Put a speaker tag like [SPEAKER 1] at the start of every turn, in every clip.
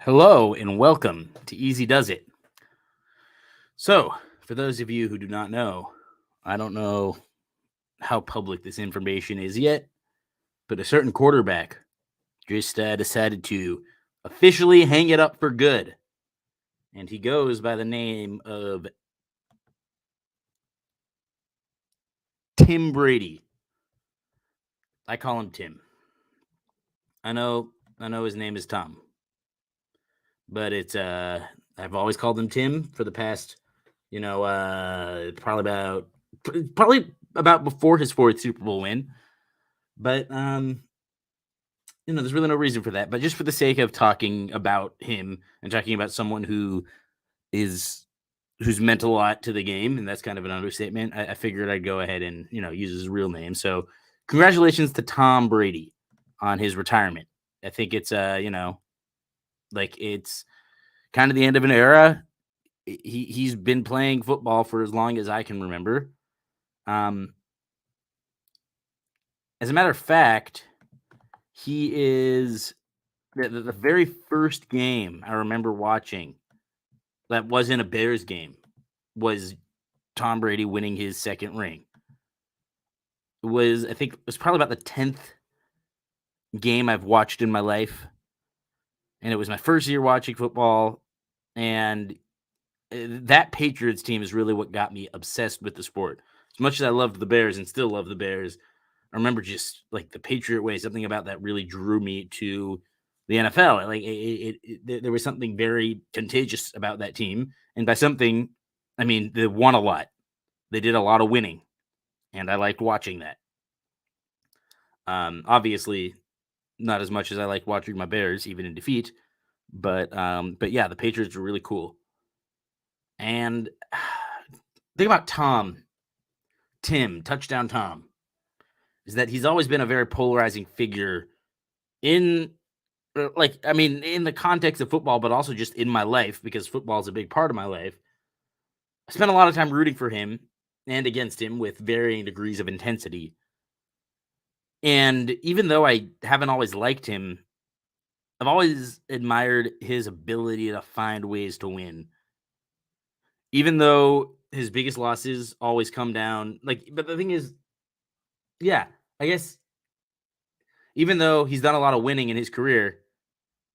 [SPEAKER 1] Hello and welcome to Easy Does It. So, for those of you who do not know, I don't know how public this information is yet, but a certain quarterback just decided to officially hang it up for good. And he goes by the name of Tim Brady. I call him Tim. I know his name is Tom. But it's I've always called him Tim for the past, probably about before his fourth Super Bowl win. But there's really no reason for that. But just for the sake of talking about him and talking about someone who's meant a lot to the game, and that's kind of an understatement, I figured I'd go ahead and use his real name. So congratulations to Tom Brady on his retirement. I think it's it's kind of the end of an era. He's been playing football for as long as I can remember. As a matter of fact, he is the very first game I remember watching that wasn't a Bears game was Tom Brady winning his second ring. I think it was probably about the 10th game I've watched in my life. And it was my first year watching football. And that Patriots team is really what got me obsessed with the sport. As much as I loved the Bears and still love the Bears, I remember just like the Patriot way, something about that really drew me to the NFL. Like there was something very contagious about that team. And by something, I mean, they won a lot. They did a lot of winning. And I liked watching that. Obviously, not as much as I like watching my Bears, even in defeat. But yeah, the Patriots were really cool. And think about Tim, touchdown Tom, is that he's always been a very polarizing figure in in the context of football, but also just in my life because football is a big part of my life. I spent a lot of time rooting for him and against him with varying degrees of intensity. And even though I haven't always liked him, I've always admired his ability to find ways to win. Even though his biggest losses always come down, but the thing is, yeah, I guess even though he's done a lot of winning in his career,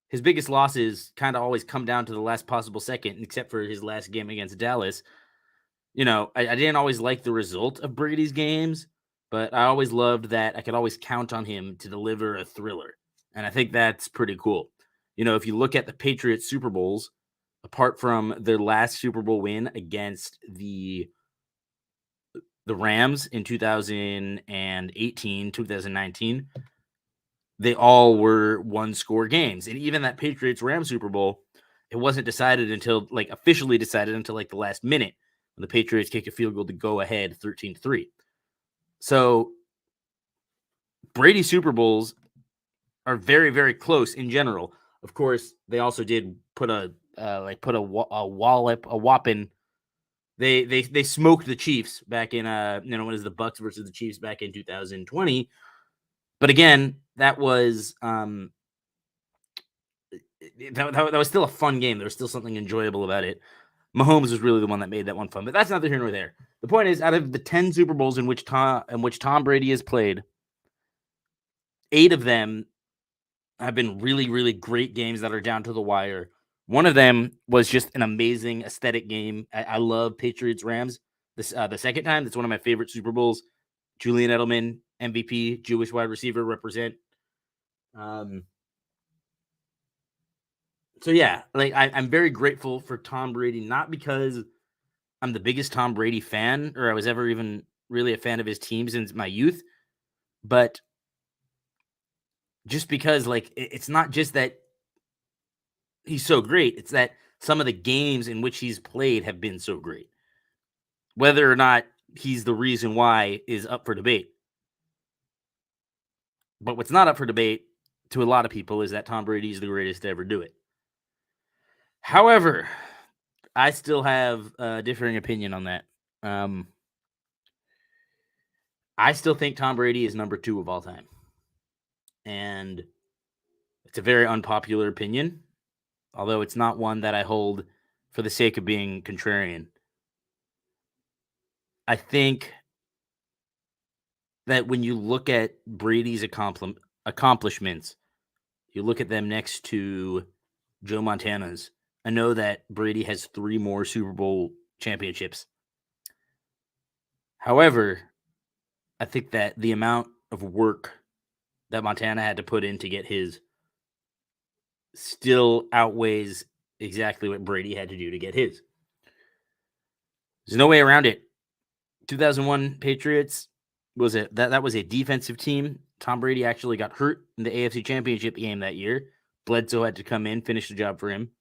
[SPEAKER 1] his biggest losses kind of always come down to the last possible second, except for his last game against Dallas. I didn't always like the result of Brady's games, but I always loved that I could always count on him to deliver a thriller. And I think that's pretty cool. If you look at the Patriots Super Bowls, apart from their last Super Bowl win against the Rams in 2018, 2019, they all were one-score games. And even that Patriots-Rams Super Bowl, it wasn't decided until, officially decided until, the last minute when the Patriots kicked a field goal to go ahead 13-3. So Brady Super Bowls are very, very close in general. Of course, they also did put a whopping. They smoked the Chiefs back in what is the Bucks versus the Chiefs back in 2020. But again, that was that was still a fun game. There was still something enjoyable about it. Mahomes was really the one that made that one fun, but that's neither here nor there. The point is, out of the 10 Super Bowls in which Tom Brady has played, 8 of them have been really, really great games that are down to the wire. One of them was just an amazing aesthetic game. I love Patriots Rams. The second time, that's one of my favorite Super Bowls. Julian Edelman, MVP, Jewish wide receiver, represent. So yeah, I'm very grateful for Tom Brady, not because I'm the biggest Tom Brady fan or I was ever even really a fan of his team since my youth, but just because it's not just that he's so great, it's that some of the games in which he's played have been so great. Whether or not he's the reason why is up for debate. But what's not up for debate to a lot of people is that Tom Brady is the greatest to ever do it. However, I still have a differing opinion on that. I still think Tom Brady is number 2 of all time. And it's a very unpopular opinion. although it's not one that I hold for the sake of being contrarian. I think that when you look at Brady's accomplishments, you look at them next to Joe Montana's. I know that Brady has 3 more Super Bowl championships. However, I think that the amount of work that Montana had to put in to get his still outweighs exactly what Brady had to do to get his. There's no way around it. 2001 Patriots was that was a defensive team. Tom Brady actually got hurt in the AFC Championship game that year. Bledsoe had to come in, finish the job for him.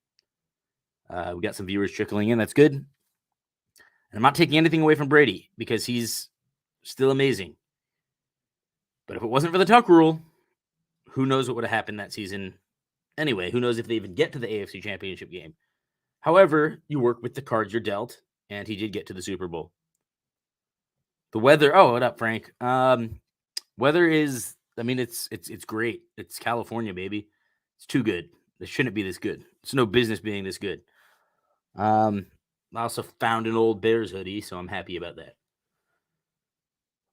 [SPEAKER 1] We got some viewers trickling in. That's good. And I'm not taking anything away from Brady because he's still amazing. But if it wasn't for the Tuck rule, who knows what would have happened that season? Anyway, who knows if they even get to the AFC Championship game? However, you work with the cards you're dealt, and he did get to the Super Bowl. The weather. Oh, what up, Frank? Weather is. I mean, it's great. It's California, baby. It's too good. It shouldn't be this good. It's no business being this good. I also found an old Bears hoodie, so I'm happy about that.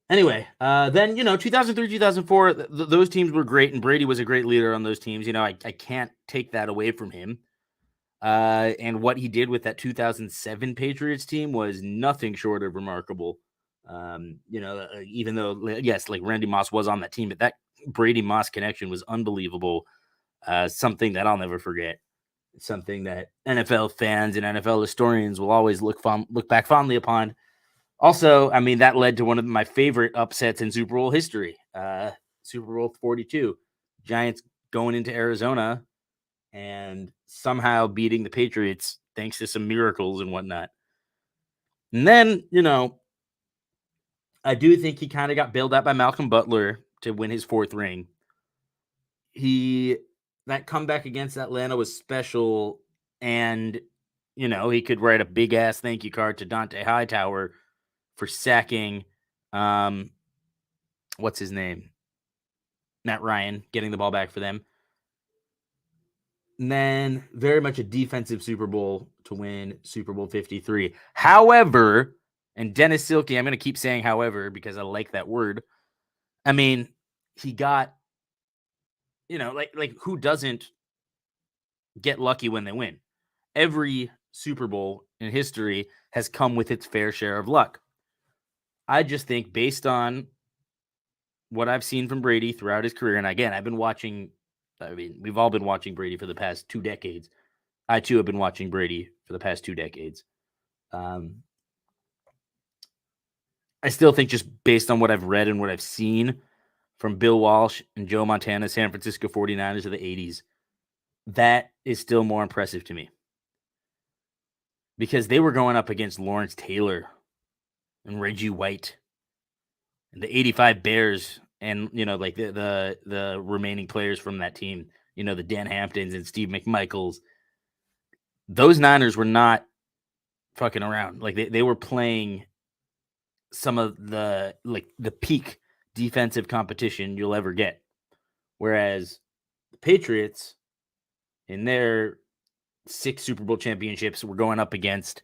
[SPEAKER 1] Anyway, then 2003, 2004, those teams were great, and Brady was a great leader on those teams. I can't take that away from him. And what he did with that 2007 Patriots team was nothing short of remarkable. Even though, yes, like Randy Moss was on that team, but that Brady Moss connection was unbelievable. Something that I'll never forget. Something that NFL fans and NFL historians will always look back fondly upon. Also, I mean, that led to one of my favorite upsets in Super Bowl history. Super Bowl 42. Giants going into Arizona and somehow beating the Patriots thanks to some miracles and whatnot. And then, I do think he kind of got bailed out by Malcolm Butler to win his 4th ring. That comeback against Atlanta was special, and, he could write a big-ass thank you card to Dante Hightower for sacking, what's his name? Matt Ryan, getting the ball back for them. And then very much a defensive Super Bowl to win Super Bowl 53. However, and Dennis Silke, I'm going to keep saying however because I like that word. I mean, he got, like who doesn't get lucky when they win? Every Super Bowl in history has come with its fair share of luck. I just think based on what I've seen from Brady throughout his career, and again, we've all been watching Brady for the past 2 decades. I, too, have been watching Brady for the past 2 decades. I still think just based on what I've read and what I've seen from Bill Walsh and Joe Montana, San Francisco 49ers of the 80s, that is still more impressive to me. Because they were going up against Lawrence Taylor and Reggie White and the 85 Bears and, like the remaining players from that team, the Dan Hamptons and Steve McMichaels. Those Niners were not fucking around. Like they were playing some of the peak defensive competition you'll ever get. Whereas the Patriots in their 6 Super Bowl championships were going up against,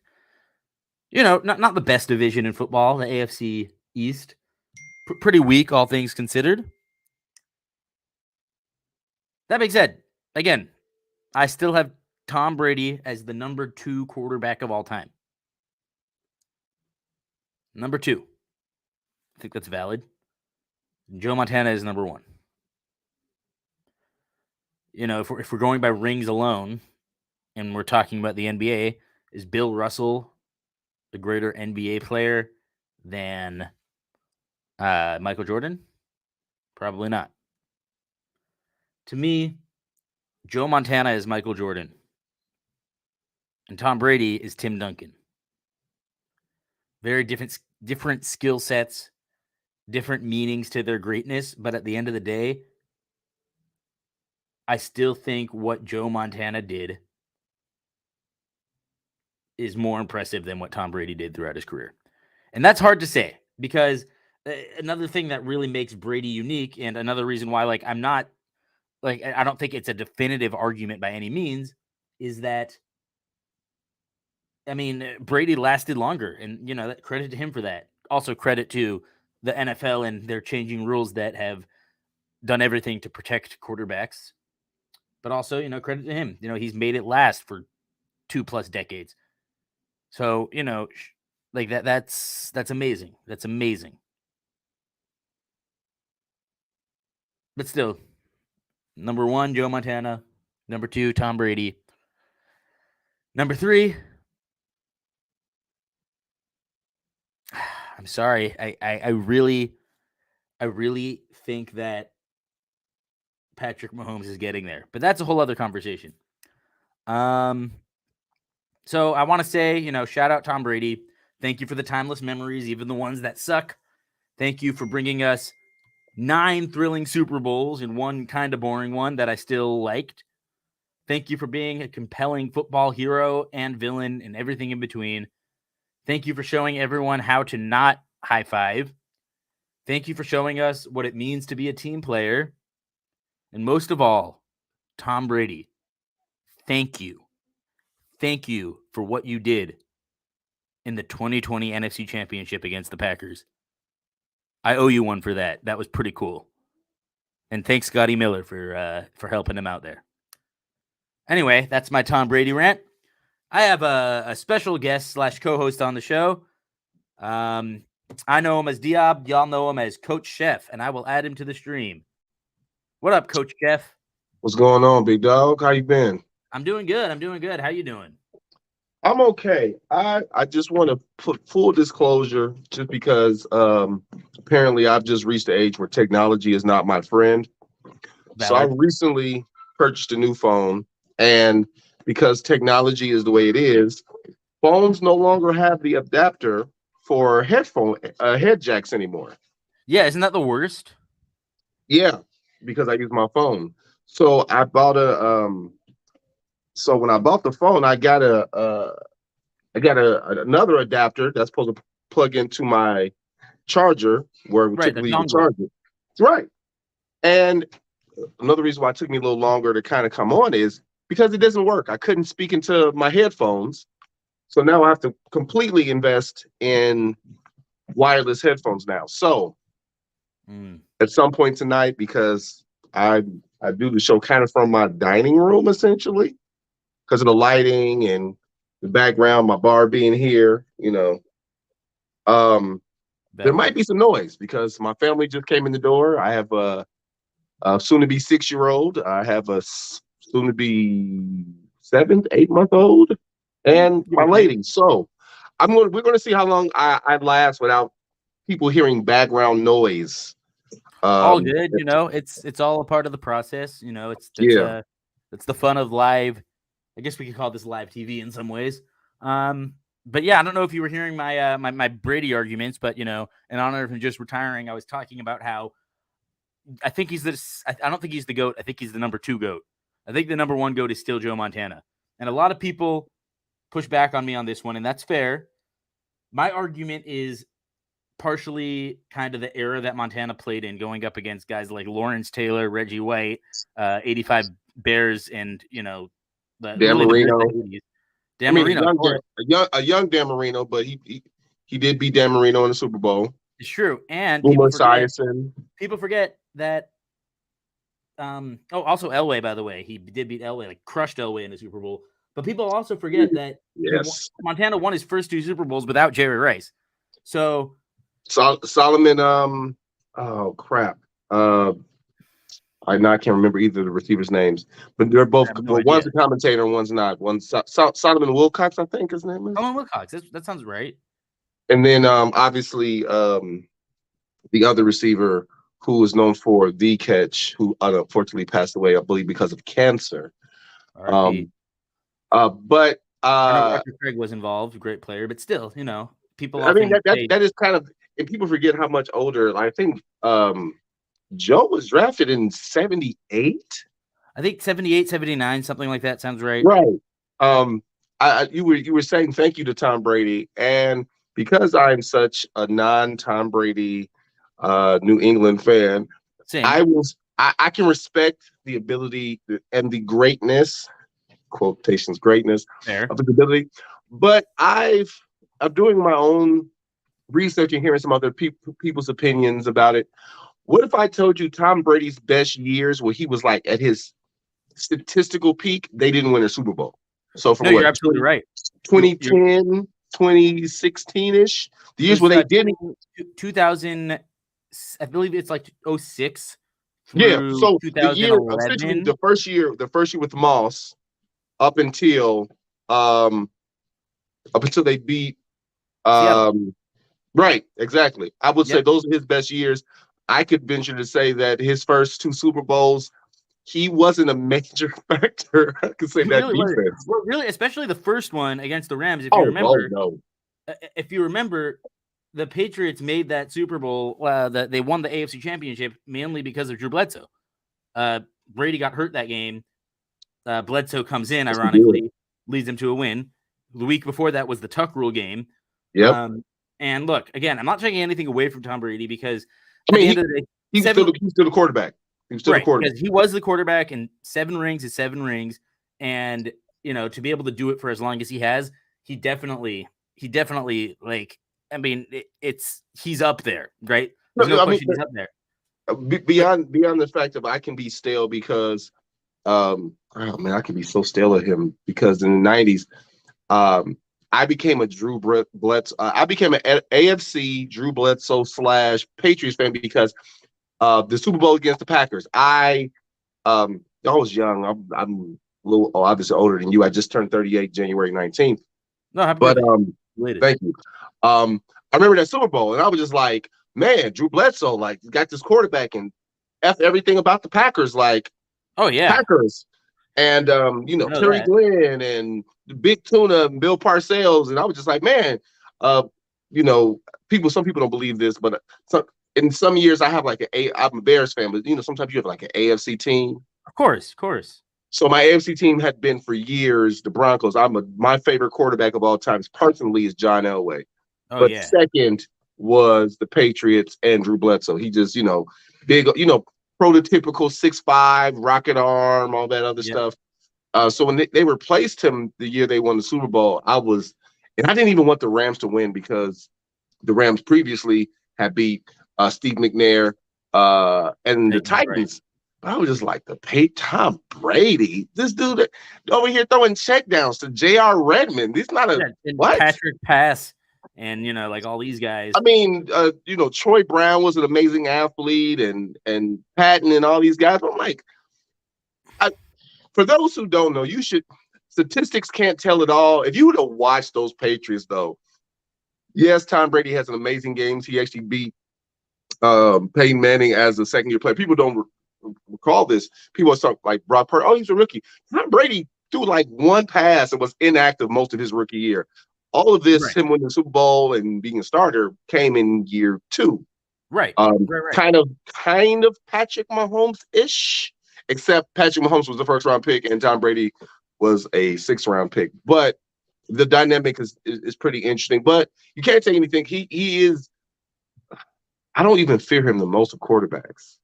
[SPEAKER 1] not the best division in football, the AFC East. Pretty weak, all things considered. That being said, again, I still have Tom Brady as the number 2 quarterback of all time. Number 2. I think that's valid. Joe Montana is number 1. If we're going by rings alone, and we're talking about the NBA, is Bill Russell the greater NBA player than Michael Jordan? Probably not. To me, Joe Montana is Michael Jordan. And Tom Brady is Tim Duncan. Very different skill sets, different meanings to their greatness. But at the end of the day, I still think what Joe Montana did is more impressive than what Tom Brady did throughout his career. And that's hard to say because another thing that really makes Brady unique, and another reason why, I don't think it's a definitive argument by any means, is that, I mean, Brady lasted longer, and credit to him for that. Also, credit to the NFL and their changing rules that have done everything to protect quarterbacks. But also, credit to him. He's made it last for 2+ decades. So, like that's amazing. That's amazing. But still, number 1, Joe Montana. Number 2, Tom Brady. Number 3, I'm sorry. I really think that Patrick Mahomes is getting there. But that's a whole other conversation. So I want to say, shout out Tom Brady. Thank you for the timeless memories, even the ones that suck. Thank you for bringing us 9 thrilling Super Bowls and 1 kind of boring one that I still liked. Thank you for being a compelling football hero and villain and everything in between. Thank you for showing everyone how to not high five. Thank you for showing us what it means to be a team player. And most of all, Tom Brady, thank you. Thank you for what you did in the 2020 NFC Championship against the Packers. I owe you one for that. That was pretty cool. And thanks, Scotty Miller, for helping him out there. Anyway, that's my Tom Brady rant. I have a special guest / co-host on the show. I know him as Diab. Y'all know him as Coach Chef, and I will add him to the stream. What up, Coach Chef?
[SPEAKER 2] What's going on, big dog? How you been?
[SPEAKER 1] I'm doing good. How you doing?
[SPEAKER 2] I'm okay. I just want to put full disclosure, just because apparently I've just reached the age where technology is not my friend. So I recently purchased a new phone, and because technology is the way it is, phones no longer have the adapter for head jacks anymore.
[SPEAKER 1] Yeah, isn't that the worst?
[SPEAKER 2] Yeah, because I use my phone. So I bought So when I bought the phone, I got another adapter that's supposed to plug into my charger, where we typically charge it. Right. And another reason why it took me a little longer to kind of come on is because it doesn't work. I couldn't speak into my headphones. So now I have to completely invest in wireless headphones now. So at some point tonight, because I do the show kind of from my dining room, essentially, because of the lighting and the background, my bar being here, there might be some noise because my family just came in the door. I have a soon-to-be 6-year-old. I have a soon-to-be 8-month-old, and my lady. So we're going to see how long I last without people hearing background noise.
[SPEAKER 1] All good, it's all a part of the process. It's the fun of live. I guess we could call this live TV in some ways. But yeah, I don't know if you were hearing my my Brady arguments, but in honor of him just retiring, I was talking about how I think he's this. I don't think he's the GOAT. I think he's the number 2 GOAT. I think the number 1 GOAT is still Joe Montana, and a lot of people push back on me on this one, and that's fair. My argument is partially kind of the era that Montana played in, going up against guys like Lawrence Taylor, Reggie White, 85 Bears, and
[SPEAKER 2] Dan Marino.
[SPEAKER 1] Dan Marino,
[SPEAKER 2] a young Dan Marino, but he did beat Dan Marino in the Super Bowl.
[SPEAKER 1] It's true, and
[SPEAKER 2] people
[SPEAKER 1] forget that. Also Elway, by the way, he did beat Elway, like crushed Elway in the Super Bowl. But people also forget that Montana won his first 2 Super Bowls without Jerry Rice. So
[SPEAKER 2] Solomon, oh crap, I can't remember either of the receivers' names, but they're both. One's a commentator, and one's not. One's Solomon Wilcox, I think his name is.
[SPEAKER 1] Solomon Wilcox. That sounds right.
[SPEAKER 2] And then obviously the other receiver who is known for the catch, who unfortunately passed away, I believe, because of cancer. But
[SPEAKER 1] I know Arthur Craig was involved, great player, but still, people.
[SPEAKER 2] I mean, that is kind of, and people forget how much older. I think Joe was drafted in 78.
[SPEAKER 1] I think 78, 79, something like that sounds right.
[SPEAKER 2] Right. You were saying thank you to Tom Brady, and because I'm such a non-Tom Brady New England fan, I can respect the ability and the greatness quotations greatness
[SPEAKER 1] Fair.
[SPEAKER 2] of his ability. But I'm doing my own research and hearing some other people's opinions about it. What if I told you Tom Brady's best years, where he was like at his statistical peak, they didn't win a Super Bowl? So from
[SPEAKER 1] you're absolutely right.
[SPEAKER 2] 2010, 2016-ish, the years where they didn't.
[SPEAKER 1] 2000, I believe it's like 06.
[SPEAKER 2] Yeah, so the year, essentially the first year with Moss, up until they beat right, exactly. I would say those are his best years. I could venture to say that his first 2 Super Bowls, he wasn't a major factor. I could say that defense.
[SPEAKER 1] Well, really, especially the first one against the Rams. If you remember, if you remember, the Patriots made that Super Bowl. That they won the AFC Championship mainly because of Drew Bledsoe. Brady got hurt that game. Bledsoe comes in, ironically, leads them to a win. The week before that was the Tuck Rule game.
[SPEAKER 2] Yep.
[SPEAKER 1] And look, again, I'm not taking anything away from Tom Brady because
[SPEAKER 2] he's still the quarterback. He's still the quarterback.
[SPEAKER 1] Because he was the quarterback, and 7 rings is 7 rings. And, to be able to do it for as long as he has, he definitely like, I mean, he's up there, right? There's no question he's up there.
[SPEAKER 2] Beyond the fact that I can be stale because, I can be so stale at him because in the 90s, I became a Drew Bledsoe. I became an AFC Drew Bledsoe / Patriots fan because the Super Bowl against the Packers. I was young. I'm a little obviously older than you. I just turned 38 January 19th.
[SPEAKER 1] No, happy birthday.
[SPEAKER 2] Thank you. I remember that Super Bowl, and I was just like, man, Drew Bledsoe, like, got this quarterback and F everything about the Packers, like,
[SPEAKER 1] oh yeah,
[SPEAKER 2] Packers, and Terry Glenn and Big Tuna and Bill Parcells, and I was just like, man, some people don't believe this, but in some years I have like I'm a Bears fan, but sometimes you have like an AFC team.
[SPEAKER 1] Of course.
[SPEAKER 2] So my AFC team had been for years the Broncos. My favorite quarterback of all times personally is John Elway.
[SPEAKER 1] Oh,
[SPEAKER 2] but second was the Patriots and Drew Bledsoe. He just, big, prototypical 6'5", rocket arm, all that other stuff. So when they replaced him the year they won the Super Bowl, I didn't even want the Rams to win because the Rams previously had beat Steve McNair and the Titans. But I was just like, Tom Brady, this dude over here throwing checkdowns to J.R. Redmond. He's not what?
[SPEAKER 1] Patrick Pass. And like all these guys.
[SPEAKER 2] I mean, Troy Brown was an amazing athlete, and Patton and all these guys. But I'm like, for those who don't know, statistics can't tell it all. If you would have watched those Patriots, though, yes, Tom Brady has an amazing games. He actually beat Peyton Manning as a second-year player. People don't recall this. People are talking like Brock Purdy. Oh, he's a rookie. Tom Brady threw like 1 pass and was inactive most of his rookie year. All of this, him winning the Super Bowl and being a starter, came in year 2.
[SPEAKER 1] Right.
[SPEAKER 2] Kind of Patrick Mahomes-ish, except Patrick Mahomes was the first-round pick and Tom Brady was a 6th-round pick. But the dynamic is pretty interesting. But you can't say anything. He is. I don't even fear him the most of quarterbacks.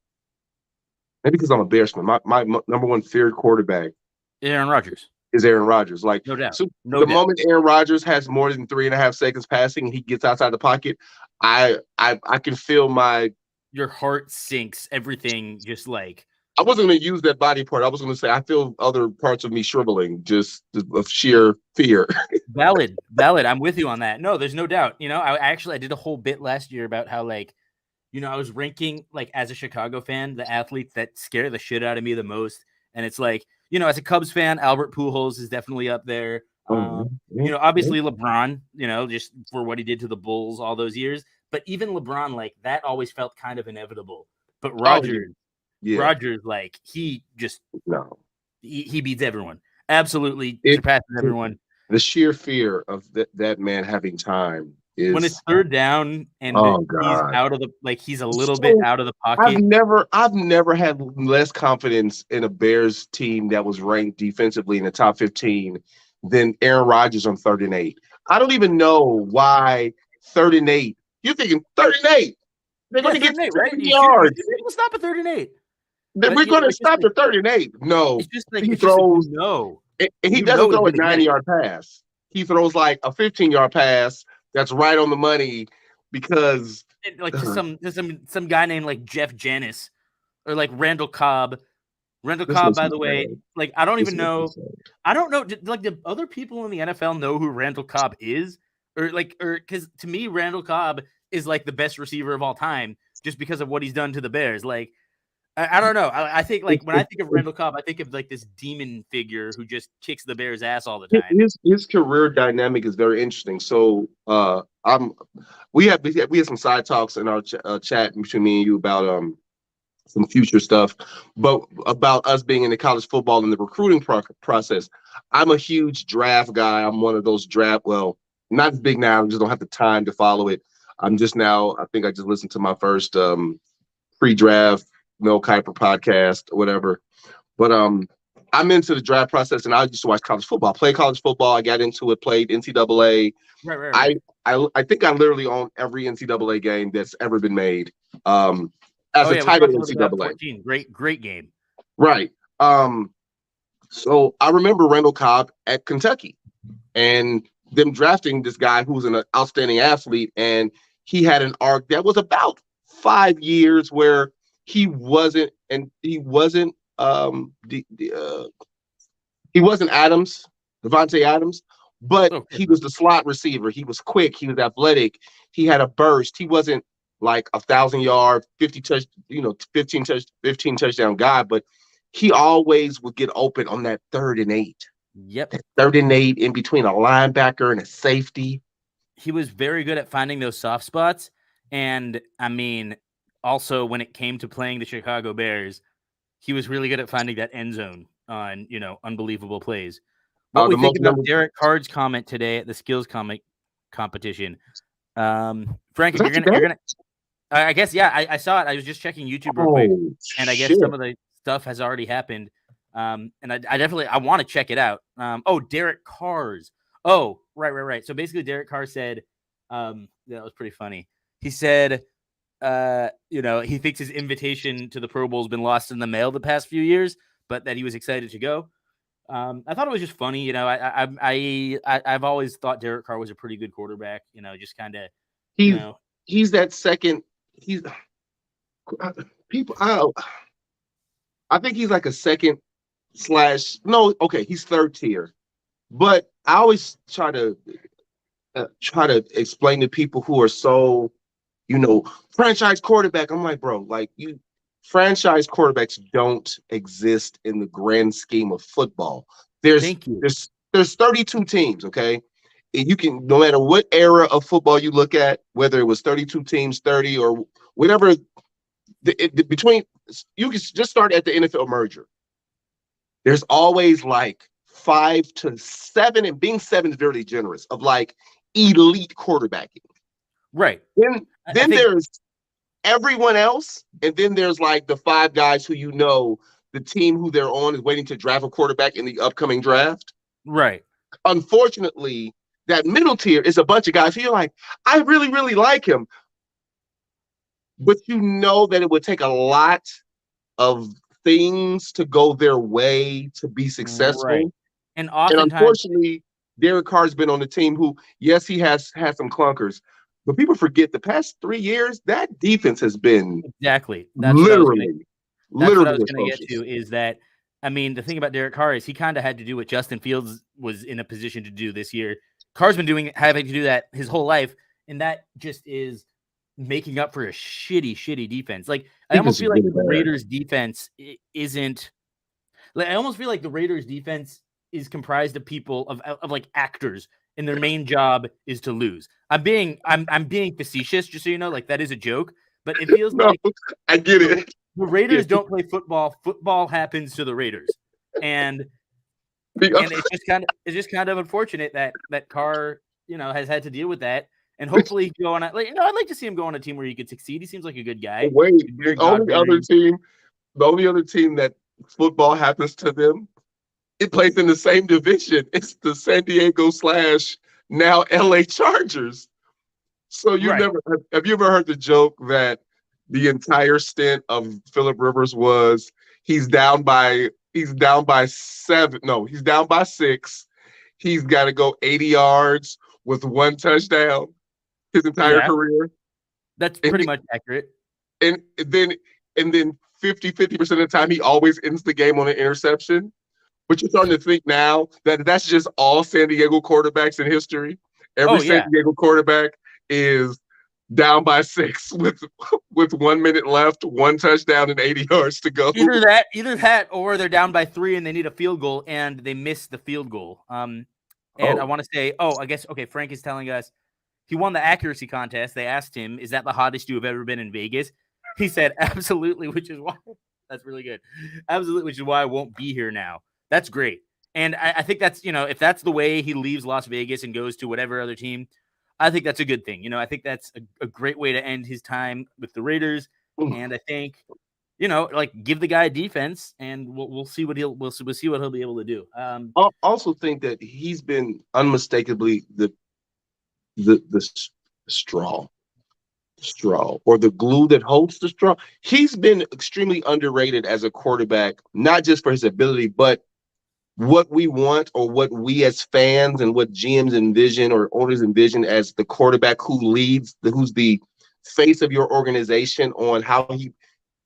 [SPEAKER 2] Maybe because I'm a Bears fan. My number one feared quarterback,
[SPEAKER 1] Aaron Rodgers.
[SPEAKER 2] Is Aaron Rodgers. Like,
[SPEAKER 1] no doubt.
[SPEAKER 2] So the moment Aaron Rodgers has more than 3.5 seconds passing and he gets outside the pocket, I can feel
[SPEAKER 1] your heart sinks. Everything just like.
[SPEAKER 2] I wasn't going to use that body part. I was going to say I feel other parts of me shriveling just of sheer fear.
[SPEAKER 1] Valid. I'm with you on that. No, there's no doubt. I did a whole bit last year about how like, I was ranking like as a Chicago fan the athletes that scare the shit out of me the most, and it's like. As a Cubs fan, Albert Pujols is definitely up there. Obviously LeBron, just for what he did to the Bulls all those years. But even LeBron, like that always felt kind of inevitable. But Rodgers, like he just he beats everyone. Absolutely surpasses everyone.
[SPEAKER 2] The sheer fear of that man having time.
[SPEAKER 1] When it's 3rd down and he's out of he's a little bit out of the pocket.
[SPEAKER 2] I've never had less confidence in a Bears team that was ranked defensively in the top 15 than Aaron Rodgers on 3rd and 8. I don't even know why 3rd and 8. You're thinking 3rd and 8. They're going to get 3 yards.
[SPEAKER 1] We'll stop at 3rd and 8.
[SPEAKER 2] We're going to stop at 3rd and 8. No,
[SPEAKER 1] it's just like
[SPEAKER 2] he throws. And he doesn't throw a 90-yard pass. He throws like a 15-yard pass that's right on the money because
[SPEAKER 1] like to some guy named like Jeff Janis or like Randall Cobb. Randall Cobb, by the way, like I don't even know. I don't know. Like, do other people in the NFL know who Randall Cobb is, or because to me, Randall Cobb is like the best receiver of all time just because of what he's done to the Bears. Like, I don't know. I think like when I think of Randall Cobb, I think of like this demon figure who just kicks the Bears' ass all the time.
[SPEAKER 2] His career dynamic is very interesting. So, we had some side talks in our chat between me and you about some future stuff, but about us being in the college football and the recruiting process. I'm a huge draft guy. I'm one of those well, not as big now. I just don't have the time to follow it. I'm just now, I think I just listened to my first pre-draft Mel Kiper podcast or whatever. But I'm into the draft process, and I used to watch college football, play college football. I got into it, played NCAA.
[SPEAKER 1] Right.
[SPEAKER 2] I think I literally own every NCAA game that's ever been made. As a title NCAA.
[SPEAKER 1] Great game.
[SPEAKER 2] Right. So I remember Randall Cobb at Kentucky and them drafting this guy who's an outstanding athlete. And he had an arc that was about 5 years where he wasn't Adams, Devontae Adams, but he was the slot receiver. He was quick. He was athletic. He had a burst. He wasn't like 1,000-yard, 15 touchdown guy, but he always would get open on that 3rd and 8.
[SPEAKER 1] Yep.
[SPEAKER 2] That 3rd and 8 in between a linebacker and a safety.
[SPEAKER 1] He was very good at finding those soft spots. And I mean, also when it came to playing the Chicago Bears, he was really good at finding that end zone on, unbelievable plays. What we think about Derek Carr's comment today at the skills competition. Frank, you're gonna I guess, yeah, I saw it. I was just checking YouTube real quick, and I guess some of the stuff has already happened. And I want to check it out. Derek Carr's. Oh, right. So basically, Derek Carr said, that was pretty funny. He said, he thinks his invitation to the Pro Bowl has been lost in the mail the past few years, but that he was excited to go. I thought it was just funny. I've always thought Derek Carr was a pretty good quarterback. Just kind of.
[SPEAKER 2] He's that second. He's people. I think he's like a second / no. Okay, he's 3rd tier, but I always try to explain to people who are so, franchise quarterback. I'm like, bro, like franchise quarterbacks don't exist in the grand scheme of football. There's 32 teams. Okay. You can, no matter what era of football you look at, whether it was 32 teams, 30 or whatever, between, you can just start at the NFL merger. There's always like 5 to 7, and being 7 is very generous, of like elite quarterbacking.
[SPEAKER 1] Right.
[SPEAKER 2] Then there's everyone else, and then there's like the 5 guys who the team who they're on is waiting to draft a quarterback in the upcoming draft.
[SPEAKER 1] Right.
[SPEAKER 2] Unfortunately, that middle tier is a bunch of guys who you're like, I really, really like him. But that it would take a lot of things to go their way to be successful.
[SPEAKER 1] Right. And
[SPEAKER 2] unfortunately, Derek Carr's been on the team who, yes, he has had some clunkers, but people forget the past 3 years, that defense has been
[SPEAKER 1] exactly.
[SPEAKER 2] That's literally
[SPEAKER 1] what I was going to get to, is that, I mean, the thing about Derek Carr is he kind of had to do what Justin Fields was in a position to do this year. Carr's been having to do that his whole life, and that just is making up for a shitty defense. Like, I almost feel like the Raiders defense isn't. Like, I almost feel like the Raiders defense is comprised of people of like actors, and their main job is to lose. I'm being facetious, just so you know, like that is a joke, but it feels like
[SPEAKER 2] I get it.
[SPEAKER 1] The Raiders don't play football. Football happens to the Raiders, and it's just kind of unfortunate that Carr, has had to deal with that. And hopefully go on I'd like to see him go on a team where he could succeed. He seems like a good guy.
[SPEAKER 2] Wait, the only other team that football happens to them, it plays in the same division. It's the San Diego / now LA Chargers. So have you ever heard the joke that the entire stint of Phillip Rivers was he's down by He's down by 7. No, he's down by 6. He's got to go 80 yards with 1 touchdown his entire career.
[SPEAKER 1] That's pretty much accurate.
[SPEAKER 2] And then 50% of the time he always ends the game on an interception. But you're starting to think now that that's just all San Diego quarterbacks in history. Every San Diego quarterback is down by 6 with 1 minute left, 1 touchdown, and 80 yards to go.
[SPEAKER 1] Either that, or they're down by 3 and they need a field goal and they miss the field goal. I want to say, I guess, okay, Frank is telling us he won the accuracy contest. They asked him, "Is that the hottest you have ever been in Vegas?" He said, "Absolutely," which is why that's really good. Absolutely, which is why I won't be here now. That's great. And I think that's, if that's the way he leaves Las Vegas and goes to whatever other team, I think that's a good thing. I think that's a great way to end his time with the Raiders. And I think, give the guy a defense and we'll see what we'll see what he'll be able to do.
[SPEAKER 2] I also think that he's been unmistakably the straw or the glue that holds the straw. He's been extremely underrated as a quarterback, not just for his ability, but what we want or what we as fans and what GMs envision or owners envision as the quarterback who leads, who's the face of your organization on how he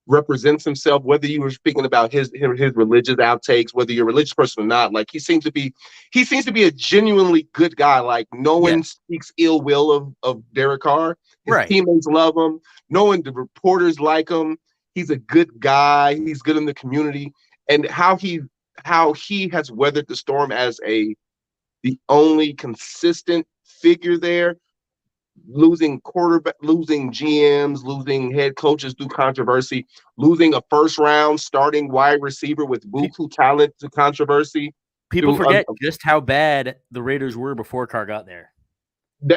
[SPEAKER 2] represents himself, whether you were speaking about his religious outtakes, whether you're a religious person or not. Like he seems to be a genuinely good guy. Like no one speaks ill will of Derek Carr. His teammates love him. The reporters like him. He's a good guy. He's good in the community. And how he has weathered the storm as the only consistent figure there, losing quarterback, losing GMs, losing head coaches through controversy, losing a first round starting wide receiver with buku talent to controversy.
[SPEAKER 1] People forget just how bad the Raiders were before Carr got there.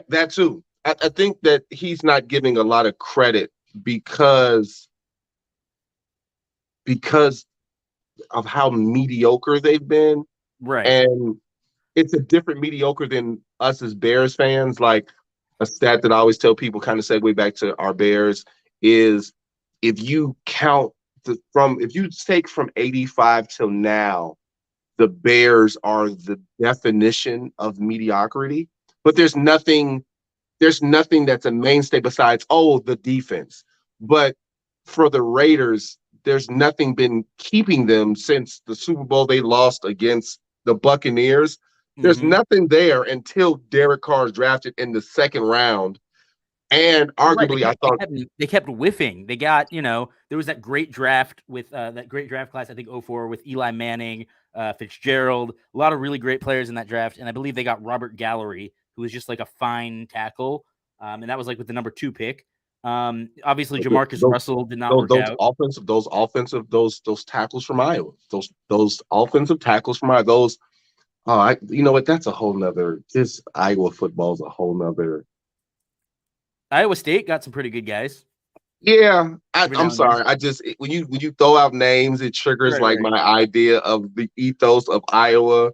[SPEAKER 2] That too. I think that he's not giving a lot of credit because of how mediocre they've been.
[SPEAKER 1] Right.
[SPEAKER 2] And it's a different mediocre than us as Bears fans. Like a stat that I always tell people, kind of segue back to our Bears, is if you count if you take from 85 till now, the Bears are the definition of mediocrity. But there's nothing that's a mainstay besides, the defense. But for the Raiders, there's nothing been keeping them since the Super Bowl they lost against the Buccaneers. There's nothing there until Derek Carr is drafted in the 2nd round. And arguably, I thought
[SPEAKER 1] they kept whiffing. They got, there was that great draft with that great draft class, I think 2004, with Eli Manning, Fitzgerald, a lot of really great players in that draft. And I believe they got Robert Gallery, who was just like a fine tackle. And that was like with the number 2 pick. Obviously Jamarcus Russell did not work out.
[SPEAKER 2] Those tackles from Iowa, those offensive tackles from Iowa, you know what? That's a whole nother. This Iowa football is a whole nother.
[SPEAKER 1] Iowa State got some pretty good guys.
[SPEAKER 2] Yeah, I'm sorry. I just when you throw out names, it triggers my idea of the ethos of Iowa.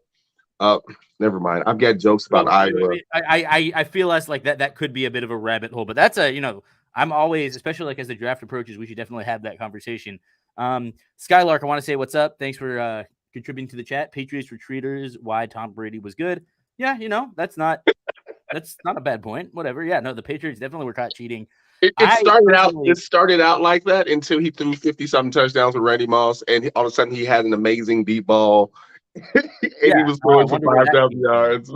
[SPEAKER 2] Never mind. I've got jokes about Iowa.
[SPEAKER 1] I feel us like that could be a bit of a rabbit hole, but that's I'm always, especially like as the draft approaches, we should definitely have that conversation. Skylark, I want to say what's up. Thanks for contributing to the chat. Patriots retreaters, why Tom Brady was good. Yeah, that's not a bad point. Whatever. Yeah, no, the Patriots definitely were caught cheating.
[SPEAKER 2] It started out like that until he threw 50-something touchdowns with Randy Moss, and all of a sudden he had an amazing deep ball, and he was throwing for 5,000 yards.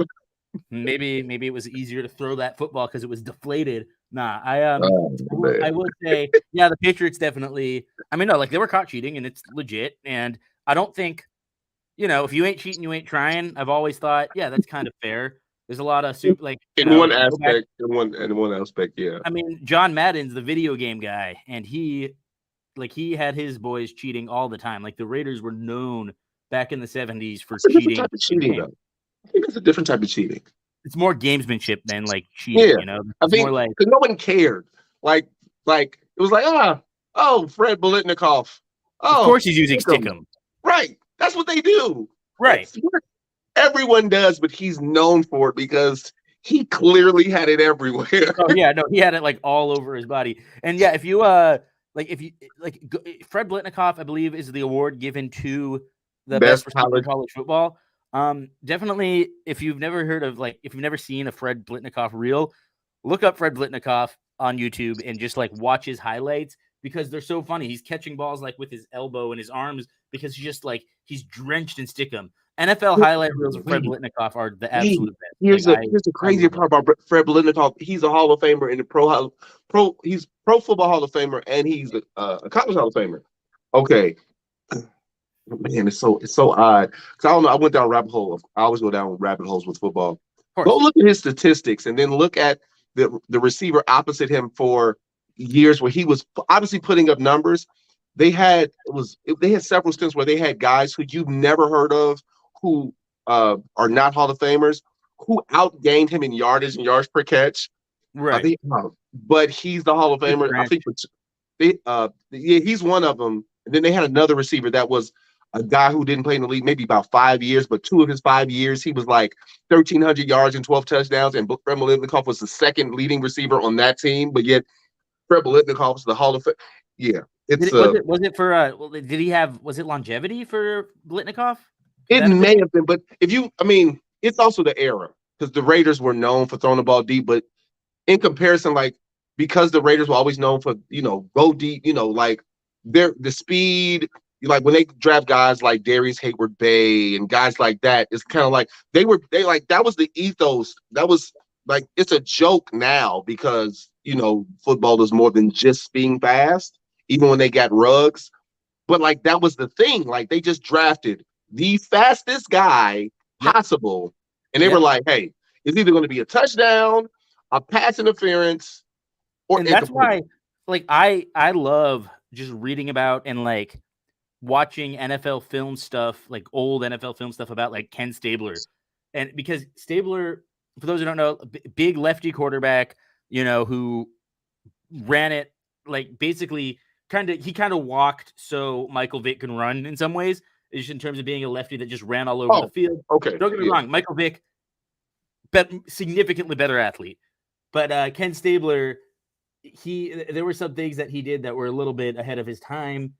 [SPEAKER 1] Maybe it was easier to throw that football because it was deflated. Nah, I would say, yeah, the Patriots definitely. I mean, no, like they were caught cheating, and it's legit. And I don't think, if you ain't cheating, you ain't trying. I've always thought, yeah, that's kind of fair. There's a lot of
[SPEAKER 2] in one aspect, yeah.
[SPEAKER 1] I mean, John Madden's the video game guy, and he had his boys cheating all the time. Like the Raiders were known back in the 70s for cheating.
[SPEAKER 2] Type of cheating, though. I think it's a different type of cheating.
[SPEAKER 1] It's more gamesmanship than like cheating,
[SPEAKER 2] I think more like because no one cared. Like it was like, Fred Biletnikoff.
[SPEAKER 1] Of course he's using Stickum.
[SPEAKER 2] Right. That's what they do.
[SPEAKER 1] Right.
[SPEAKER 2] Everyone does, but he's known for it because he clearly had it everywhere.
[SPEAKER 1] Oh yeah, no, he had it like all over his body. And yeah, if you Fred Biletnikoff, I believe, is the award given to the best receiver in college football. Definitely, if you've never seen a Fred Blitnikoff reel, look up Fred Blitnikoff on YouTube and just like watch his highlights because they're so funny. He's catching balls like with his elbow and his arms because he's drenched in stickum. NFL highlight reels of Fred Blitnikoff are the absolute best.
[SPEAKER 2] Here's the crazy part about Fred Blitnikoff. He's a Hall of Famer in the he's Pro Football Hall of Famer and he's a college Hall of Famer. Okay. Man, it's so odd. Because I don't know. I went down a rabbit hole. I always go down rabbit holes with football. Go look at his statistics and then look at the receiver opposite him for years where he was obviously putting up numbers. They had several stints where they had guys who you've never heard of who are not Hall of Famers who outgained him in yardage and yards per catch.
[SPEAKER 1] Right.
[SPEAKER 2] But he's the Hall of Famer. I think he's one of them. And then they had another receiver that was a guy who didn't play in the league maybe about 5 years, but 2 of his 5 years, he was like 1,300 yards and 12 touchdowns. And Fred Blitnikoff was the second leading receiver on that team. But yet, Fred Blitnikoff was the Hall of Fame. Yeah. Was it longevity for Blitnikoff? It may have been, but it's also the era because the Raiders were known for throwing the ball deep. But in comparison, because the Raiders were always known for, go deep, the speed, like when they draft guys like Darius Hayward Bay and guys like that, it's kind of like that was the ethos. That was like, it's a joke now because, football is more than just being fast, even when they got Ruggs. But that was the thing. They just drafted the fastest guy possible. And they were like, hey, it's either going to be a touchdown, a pass interference, or
[SPEAKER 1] and that's why I love just reading about and watching NFL film stuff, old NFL film stuff about Ken Stabler. And because Stabler, for those who don't know, big lefty quarterback, who ran it basically he kind of walked so Michael Vick can run in some ways, just in terms of being a lefty that just ran all over the field.
[SPEAKER 2] Okay.
[SPEAKER 1] Don't get me wrong, Michael Vick, significantly better athlete. But Ken Stabler, there were some things that he did that were a little bit ahead of his time.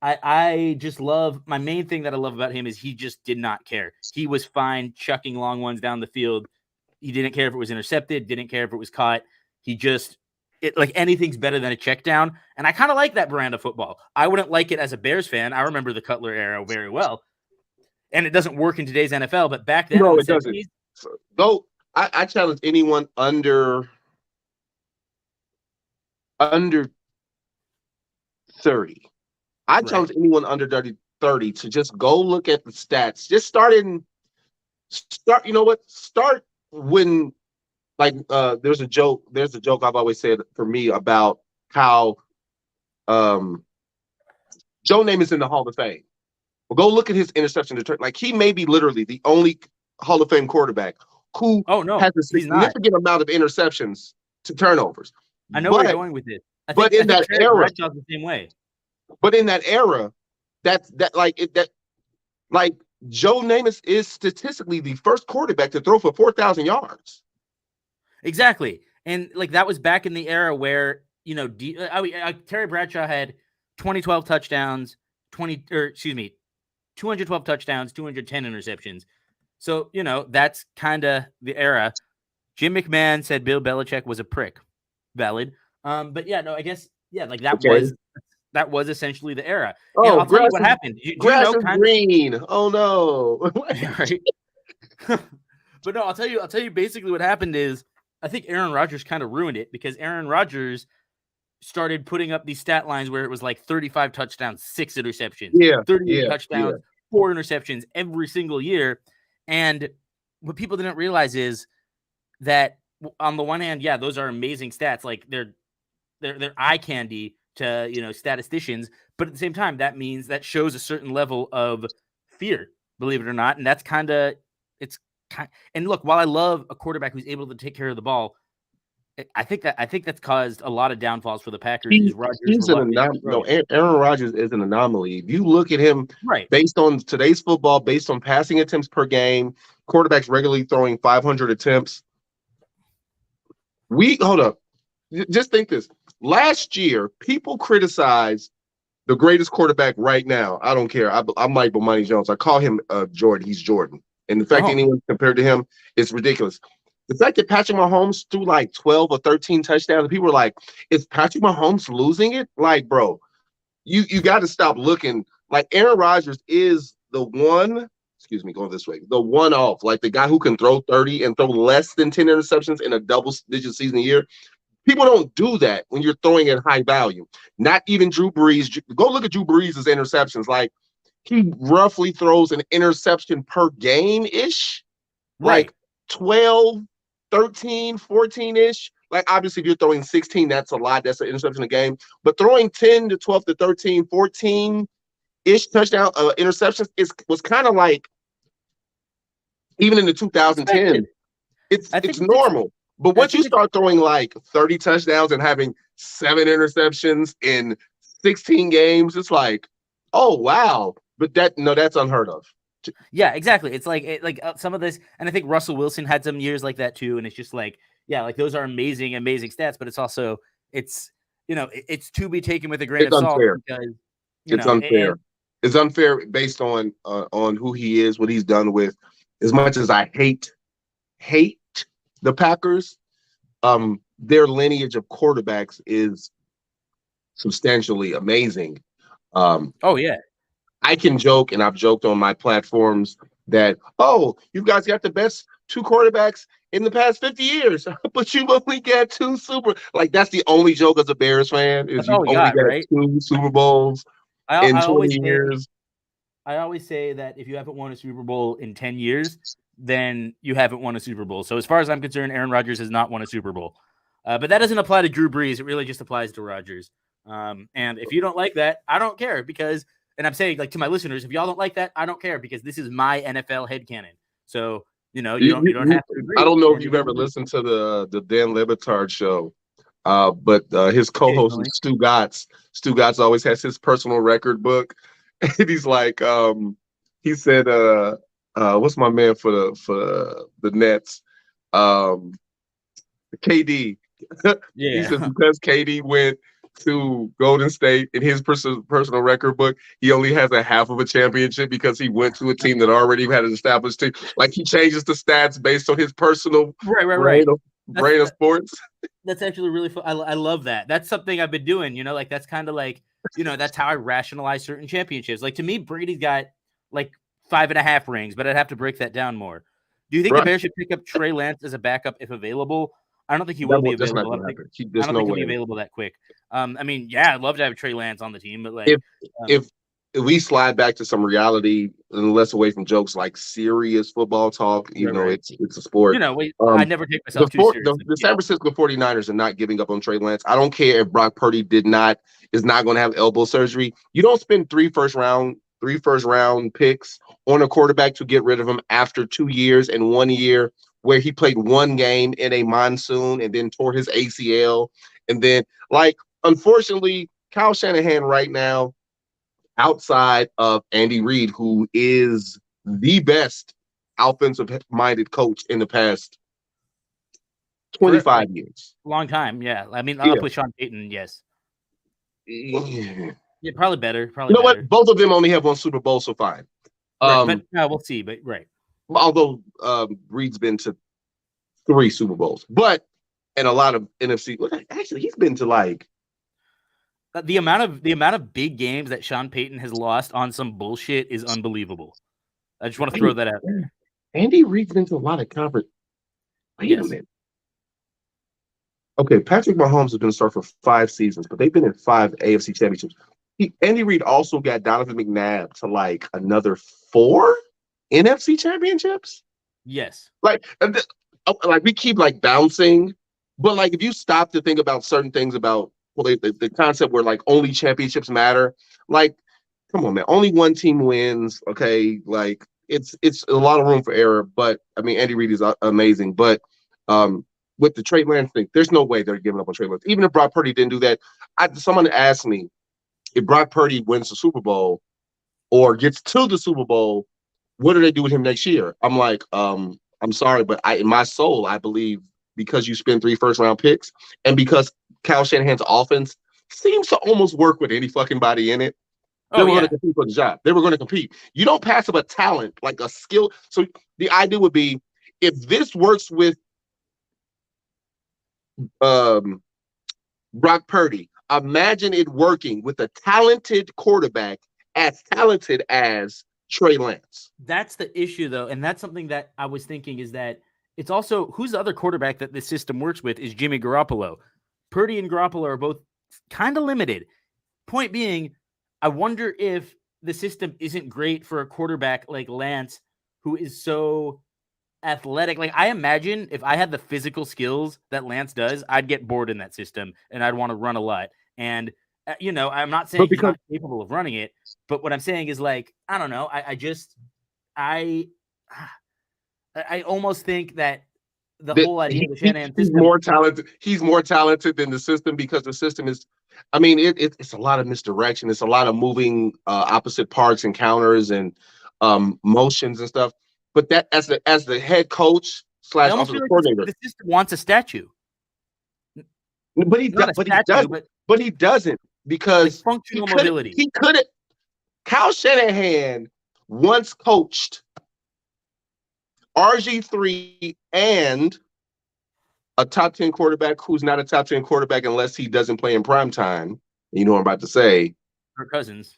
[SPEAKER 1] I just love, my main thing that I love about him is he just did not care. He was fine chucking long ones down the field. He didn't care if it was intercepted, didn't care if it was caught. He just, anything's better than a check down. And I kind of like that brand of football. I wouldn't like it as a Bears fan. I remember the Cutler era very well. And it doesn't work in today's NFL, but back then,
[SPEAKER 2] no, it doesn't. So, I challenge anyone under 30. I challenge anyone under 30 to just go look at the stats. Just start when there's a joke I've always said for me about how Joe Namath is in the Hall of Fame. Well, go look at his interception return. He may be literally the only Hall of Fame quarterback who has a significant amount of interceptions to turnovers.
[SPEAKER 1] I know where you're going with it.
[SPEAKER 2] In that era,
[SPEAKER 1] the same way.
[SPEAKER 2] But in that era, Joe Namath is statistically the first quarterback to throw for 4,000 yards.
[SPEAKER 1] Exactly, and that was back in the era where Terry Bradshaw had 212 touchdowns, 212 touchdowns, 210 interceptions. So that's kind of the era. Jim McMahon said Bill Belichick was a prick. Valid. But yeah, no, I guess that was essentially the era. And I'll tell you what happened.
[SPEAKER 2] Grass is green. Oh no.
[SPEAKER 1] Right. But no, I'll tell you basically what happened is I think Aaron Rodgers kind of ruined it because Aaron Rodgers started putting up these stat lines where it was 35 touchdowns, 6 interceptions, 38 touchdowns, 4 interceptions every single year. And what people didn't realize is that on the one hand, those are amazing stats. They're eye candy to statisticians, but at the same time, that shows a certain level of fear, believe it or not, and that's and look, while I love a quarterback who's able to take care of the ball, I think that's caused a lot of downfalls for the Packers.
[SPEAKER 2] Aaron Rodgers is an anomaly. If you look at him, based on today's football, based on passing attempts per game, quarterbacks regularly throwing 500 attempts. Hold up. Just think this. Last year, people criticized the greatest quarterback right now. I don't care. I'm like Bomani Jones. I call him Jordan. He's Jordan. And the fact that anyone compared to him is ridiculous. The fact that Patrick Mahomes threw like 12 or 13 touchdowns, and people were like, is Patrick Mahomes losing it? Like, bro, you got to stop looking. Like, Aaron Rodgers is the one, going this way, the one off, like the guy who can throw 30 and throw less than 10 interceptions in a double-digit season a year. People don't do that when you're throwing at high value. Not even Drew Brees. Go look at Drew Brees' interceptions. Like, he roughly throws an interception per game-ish.
[SPEAKER 1] Right.
[SPEAKER 2] Like 12, 13, 14-ish. Like, obviously, if you're throwing 16, that's a lot. That's an interception a game. But throwing 10 to 12 to 13, 14-ish touchdown interceptions was kind of like, even in the 2010, it's normal. But once you start throwing like 30 touchdowns and having 7 interceptions in 16 games, it's like, oh, wow. But that's unheard of.
[SPEAKER 1] Yeah, exactly. It's like some of this, and I think Russell Wilson had some years like that too. And it's just like, yeah, like those are amazing stats, but it's also, it's to be taken with a grain of salt. Because,
[SPEAKER 2] it's unfair. It's unfair based on who he is, what he's done with. As much as I hate the Packers, their lineage of quarterbacks is substantially amazing.
[SPEAKER 1] Oh yeah,
[SPEAKER 2] I can joke, and I've joked on my platforms that, oh, you guys got the best 2 quarterbacks in the past 50 years, but you've only got 2 like, that's the only joke as a Bears fan, is you've only got 2 Super Bowls in 20 years.
[SPEAKER 1] I always say that if you haven't won a Super Bowl in 10 years, then you haven't won a Super Bowl. So as far as I'm concerned, Aaron Rodgers has not won a Super Bowl. But that doesn't apply to Drew Brees. It really just applies to Rodgers. And if you don't like that, I don't care, because, and I'm saying, like, to my listeners, if y'all don't like that, I don't care, because this is my NFL headcanon. So, you don't have to agree.
[SPEAKER 2] I don't know if you've ever listened to the Dan Le Batard show, but his co-host is Stu Gatz. Stu Gatz always has his personal record book. And he's like, he said, what's my man for the Nets? KD.
[SPEAKER 1] Yeah.
[SPEAKER 2] He said because KD went to Golden State in his personal record book, he only has a half of a championship because he went to a team that already had an established team. Like, he changes the stats based on his personal brain of sports.
[SPEAKER 1] That's actually really fun. I love that. That's something I've been doing, like, that's kind of like, that's how I rationalize certain championships. Like, to me, Brady's got like 5.5 rings, but I'd have to break that down more. Do you think the Bears should pick up Trey Lance as a backup if available? I don't think he will be available. I don't think he'll be available that quick. I mean, yeah, I'd love to have Trey Lance on the team, but like,
[SPEAKER 2] if we slide back to some reality and less away from jokes, like serious football talk, it's a sport.
[SPEAKER 1] I never take myself too seriously.
[SPEAKER 2] The San Francisco 49ers are not giving up on Trey Lance. I don't care if Brock Purdy is not going to have elbow surgery. You don't spend 3 first round picks on a quarterback to get rid of him after 2 years and 1 year where he played 1 game in a monsoon and then tore his ACL. And then, like, unfortunately, Kyle Shanahan right now, outside of Andy Reid, who is the best offensive-minded coach in the past 25 years.
[SPEAKER 1] Long time, yeah. I mean, I'll put Sean Payton, yes.
[SPEAKER 2] Yeah,
[SPEAKER 1] probably better.
[SPEAKER 2] What? Both of them only have 1 Super Bowl, so fine.
[SPEAKER 1] But we'll see. But
[SPEAKER 2] although Reid's been to 3 Super Bowls, and a lot of NFC. Actually, he's been to like
[SPEAKER 1] the amount of big games that Sean Payton has lost on some bullshit is unbelievable. I just want to throw that out there.
[SPEAKER 2] Andy Reid's been to a lot of conference. Wait a minute. Okay, Patrick Mahomes has been a star for 5 seasons, but they've been in 5 AFC championships. Andy Reid also got Donovan McNabb to like another 4 NFC championships.
[SPEAKER 1] Yes.
[SPEAKER 2] Like we keep like bouncing, but like if you stop to think about certain things about the concept where like only championships matter, like, come on, man, only 1 team wins. Okay, like it's a lot of room for error, but I mean Andy Reid is amazing, but with the Trey Lance thing, there's no way they're giving up on Trey Lance. Even if Brock Purdy didn't do that, someone asked me if Brock Purdy wins the Super Bowl or gets to the Super Bowl, what do they do with him next year? I'm like, I'm sorry, but in my soul, I believe because you spend 3 first-round picks and because Kyle Shanahan's offense seems to almost work with any fucking body in it. They were going to compete for the job. They were going to compete. You don't pass up a talent, like a skill. So the idea would be, if this works with Brock Purdy, imagine it working with a talented quarterback as talented as Trey Lance.
[SPEAKER 1] That's the issue, though, and that's something that I was thinking, is that it's also, who's the other quarterback that this system works with is Jimmy Garoppolo. Purdy and Garoppolo are both kind of limited. Point being, I wonder if the system isn't great for a quarterback like Lance, who is so athletic. Like, I imagine if I had the physical skills that Lance does, I'd get bored in that system and I'd want to run a lot. And, I'm not saying he's not capable of running it, but what I'm saying is, like, I don't know. I almost think that the whole idea of the Shanahan system,
[SPEAKER 2] he's more talented than the system, because the system is, I mean, it's a lot of misdirection. It's a lot of moving opposite parts and counters and motions and stuff. But that, as the head coach / offensive coordinator,
[SPEAKER 1] the system wants a statue.
[SPEAKER 2] But he doesn't, because
[SPEAKER 1] functional mobility.
[SPEAKER 2] He couldn't. Kyle Shanahan once coached RG3 and a top 10 quarterback who's not a top 10 quarterback unless he doesn't play in prime time. You know what I'm about to say?
[SPEAKER 1] Kirk Cousins.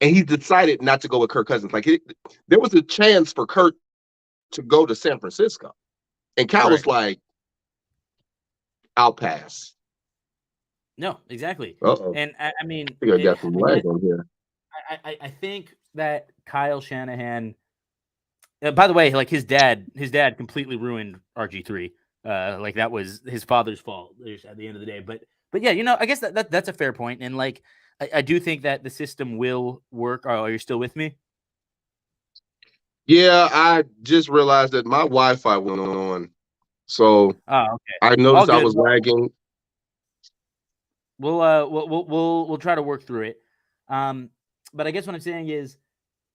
[SPEAKER 2] And he decided not to go with Kirk Cousins. Like, there was a chance for Kirk to go to San Francisco. And Cal was like, I'll pass.
[SPEAKER 1] No, exactly.
[SPEAKER 2] Uh-oh.
[SPEAKER 1] And I mean,
[SPEAKER 2] I think I got some lag on here.
[SPEAKER 1] I think that Kyle Shanahan, by the way, like, his dad completely ruined RG3. Like, that was his father's fault at the end of the day. But yeah, I guess that's a fair point. And, like, I do think that the system will work. Oh, are you still with me?
[SPEAKER 2] Yeah, I just realized that my Wi-Fi went on. So
[SPEAKER 1] okay.
[SPEAKER 2] I noticed I was lagging.
[SPEAKER 1] We'll try to work through it. But I guess what I'm saying is,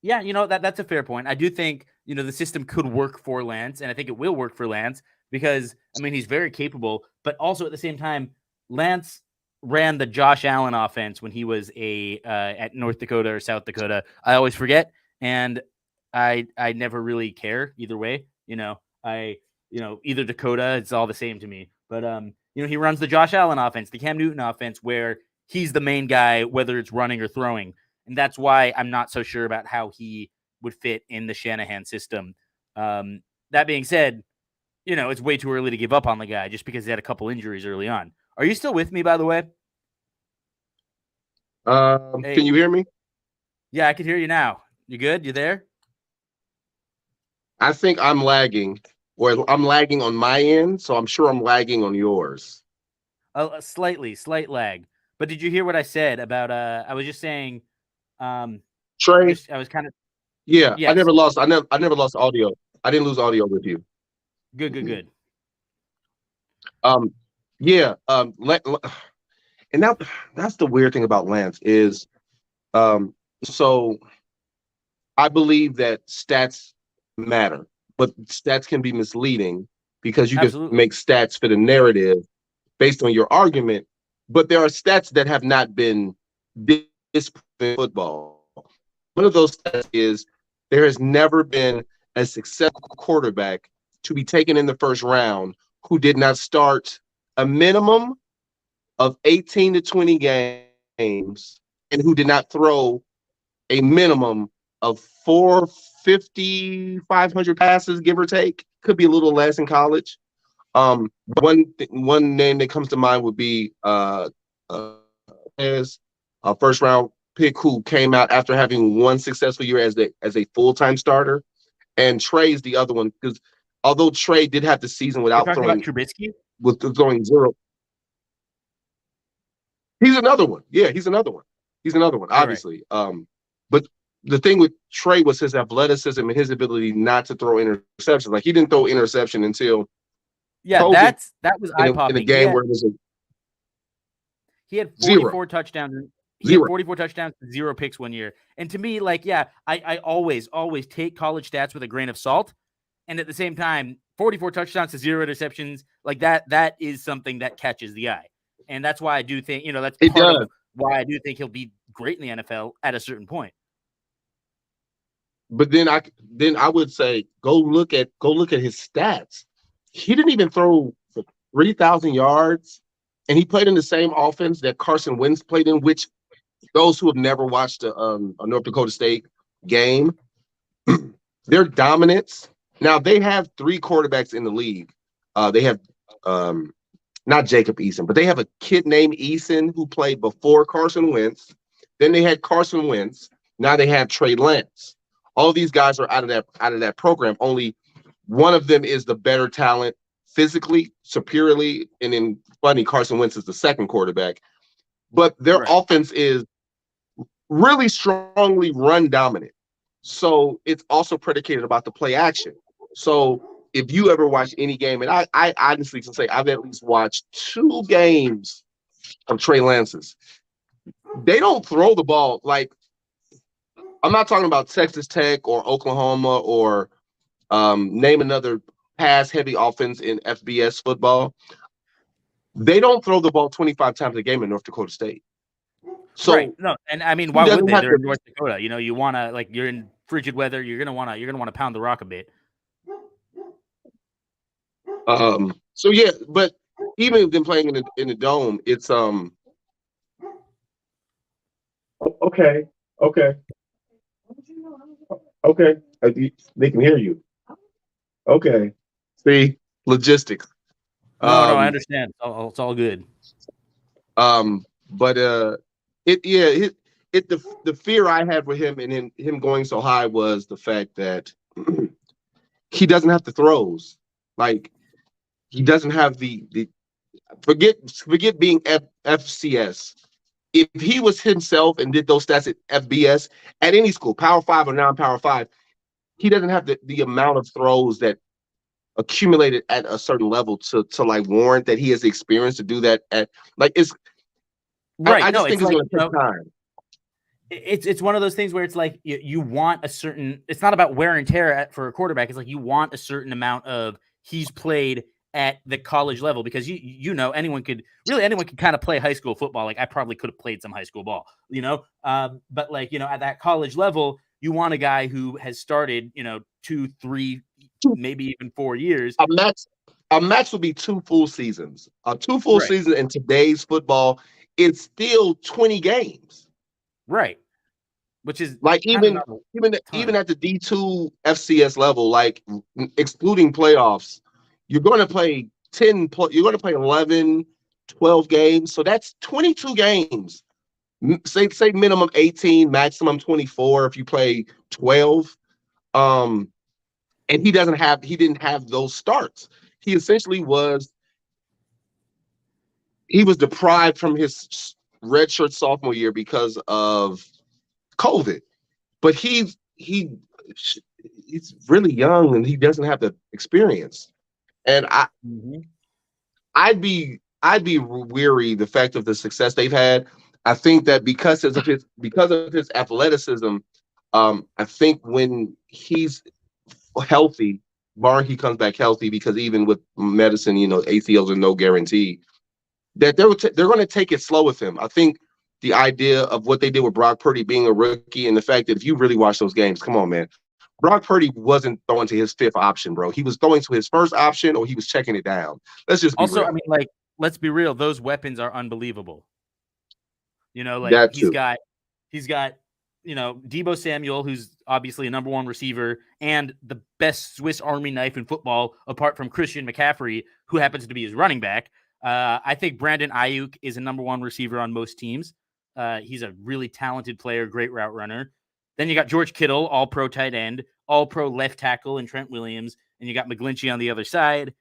[SPEAKER 1] yeah, that's a fair point. I do think, the system could work for Lance, and I think it will work for Lance, because, I mean, he's very capable, but also at the same time, Lance ran the Josh Allen offense when he was at North Dakota or South Dakota. I always forget, and I never really care either way. Either Dakota, it's all the same to me. But he runs the Josh Allen offense, the Cam Newton offense, where he's the main guy, whether it's running or throwing. And that's why I'm not so sure about how he would fit in the Shanahan system. That being said, it's way too early to give up on the guy just because he had a couple injuries early on. Are you still with me, by the way?
[SPEAKER 2] Hey. Can you hear me?
[SPEAKER 1] Yeah, I can hear you now. You good? You there?
[SPEAKER 2] I think I'm lagging, or I'm lagging on my end, so I'm sure I'm lagging on yours.
[SPEAKER 1] A slight lag. But did you hear what I said about? I was just saying,
[SPEAKER 2] Trey.
[SPEAKER 1] I was kind of.
[SPEAKER 2] Yeah, yes. I never lost audio. I didn't lose audio with you.
[SPEAKER 1] Good.
[SPEAKER 2] Yeah. And that's the weird thing about Lance is, so I believe that stats matter, but stats can be misleading because you can make stats fit a narrative based on your argument. But there are stats that have not been disproven in football. One of those stats is there has never been a successful quarterback to be taken in the first round who did not start a minimum of 18 to 20 games and who did not throw a minimum of 450, 500 passes, give or take. Could be a little less in college. One name that comes to mind would be as a first round pick who came out after having one successful year as a full-time starter, and Trey's the other one, because although Trey did have the season without throwing,
[SPEAKER 1] Trubisky,
[SPEAKER 2] with throwing zero, he's another one. Yeah, he's another one. Obviously. Right. But the thing with Trey was his athleticism and his ability not to throw interceptions. Like, he didn't throw interception until
[SPEAKER 1] that was eye-popping.
[SPEAKER 2] In a game where it was
[SPEAKER 1] he had 44 touchdowns. He had 44 touchdowns, 0 picks one year. And to me, like, yeah, I always take college stats with a grain of salt. And at the same time, 44 touchdowns to 0 interceptions, like that is something that catches the eye. And that's why I do think, that's
[SPEAKER 2] It
[SPEAKER 1] part
[SPEAKER 2] does.
[SPEAKER 1] of why I do think he'll be great in the NFL at a certain point.
[SPEAKER 2] But then I would say go look at his stats. He didn't even throw for 3,000 yards, and he played in the same offense that Carson Wentz played in. Which those who have never watched a North Dakota State game, their dominance. Now they have 3 quarterbacks in the league. They have not Jacob Eason, but they have a kid named Eason who played before Carson Wentz. Then they had Carson Wentz. Now they have Trey Lance. All these guys are out of that program. Only one of them is the better talent physically, superiorly, and then funny, Carson Wentz is the second quarterback. But their offense is really strongly run dominant. So it's also predicated about the play action. So if you ever watch any game, and I honestly can say I've at least watched 2 games of Trey Lance's, they don't throw the ball like, I'm not talking about Texas Tech or Oklahoma or name another pass-heavy offense in FBS football. They don't throw the ball 25 times a game in North Dakota State. So
[SPEAKER 1] no, and I mean, why would they? They're in North Dakota. You want to you're in frigid weather. You're gonna want to pound the rock a bit.
[SPEAKER 2] So yeah, but even them playing in the dome, it's okay. They can hear you. Okay. See, logistics.
[SPEAKER 1] No, I understand. It's all good.
[SPEAKER 2] But the fear I had with him and him going so high was the fact that he doesn't have the throws. Like, he doesn't have the forget being FCS. If he was himself and did those stats at FBS at any school, Power 5 or non-Power 5, he doesn't have the amount of throws that accumulated at a certain level to like warrant that he has the experience to do that at it's
[SPEAKER 1] right.
[SPEAKER 2] I just think it's going to take time.
[SPEAKER 1] It's one of those things where it's like you want a certain. It's not about wear and tear for a quarterback. It's like you want a certain amount of he's played at the college level, because anyone could kind of play high school football. Like, I probably could have played some high school ball, but at that college level, you want a guy who has started, 2, 3, maybe even 4 years.
[SPEAKER 2] A match would be 2 full seasons. A 2 full season in today's football is still 20 games.
[SPEAKER 1] Right. Which is
[SPEAKER 2] like even at the D2 FCS level, like excluding playoffs, you're going to play 11, 12 games. So that's 22 games. Say minimum 18, maximum 24 if you play 12. And he didn't have those starts. He essentially was deprived from his redshirt sophomore year because of COVID. But he's really young and he doesn't have the experience. And I'd be weary the fact of the success they've had. I think that because of his athleticism, I think when he's healthy, barring he comes back healthy, because even with medicine, ACLs are no guarantee, that they're going to take it slow with him. I think the idea of what they did with Brock Purdy being a rookie, and the fact that if you really watch those games, come on, man, Brock Purdy wasn't throwing to his 5th option, bro. He was throwing to his first option, or he was checking it down. Let's just be real.
[SPEAKER 1] I mean, let's be real. Those weapons are unbelievable. He's got Deebo Samuel, who's obviously a number 1 receiver and the best Swiss Army knife in football, apart from Christian McCaffrey, who happens to be his running back. I think Brandon Ayuk is a number 1 receiver on most teams. He's a really talented player, great route runner. Then you got George Kittle, all-pro tight end, all-pro left tackle, and Trent Williams, and you got McGlinchey on the other side.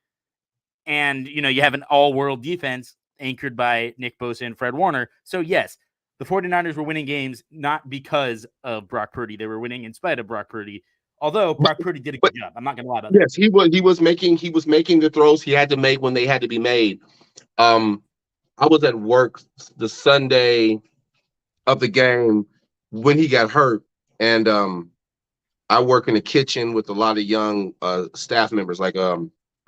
[SPEAKER 1] And, you have an all-world defense anchored by Nick Bosa and Fred Warner. So, yes, the 49ers were winning games not because of Brock Purdy. They were winning in spite of Brock Purdy. Although Brock Purdy did a good job. I'm not going to lie about that.
[SPEAKER 2] Yes, he was making the throws he had to make when they had to be made. I was at work the Sunday of the game when he got hurt, and I work in the kitchen with a lot of young staff members, like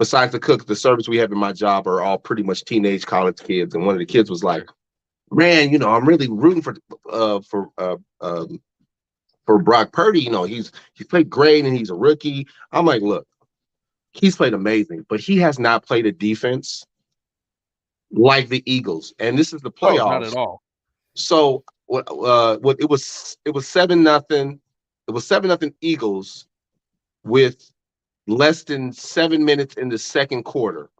[SPEAKER 2] besides the cook, the service we have in my job are all pretty much teenage college kids. And one of the kids was like, man, I'm really rooting for Brock Purdy. He's played great and he's a rookie. I'm like, look, he's played amazing, but he has not played a defense like the Eagles. And this is the playoffs.
[SPEAKER 1] Not at all.
[SPEAKER 2] So what it was 7-0. It was 7-0 Eagles with less than 7 minutes in the second quarter.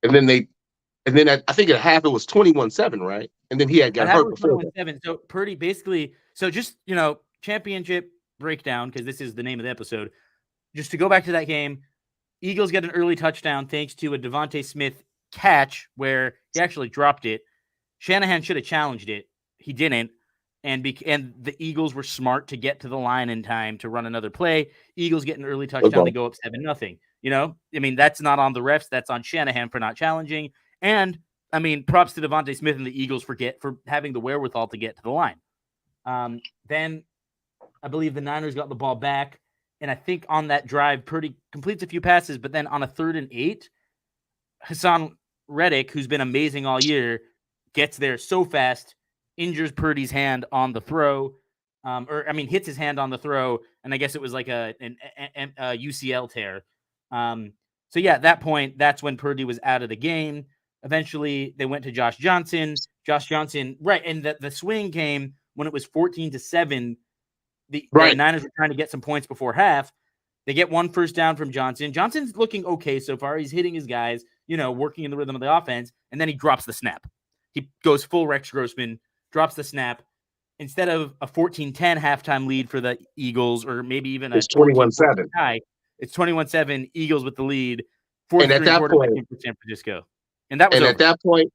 [SPEAKER 2] And then I think at half it was 21-7, right? And then he had got hurt before that.
[SPEAKER 1] So Purdy basically, just championship breakdown, because this is the name of the episode. Just to go back to that game, Eagles get an early touchdown thanks to a Devontae Smith catch where he actually dropped it. Shanahan should have challenged it. He didn't. And the Eagles were smart to get to the line in time to run another play. Eagles get an early touchdown to go up 7-0. That's not on the refs. That's on Shanahan for not challenging. And, props to Devontae Smith and the Eagles for having the wherewithal to get to the line. Then I believe the Niners got the ball back. And I think on that drive, Purdy completes a few passes. But then on a 3rd and 8, Hassan Reddick, who's been amazing all year, gets there so fast, injures Purdy's hand on the throw, hits his hand on the throw, and I guess it was like a UCL tear. At that point, that's when Purdy was out of the game. Eventually, they went to Josh Johnson. Right, and the swing came when it was 14-7. The Niners were trying to get some points before half. They get one first down from Johnson. Johnson's looking okay so far. He's hitting his guys, working in the rhythm of the offense, and then he drops the snap. He goes full Rex Grossman, drops the snap. Instead of a 14-10 halftime lead for the Eagles, or maybe even
[SPEAKER 2] it's 21-7.
[SPEAKER 1] It's 21-7, Eagles with the lead.
[SPEAKER 2] And at that point,
[SPEAKER 1] for San Francisco. And that was
[SPEAKER 2] at that point,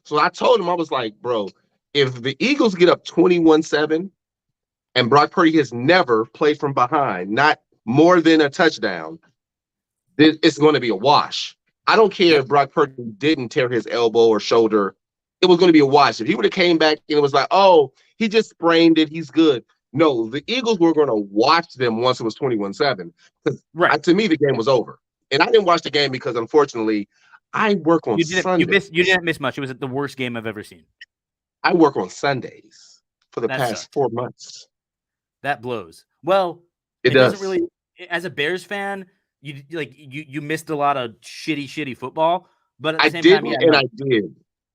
[SPEAKER 2] So I told him, I was like, bro, if the Eagles get up 21-7, and Brock Purdy has never played from behind, not more than a touchdown, it's going to be a wash. I don't care if Brock Purdy didn't tear his elbow or shoulder. It was going to be a wash. If he would have came back and it was like, oh, he just sprained it, he's good. No, the Eagles were going to watch them once it was 21-7. To me, the game was over. And I didn't watch the game because, unfortunately, I work on Sundays.
[SPEAKER 1] You didn't miss much. It was the worst game I've ever seen.
[SPEAKER 2] I work on Sundays for the past 4 months.
[SPEAKER 1] That blows. Well, it doesn't really. As a Bears fan, you missed a lot of shitty football. But at the same time,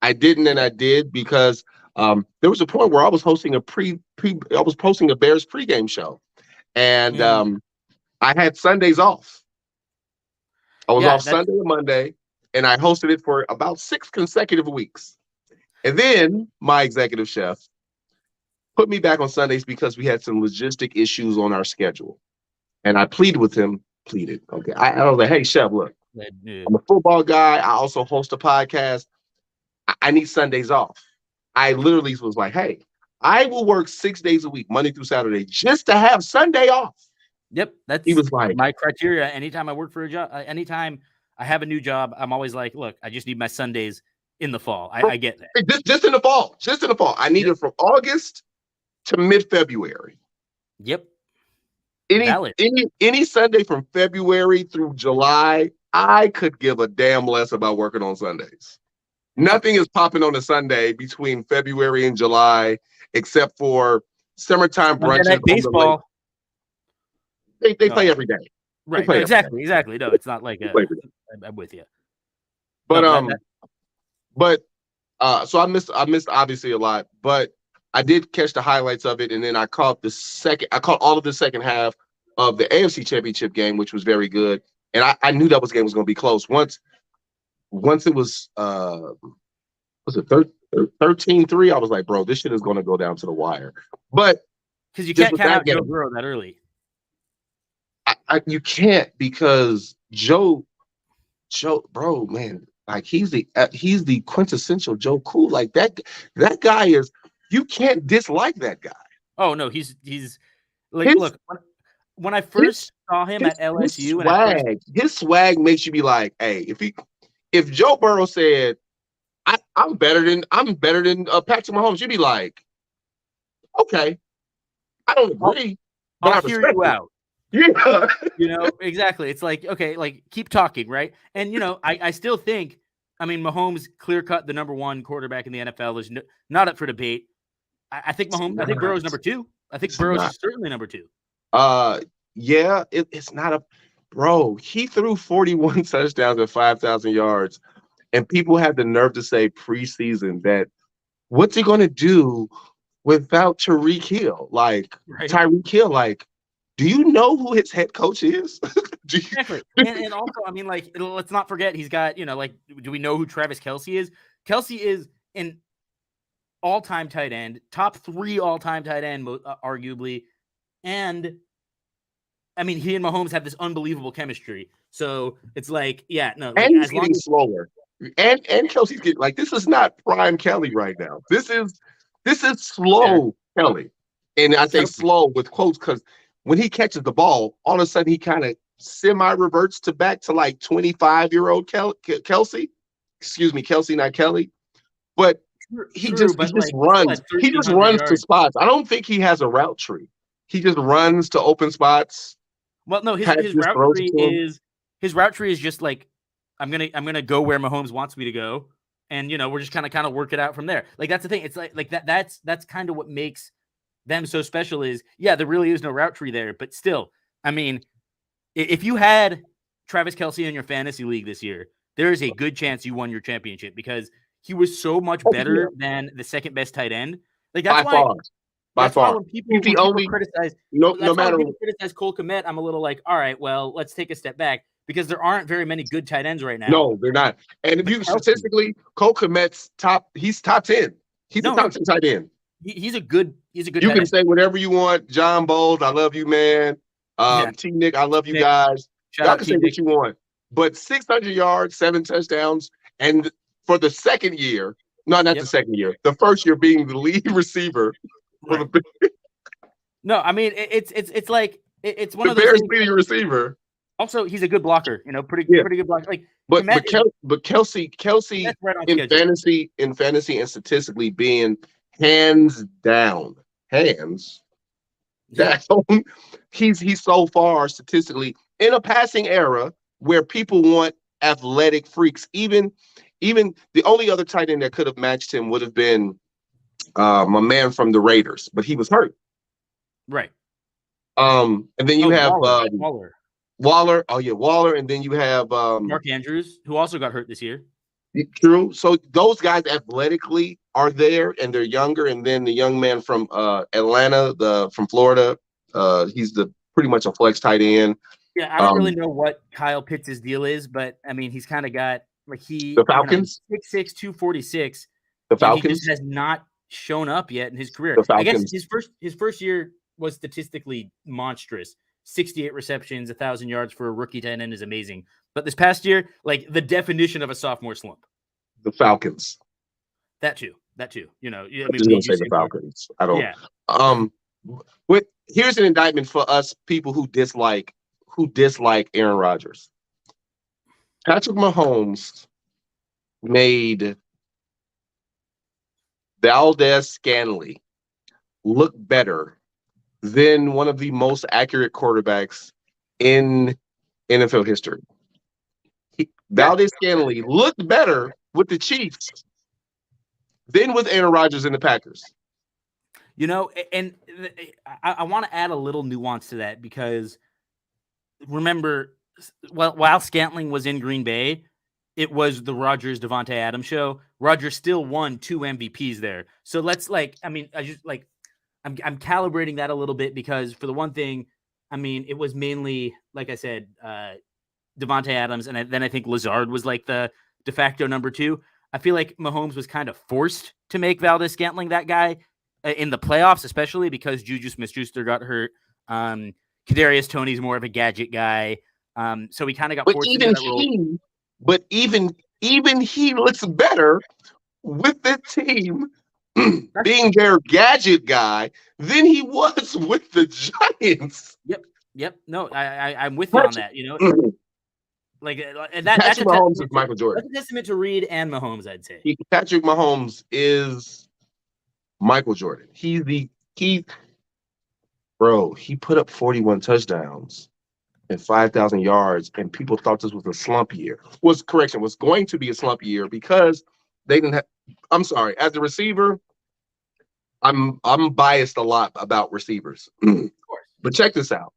[SPEAKER 2] I didn't, and I did because there was a point where I was hosting I was posting a Bears pregame show, and I had Sundays off. I was off Sunday and Monday, and I hosted it for about 6 consecutive weeks. And then my executive chef put me back on Sundays because we had some logistic issues on our schedule. And I pleaded with him. Okay. I was like, hey, chef, look, I'm a football guy. I also host a podcast. I need Sundays off. I literally was like, hey, I will work 6 days a week, Monday through Saturday, just to have Sunday off.
[SPEAKER 1] Yep. He was like, my criteria. Anytime I work for a job, anytime I have a new job, I'm always like, look, I just need my Sundays in the fall. I get that.
[SPEAKER 2] Just in the fall. I need it from August to mid-February.
[SPEAKER 1] Yep.
[SPEAKER 2] Any Sunday from February through July, I could give a damn less about working on Sundays. Nothing is popping on a Sunday between February and July, except for summertime brunch.
[SPEAKER 1] Baseball.
[SPEAKER 2] They play every day.
[SPEAKER 1] Right. No, exactly. No, it's not like I'm with you.
[SPEAKER 2] But so I missed obviously a lot, but I did catch the highlights of it, and then I caught all of the second half of the AFC Championship game, which was very good. And I knew that game was going to be close. Once it was 13-3, I was like, bro, this shit is going to go down to the wire. But
[SPEAKER 1] because you can't count out Joe Burrow that early.
[SPEAKER 2] You can't, because Joe, bro, man, like he's the quintessential Joe Cool. Like that guy is. You can't dislike that guy.
[SPEAKER 1] Oh no, he's like, look, when I first saw him at LSU,
[SPEAKER 2] his swag makes you be like, hey, if Joe Burrow said, I'm better than Patrick Mahomes, you'd be like, okay, I don't agree, but I
[SPEAKER 1] hear you out.
[SPEAKER 2] Yeah.
[SPEAKER 1] Exactly. It's like, okay, like keep talking, right? And I still think, I mean, Mahomes clear cut the number one quarterback in the NFL is not up for debate. I think I think Burrow's number two. I think Burrow's certainly number two.
[SPEAKER 2] Yeah, it's not a bro. He threw 41 touchdowns and 5,000 yards, and people had the nerve to say preseason that what's he going to do without Tyreek Hill? Like
[SPEAKER 1] right.
[SPEAKER 2] Tyreek Hill, like, do you know who his head coach is?
[SPEAKER 1] Exactly. And also, I mean, like, let's not forget he's got, like, do we know who Travis Kelce is? Kelce is an all-time tight end, top 3 all-time tight end, arguably. And I mean, he and Mahomes have this unbelievable chemistry. So it's like, yeah, no. Like,
[SPEAKER 2] and he's getting slower. And Kelce's getting like, this is not prime Kelly right now. This is slow Kelly. And I say slow with quotes because when he catches the ball, all of a sudden he kind of semi-reverts back to like 25-year-old Kelce. Excuse me, Kelce, not Kelly. But he just runs. He just runs to spots. I don't think he has a route tree. He just runs to open spots.
[SPEAKER 1] Well, no, his route tree is just like, I'm gonna go where Mahomes wants me to go, and we're just kind of work it out from there. Like that's the thing. It's like that. That's kind of what makes them so special. Is there really is no route tree there, but still, I mean, if you had Travis Kelce in your fantasy league this year, there is a good chance you won your championship because he was so much better than the second best tight end. Like that's
[SPEAKER 2] why. By far.
[SPEAKER 1] When people criticize, no matter when people criticize Cole Kmet, I'm a little like, all right, well, let's take a step back because there aren't very many good tight ends right now.
[SPEAKER 2] No, they're not. And if you statistically, Cole Kmet's he's top 10. He's a top 10 tight end.
[SPEAKER 1] He's a good. You
[SPEAKER 2] can say whatever you want. John Bowles, I love you, man. T. Nick, I love you guys. Y'all can say what you want. But 600 yards, 7 touchdowns, and for the second year, not the second year, the first year being the lead receiver.
[SPEAKER 1] Right. No, I mean it's like it's one
[SPEAKER 2] the
[SPEAKER 1] of those
[SPEAKER 2] Bears leading receiver.
[SPEAKER 1] Also, he's a good blocker. Pretty good blocker. Like,
[SPEAKER 2] but Kelce
[SPEAKER 1] right
[SPEAKER 2] in fantasy and statistically being hands down, he's so far statistically in a passing era where people want athletic freaks. Even the only other tight end that could have matched him would have been my man from the Raiders, but he was hurt.
[SPEAKER 1] Right.
[SPEAKER 2] And then you have
[SPEAKER 1] Waller.
[SPEAKER 2] Oh yeah, Waller, and then you have
[SPEAKER 1] Mark Andrews, who also got hurt this year.
[SPEAKER 2] True. So those guys athletically are there, and they're younger. And then the young man from Atlanta, from Florida, he's pretty much a flex tight end.
[SPEAKER 1] Yeah, I don't really know what Kyle Pitts' deal is, but I mean, he's kind of got like
[SPEAKER 2] the Falcons
[SPEAKER 1] 6'6", 246.
[SPEAKER 2] The Falcons
[SPEAKER 1] he just has not shown up yet in his career. I guess his first year was statistically monstrous. 68 receptions, 1,000 yards for a rookie tight end is amazing. But this past year, like the definition of a sophomore slump.
[SPEAKER 2] The Falcons.
[SPEAKER 1] That too. I mean,
[SPEAKER 2] I'm just gonna say the Falcons. I don't. Yeah. Here's an indictment for us people who dislike Aaron Rodgers. Patrick Mahomes made Valdes-Scantling look better than one of the most accurate quarterbacks in NFL history. Valdes-Scantling looked better with the Chiefs than with Aaron Rodgers and the Packers.
[SPEAKER 1] And I want to add a little nuance to that because remember, while Scantling was in Green Bay, it was the Rodgers Davante Adams show. Rodgers still won 2 MVPs there. So let's I'm calibrating that a little bit because for the one thing, I mean, it was mainly, like I said, Davante Adams, and then I think Lazard was like the de facto number 2. I feel like Mahomes was kind of forced to make Valdes-Scantling that guy in the playoffs, especially because Juju Smith-Schuster got hurt. Kadarius Toney's more of a gadget guy, so he kind of got forced into that role.
[SPEAKER 2] But even he looks better with the team being their gadget guy than he was with the Giants.
[SPEAKER 1] Yep. No, I'm with you on that. Like and that's
[SPEAKER 2] Mahomes is Michael Jordan.
[SPEAKER 1] That's a testament to Reed and Mahomes, I'd say.
[SPEAKER 2] Patrick Mahomes is Michael Jordan. Bro, he put up 41 touchdowns and 5,000 yards, and people thought this was a slump year. Was going to be a slump year because they didn't have. I'm sorry, as a receiver, I'm biased a lot about receivers. But check this out.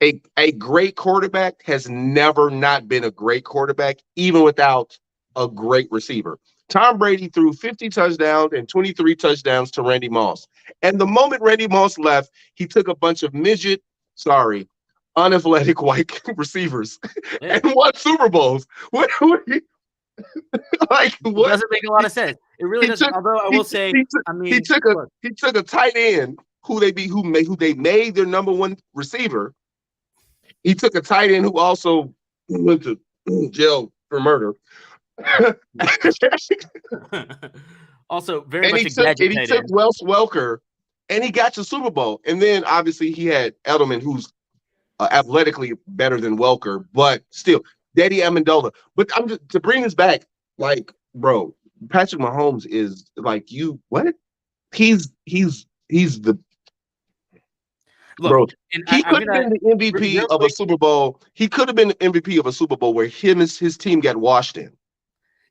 [SPEAKER 2] A great quarterback has never not been a great quarterback, even without a great receiver. Tom Brady threw 50 touchdowns and 23 touchdowns to Randy Moss. And the moment Randy Moss left, he took a bunch of unathletic white receivers and won Super Bowls. What
[SPEAKER 1] like what? It doesn't make a lot of sense. It really doesn't. Although I will say,
[SPEAKER 2] he took a tight end who they made their number one receiver. He took a tight end who also went to jail for murder.
[SPEAKER 1] Also, very much exaggerated.
[SPEAKER 2] And he took Wes Welker, and he got to Super Bowl. And then obviously he had Edelman, who's athletically better than Welker, but still, Daddy Amendola. But I'm just to bring this back, like, bro, Patrick Mahomes is like you. What? He's the. Look, bro, he could have been the MVP of a Super Bowl. He could have been the MVP of a Super Bowl where his team got washed in.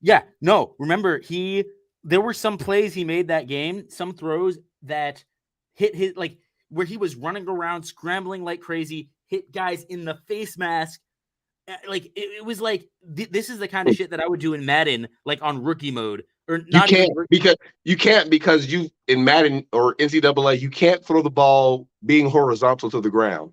[SPEAKER 1] Yeah, no. Remember, there were some plays he made that game, some throws that hit his where he was running around, scrambling like crazy, hit guys in the face mask. Like it was like this is the kind of shit that I would do in Madden, like on rookie mode. Or not
[SPEAKER 2] because you in Madden or NCAA, you can't throw the ball being horizontal to the ground.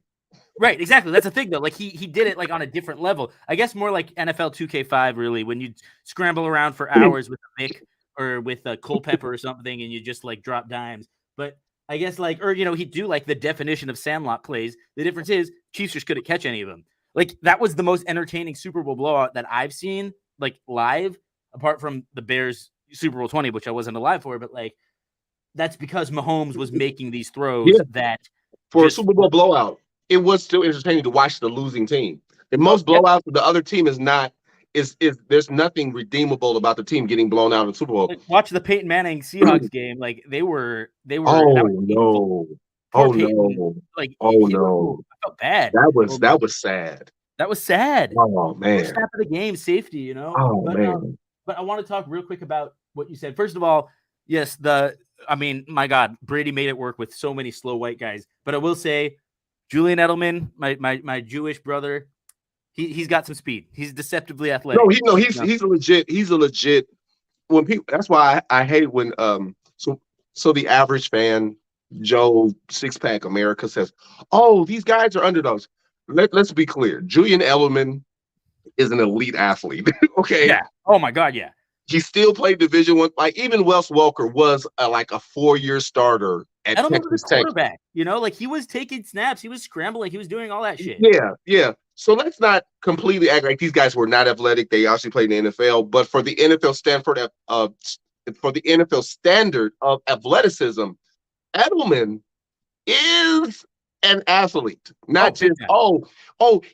[SPEAKER 1] Right, exactly. That's the thing though. Like he did it like on a different level. I guess more like NFL 2K5 really, when you scramble around for hours with a Vic or with a Culpepper or something, and you just like drop dimes. But I guess he'd do like the definition of Sandlot plays. The difference is Chiefs just couldn't catch any of them. Like that was the most entertaining Super Bowl blowout that I've seen like live, apart from the Bears Super Bowl 20, which I wasn't alive for, but like that's because Mahomes was making these throws that
[SPEAKER 2] for a Super Bowl blowout, it was still entertaining to watch the losing team. In most blowouts, the other team is there's nothing redeemable about the team getting blown out in the Super Bowl.
[SPEAKER 1] Like, watch the Peyton Manning Seahawks game. Like they were.
[SPEAKER 2] Oh no! Oh no!
[SPEAKER 1] Like
[SPEAKER 2] no!
[SPEAKER 1] I felt bad.
[SPEAKER 2] That was sad.
[SPEAKER 1] That was sad.
[SPEAKER 2] Oh man!
[SPEAKER 1] First half of the game, safety. You know.
[SPEAKER 2] Oh man!
[SPEAKER 1] But I want to talk real quick about what you said. First of all, yes, my God, Brady made it work with so many slow white guys. But I will say, Julian Edelman, my Jewish brother, he's got some speed. He's deceptively athletic.
[SPEAKER 2] He's a legit. When people, that's why I hate when so the average fan, Joe Six-Pack America says, "Oh, these guys are underdogs." Let's be clear. Julian Edelman is an elite athlete. Okay.
[SPEAKER 1] Yeah. Oh my God. Yeah.
[SPEAKER 2] He still played Division I. Like even Wes Welker was a 4-year starter at Texas Tech.
[SPEAKER 1] Quarterback. You know, like he was taking snaps, he was scrambling, he was doing all that shit.
[SPEAKER 2] Yeah. So let's not completely act like these guys were not athletic. They actually played in the NFL, but for the NFL standard of athleticism, Edelman is an athlete, not just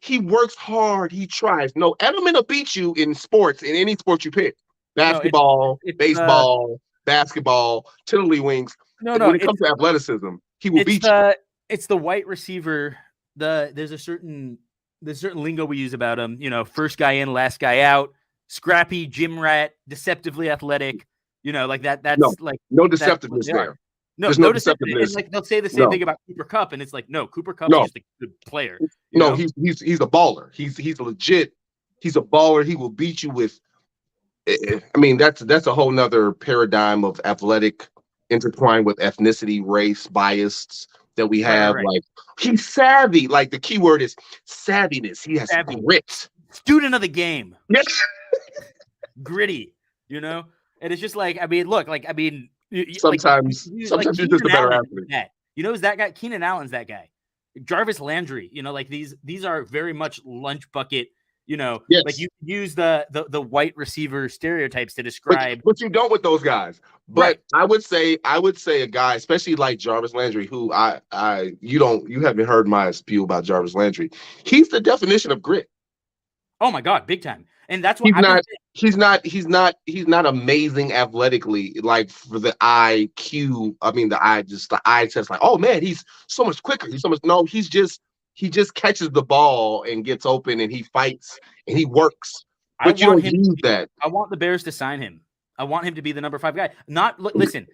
[SPEAKER 2] he works hard, he tries. No, Edelman will beat you in sports, in any sport you pick. Basketball, baseball, basketball, tiddlywinks. When it comes to athleticism, he will beat you.
[SPEAKER 1] It's the white receiver. There's a certain lingo we use about him. You know, first guy in, last guy out. Scrappy, gym rat, deceptively athletic. You know, like that. That's
[SPEAKER 2] no deceptiveness there.
[SPEAKER 1] No deceptiveness. Like they'll say the same thing about Cooper Kupp, and it's like, no, Cooper Kupp is just a good player.
[SPEAKER 2] No, he's a baller. He's legit. He's a baller. He will beat you with. I mean, that's a whole nother paradigm of athletic intertwined with ethnicity, race, bias that we have. Right. Like he's savvy. Like the key word is savviness. He has grit.
[SPEAKER 1] Student of the game.
[SPEAKER 2] Yes.
[SPEAKER 1] Gritty. You know, and it's just like, I mean, look, like, I mean.
[SPEAKER 2] Sometimes you're just a better athlete.
[SPEAKER 1] You know, is that guy? Keenan Allen's that guy. Jarvis Landry. You know, like these are very much lunch bucket. You know, like you use the white receiver stereotypes to describe.
[SPEAKER 2] But you don't with those guys. But right. I would say a guy, especially like Jarvis Landry, who you haven't heard my spew about Jarvis Landry. He's the definition of grit.
[SPEAKER 1] Oh my God, big time. And that's what
[SPEAKER 2] he's not amazing athletically, like for the IQ. I mean, the eye test, like, oh man, he's so much quicker. He's so much. No, he just catches the ball and gets open and he fights and he works. But you don't use that.
[SPEAKER 1] I want the Bears to sign him. I want him to be the number 5 guy. Listen,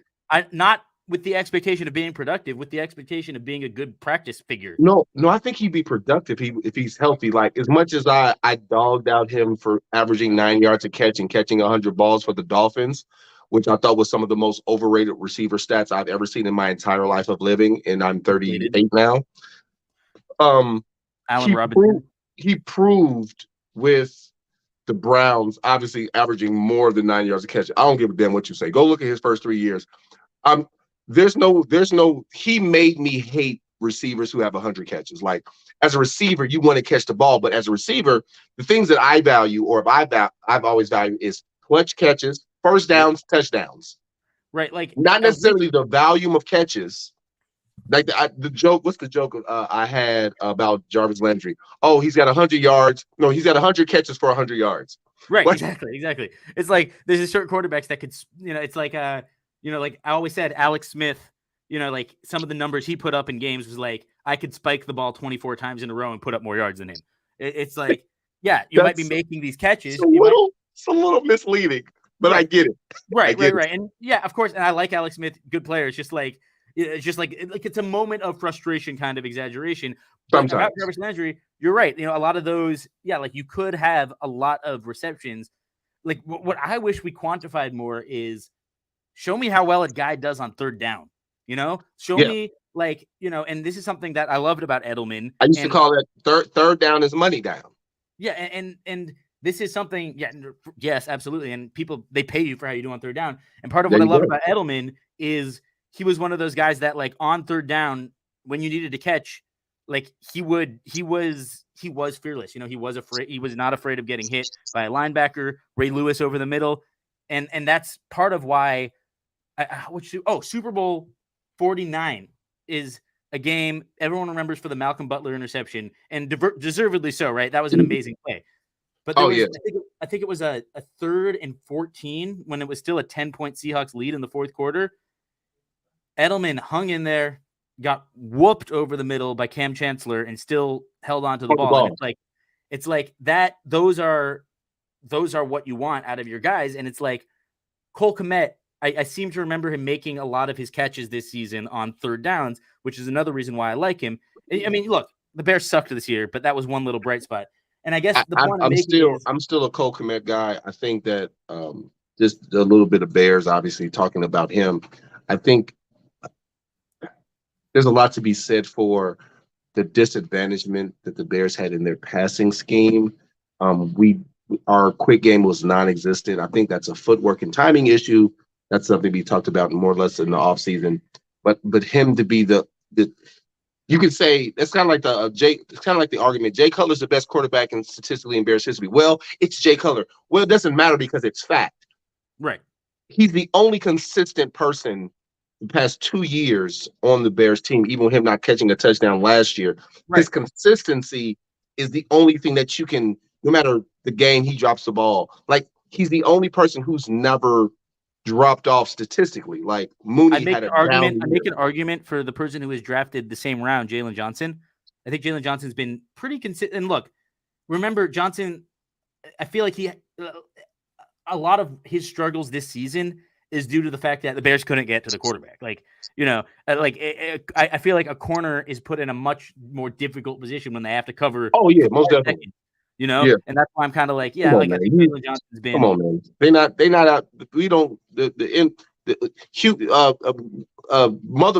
[SPEAKER 1] not with the expectation of being productive, with the expectation of being a good practice figure.
[SPEAKER 2] No, I think he'd be productive if he's healthy. Like, as much as I dogged out him for averaging 9 yards a catch and catching 100 balls for the Dolphins, which I thought was some of the most overrated receiver stats I've ever seen in my entire life of living, and I'm 38 now.
[SPEAKER 1] Allen Robinson.
[SPEAKER 2] He proved with the Browns, obviously averaging more than 9 yards a catch. I don't give a damn what you say. Go look at his first 3 years. He made me hate receivers who have 100 catches. Like, as a receiver, you want to catch the ball, but as a receiver, the things that I value, or I've always valued, is clutch catches, first downs, touchdowns.
[SPEAKER 1] Right. Like,
[SPEAKER 2] not necessarily the volume of catches. Like the joke, what's the joke I had about Jarvis Landry? Oh, he's got 100 yards. No, he's got 100 catches for 100 yards.
[SPEAKER 1] Right, what? Exactly. It's like there's a certain quarterbacks that could, it's like like I always said, Alex Smith, like some of the numbers he put up in games was like, I could spike the ball 24 times in a row and put up more yards than him. It's like, yeah, you might be making these catches.
[SPEAKER 2] It's a little misleading, but right. I get it.
[SPEAKER 1] Right. And yeah, of course. And I like Alex Smith, good player. It's just like it's a moment of frustration, kind of exaggeration. But about Jarvis Landry, you're right. A lot of those, like you could have a lot of receptions. Like what I wish we quantified more is show me how well a guy does on third down. Show me and this is something that I loved about Edelman.
[SPEAKER 2] I used to call that third down is money down.
[SPEAKER 1] Yeah, and this is something. Yeah, yes, absolutely. And people, they pay you for how you do on third down. And part of what I love about Edelman is he was one of those guys that, like, on third down, when you needed to catch, like he was fearless. He was afraid. He was not afraid of getting hit by a linebacker, Ray Lewis over the middle, and that's part of why. Super Bowl 49 is a game everyone remembers for the Malcolm Butler interception, and deservedly so, right? That was an amazing play. But I think it was a 3rd and 14 when it was still a 10-point Seahawks lead in the fourth quarter. Edelman hung in there, got whooped over the middle by Cam Chancellor, and still held on to the ball. And it's like that. Those are what you want out of your guys. And it's like Cole Kmet. I seem to remember him making a lot of his catches this season on third downs, which is another reason why I like him. I mean, look, the Bears sucked this year, but that was one little bright spot. And I guess the point
[SPEAKER 2] I'm still a Cole Kmet guy. I think that just a little bit of Bears, obviously talking about him. I think there's a lot to be said for the disadvantagement that the Bears had in their passing scheme. Our quick game was non-existent. I think that's a footwork and timing issue. That's something we talked about more or less in the offseason. But him to be the you could say that's kind of like it's kind of like the argument. Jay Cutler's the best quarterback in statistically in Bears history. Well, it's Jay Cutler. Well, it doesn't matter because it's fact.
[SPEAKER 1] Right.
[SPEAKER 2] He's the only consistent person the past 2 years on the Bears team, even with him not catching a touchdown last year. Right. His consistency is the only thing that you can, no matter the game he drops the ball. Like, he's the only person who's never dropped off statistically. Like Mooney had an argument.
[SPEAKER 1] I make an argument for the person who was drafted the same round, Jalen Johnson. I think Jalen Johnson's been pretty consistent. And look, remember Johnson, I feel like a lot of his struggles this season is due to the fact that the Bears couldn't get to the quarterback. Like, I feel like a corner is put in a much more difficult position when they have to cover.
[SPEAKER 2] Oh yeah, most definitely.
[SPEAKER 1] And that's why I'm kind of like, I think Jalen Johnson's been.
[SPEAKER 2] Come on, man. They not out. We don't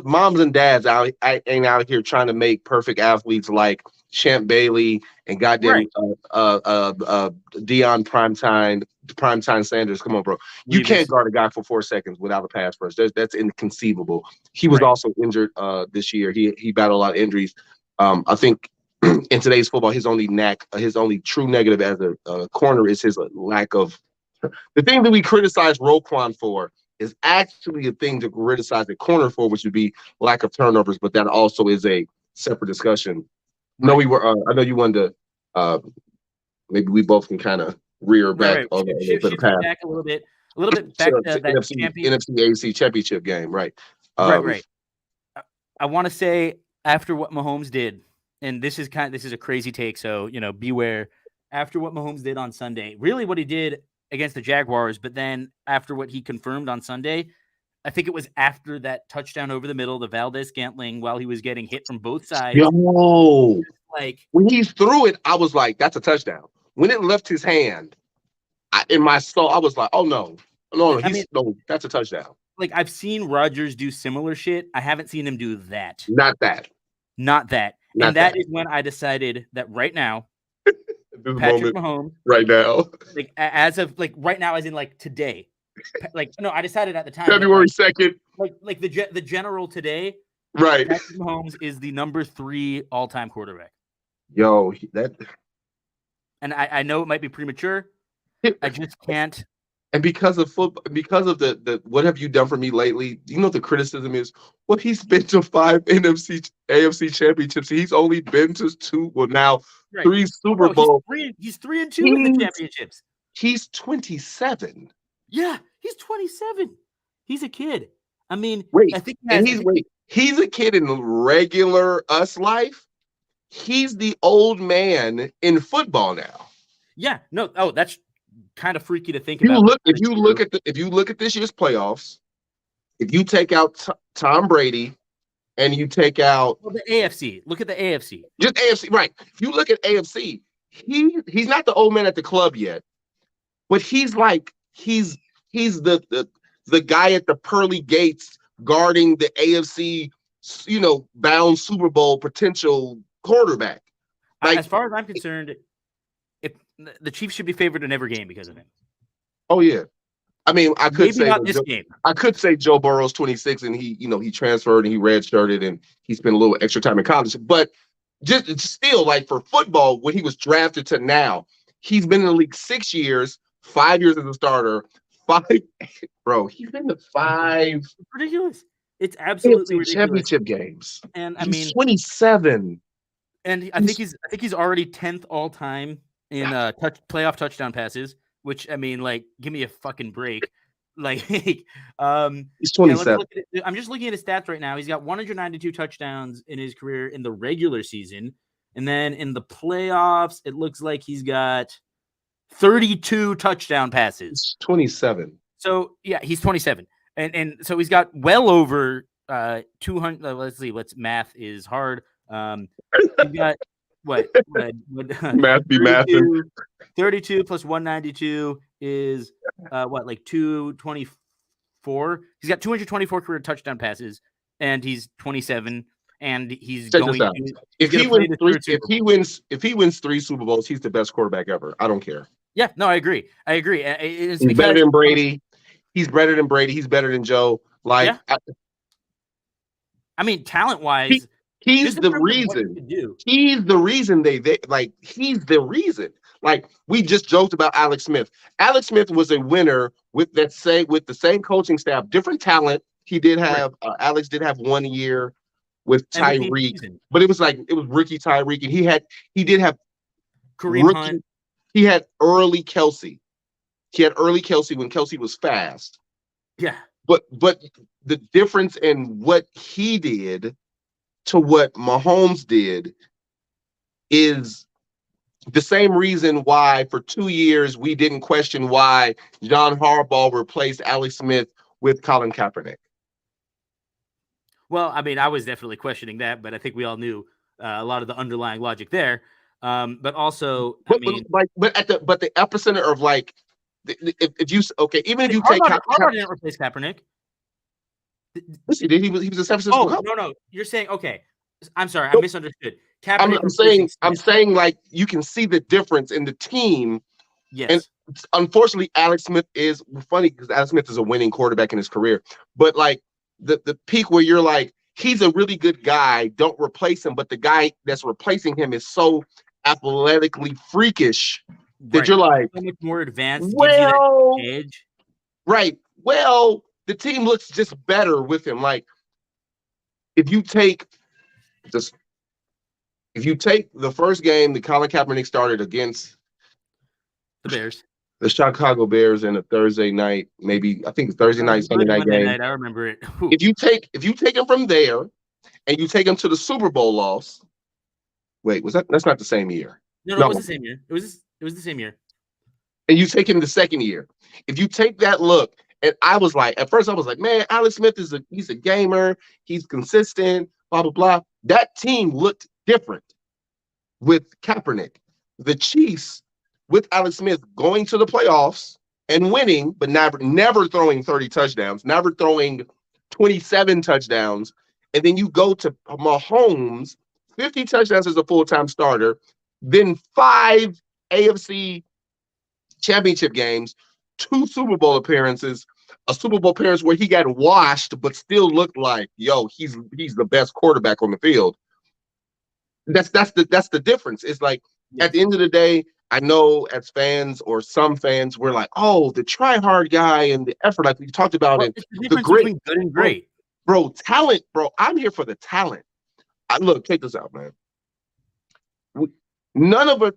[SPEAKER 2] moms and dads ain't out here trying to make perfect athletes like Champ Bailey and goddamn Deion Primetime Sanders. Come on, bro. You can't guard a guy for 4 seconds without a pass rush. That's inconceivable. He was also injured this year. He battled a lot of injuries. I think. In today's football, his only true negative as a corner is his lack of. The thing that we criticize Roquan for is actually a thing to criticize a corner for, which would be lack of turnovers. But that also is a separate discussion. No, I know you wanted to. Maybe we both can kind of rear back
[SPEAKER 1] Right.
[SPEAKER 2] for the
[SPEAKER 1] Shifting
[SPEAKER 2] path.
[SPEAKER 1] back a little bit back to that champion.
[SPEAKER 2] NFC AFC championship game, right?
[SPEAKER 1] Right. I want to say after what Mahomes did, and this is a crazy take, so beware. After what Mahomes did on Sunday, really what he did against the Jaguars, but then after what he confirmed on Sunday, I think it was after that touchdown over the middle, the Valdez-Scantling, while he was getting hit from both sides.
[SPEAKER 2] Yo,
[SPEAKER 1] like
[SPEAKER 2] when he threw it, I was like, "That's a touchdown." When it left his hand, in my soul, I was like, "Oh no, that's a touchdown."
[SPEAKER 1] Like I've seen Rodgers do similar shit. I haven't seen him do that.
[SPEAKER 2] Not that.
[SPEAKER 1] And that is when I decided that right now, Patrick Mahomes,
[SPEAKER 2] right now,
[SPEAKER 1] like as of like right now, as in like today, like no, I decided at the time
[SPEAKER 2] February 2nd,
[SPEAKER 1] like the general today,
[SPEAKER 2] right?
[SPEAKER 1] Patrick Mahomes is the number 3 all-time quarterback.
[SPEAKER 2] Yo,
[SPEAKER 1] and I know it might be premature. I just can't.
[SPEAKER 2] And because of football, because of the what have you done for me lately? You know what the criticism is? Well, he's been to 5 AFC championships. He's only been to 2. Well, now 3 Super Bowls.
[SPEAKER 1] He's 3-2 in the championships.
[SPEAKER 2] He's 27.
[SPEAKER 1] Yeah, he's 27. He's a kid. I mean,
[SPEAKER 2] wait,
[SPEAKER 1] I think
[SPEAKER 2] he's a kid in regular us life. He's the old man in football now.
[SPEAKER 1] Yeah, no, that's kind of freaky to think about.
[SPEAKER 2] If you look at this year's playoffs, if you take out Tom Brady and you take out
[SPEAKER 1] the AFC, look at the AFC.
[SPEAKER 2] Just AFC, right? If you look at AFC, he's not the old man at the club yet, but he's the guy at the pearly gates guarding the AFC, bound Super Bowl potential quarterback.
[SPEAKER 1] Like, as far as I'm concerned, if the Chiefs should be favored in every game because of him.
[SPEAKER 2] Oh yeah, I mean, I could say
[SPEAKER 1] not this game.
[SPEAKER 2] I could say Joe Burrow's 26 and he transferred and he redshirted and he spent a little extra time in college, but just still, like, for football, when he was drafted to now, he's been in the league 6 years, 5 years as a starter. Bro, he's been to 5.
[SPEAKER 1] It's ridiculous. It's absolutely ridiculous.
[SPEAKER 2] Championship games,
[SPEAKER 1] and
[SPEAKER 2] he's 27.
[SPEAKER 1] And I think he's already 10th all time in playoff touchdown passes. Which, I mean, like, give me a fucking break. Like,
[SPEAKER 2] he's 27.
[SPEAKER 1] I'm just looking at his stats right now. He's got 192 touchdowns in his career in the regular season, and then in the playoffs, it looks like he's got 32 touchdown passes.
[SPEAKER 2] He's 27.
[SPEAKER 1] So yeah, he's 27, and so he's got well over 200. Let's see, math is hard. He's got what
[SPEAKER 2] math be mathing.
[SPEAKER 1] 32 plus 192 is like 224. He's got 224 career touchdown passes, and he's 27. And he's going.
[SPEAKER 2] If he wins 3 Super Bowls, he's the best quarterback ever. I don't care.
[SPEAKER 1] Yeah, no, I agree. He's
[SPEAKER 2] better than Brady. He's better than Brady. He's better than Joe. Like, yeah.
[SPEAKER 1] I mean, talent-wise,
[SPEAKER 2] he's the reason. He's the reason he's the reason. Like, we just joked about Alex Smith. Alex Smith was a winner with the same coaching staff, different talent. He did have Alex did have 1 year with Tyreek, but it was rookie Tyreek, and he did have
[SPEAKER 1] Kareem Hunt.
[SPEAKER 2] He had early Kelsey. He had early Kelsey when Kelsey was fast.
[SPEAKER 1] Yeah.
[SPEAKER 2] But the difference in what he did to what Mahomes did is the same reason why for 2 years we didn't question why John Harbaugh replaced Alex Smith with Colin Kaepernick.
[SPEAKER 1] Well, I mean, I was definitely questioning that, but I think we all knew a lot of the underlying logic there. But also,
[SPEAKER 2] but the epicenter of, like, if you even if you take
[SPEAKER 1] Harbaugh didn't replace Kaepernick.
[SPEAKER 2] Yes, he did. He was a San Francisco.
[SPEAKER 1] Oh, no. You're saying, okay. I'm sorry, I misunderstood.
[SPEAKER 2] I'm saying like you can see the difference in the team.
[SPEAKER 1] Yes.
[SPEAKER 2] And unfortunately, Alex Smith is funny because Alex Smith is a winning quarterback in his career. But like the peak where you're like, he's a really good guy, don't replace him. But the guy that's replacing him is so athletically freakish that you're like,
[SPEAKER 1] so much more advanced.
[SPEAKER 2] Well,
[SPEAKER 1] gives you that edge.
[SPEAKER 2] Right. Well, the team looks just better with him. Like, if you take the first game that Colin Kaepernick started against
[SPEAKER 1] the Bears,
[SPEAKER 2] the Chicago Bears in a Thursday night, maybe I think Thursday night, Sunday night
[SPEAKER 1] Monday
[SPEAKER 2] game.
[SPEAKER 1] night, I remember it.
[SPEAKER 2] If you take them from there and you take them to the Super Bowl loss, wait, was that? That's not the same year.
[SPEAKER 1] No, it was the same year. It was the same year.
[SPEAKER 2] And you take him the second year. If you take that look, and I was like, at first I was like, man, Alex Smith he's a gamer, he's consistent, blah blah blah. That team looked different with Kaepernick. The Chiefs with Alex Smith going to the playoffs and winning, but never throwing 30 touchdowns, never throwing 27 touchdowns. And then you go to Mahomes, 50 touchdowns as a full-time starter, then 5 AFC championship games, 2 Super Bowl appearances, a Super Bowl appearance where he got washed, but still looked like, yo, he's the best quarterback on the field. That's the difference. It's like, at the end of the day, I know as fans or some fans, we're like, oh, the try hard guy and the effort, like we talked about it.
[SPEAKER 1] The grit, good and great,
[SPEAKER 2] bro. Talent, bro. I'm here for the talent. Look, check this out, man. None of us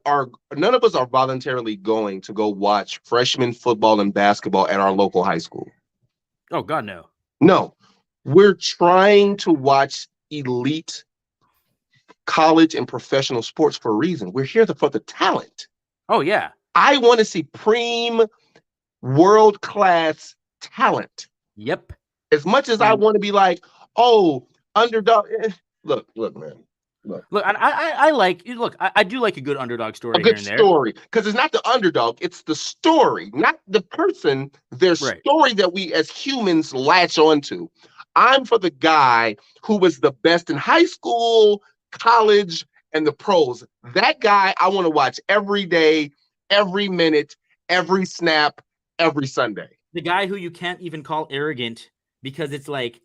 [SPEAKER 2] are voluntarily going to go watch freshman football and basketball at our local high school.
[SPEAKER 1] Oh God, no.
[SPEAKER 2] No, we're trying to watch elite college and professional sports for a reason. We're here for the talent.
[SPEAKER 1] Oh yeah.
[SPEAKER 2] I want to see prime world-class talent.
[SPEAKER 1] Yep.
[SPEAKER 2] As much as I want to be like, oh, underdog. Look, man.
[SPEAKER 1] Look, I do like a good underdog story.
[SPEAKER 2] A good story, because it's not the underdog, it's the story, not the person. Their story that we as humans latch onto. I'm for the guy who was the best in high school, college, and the pros. That guy I want to watch every day, every minute, every snap, every Sunday.
[SPEAKER 1] The guy who you can't even call arrogant because it's like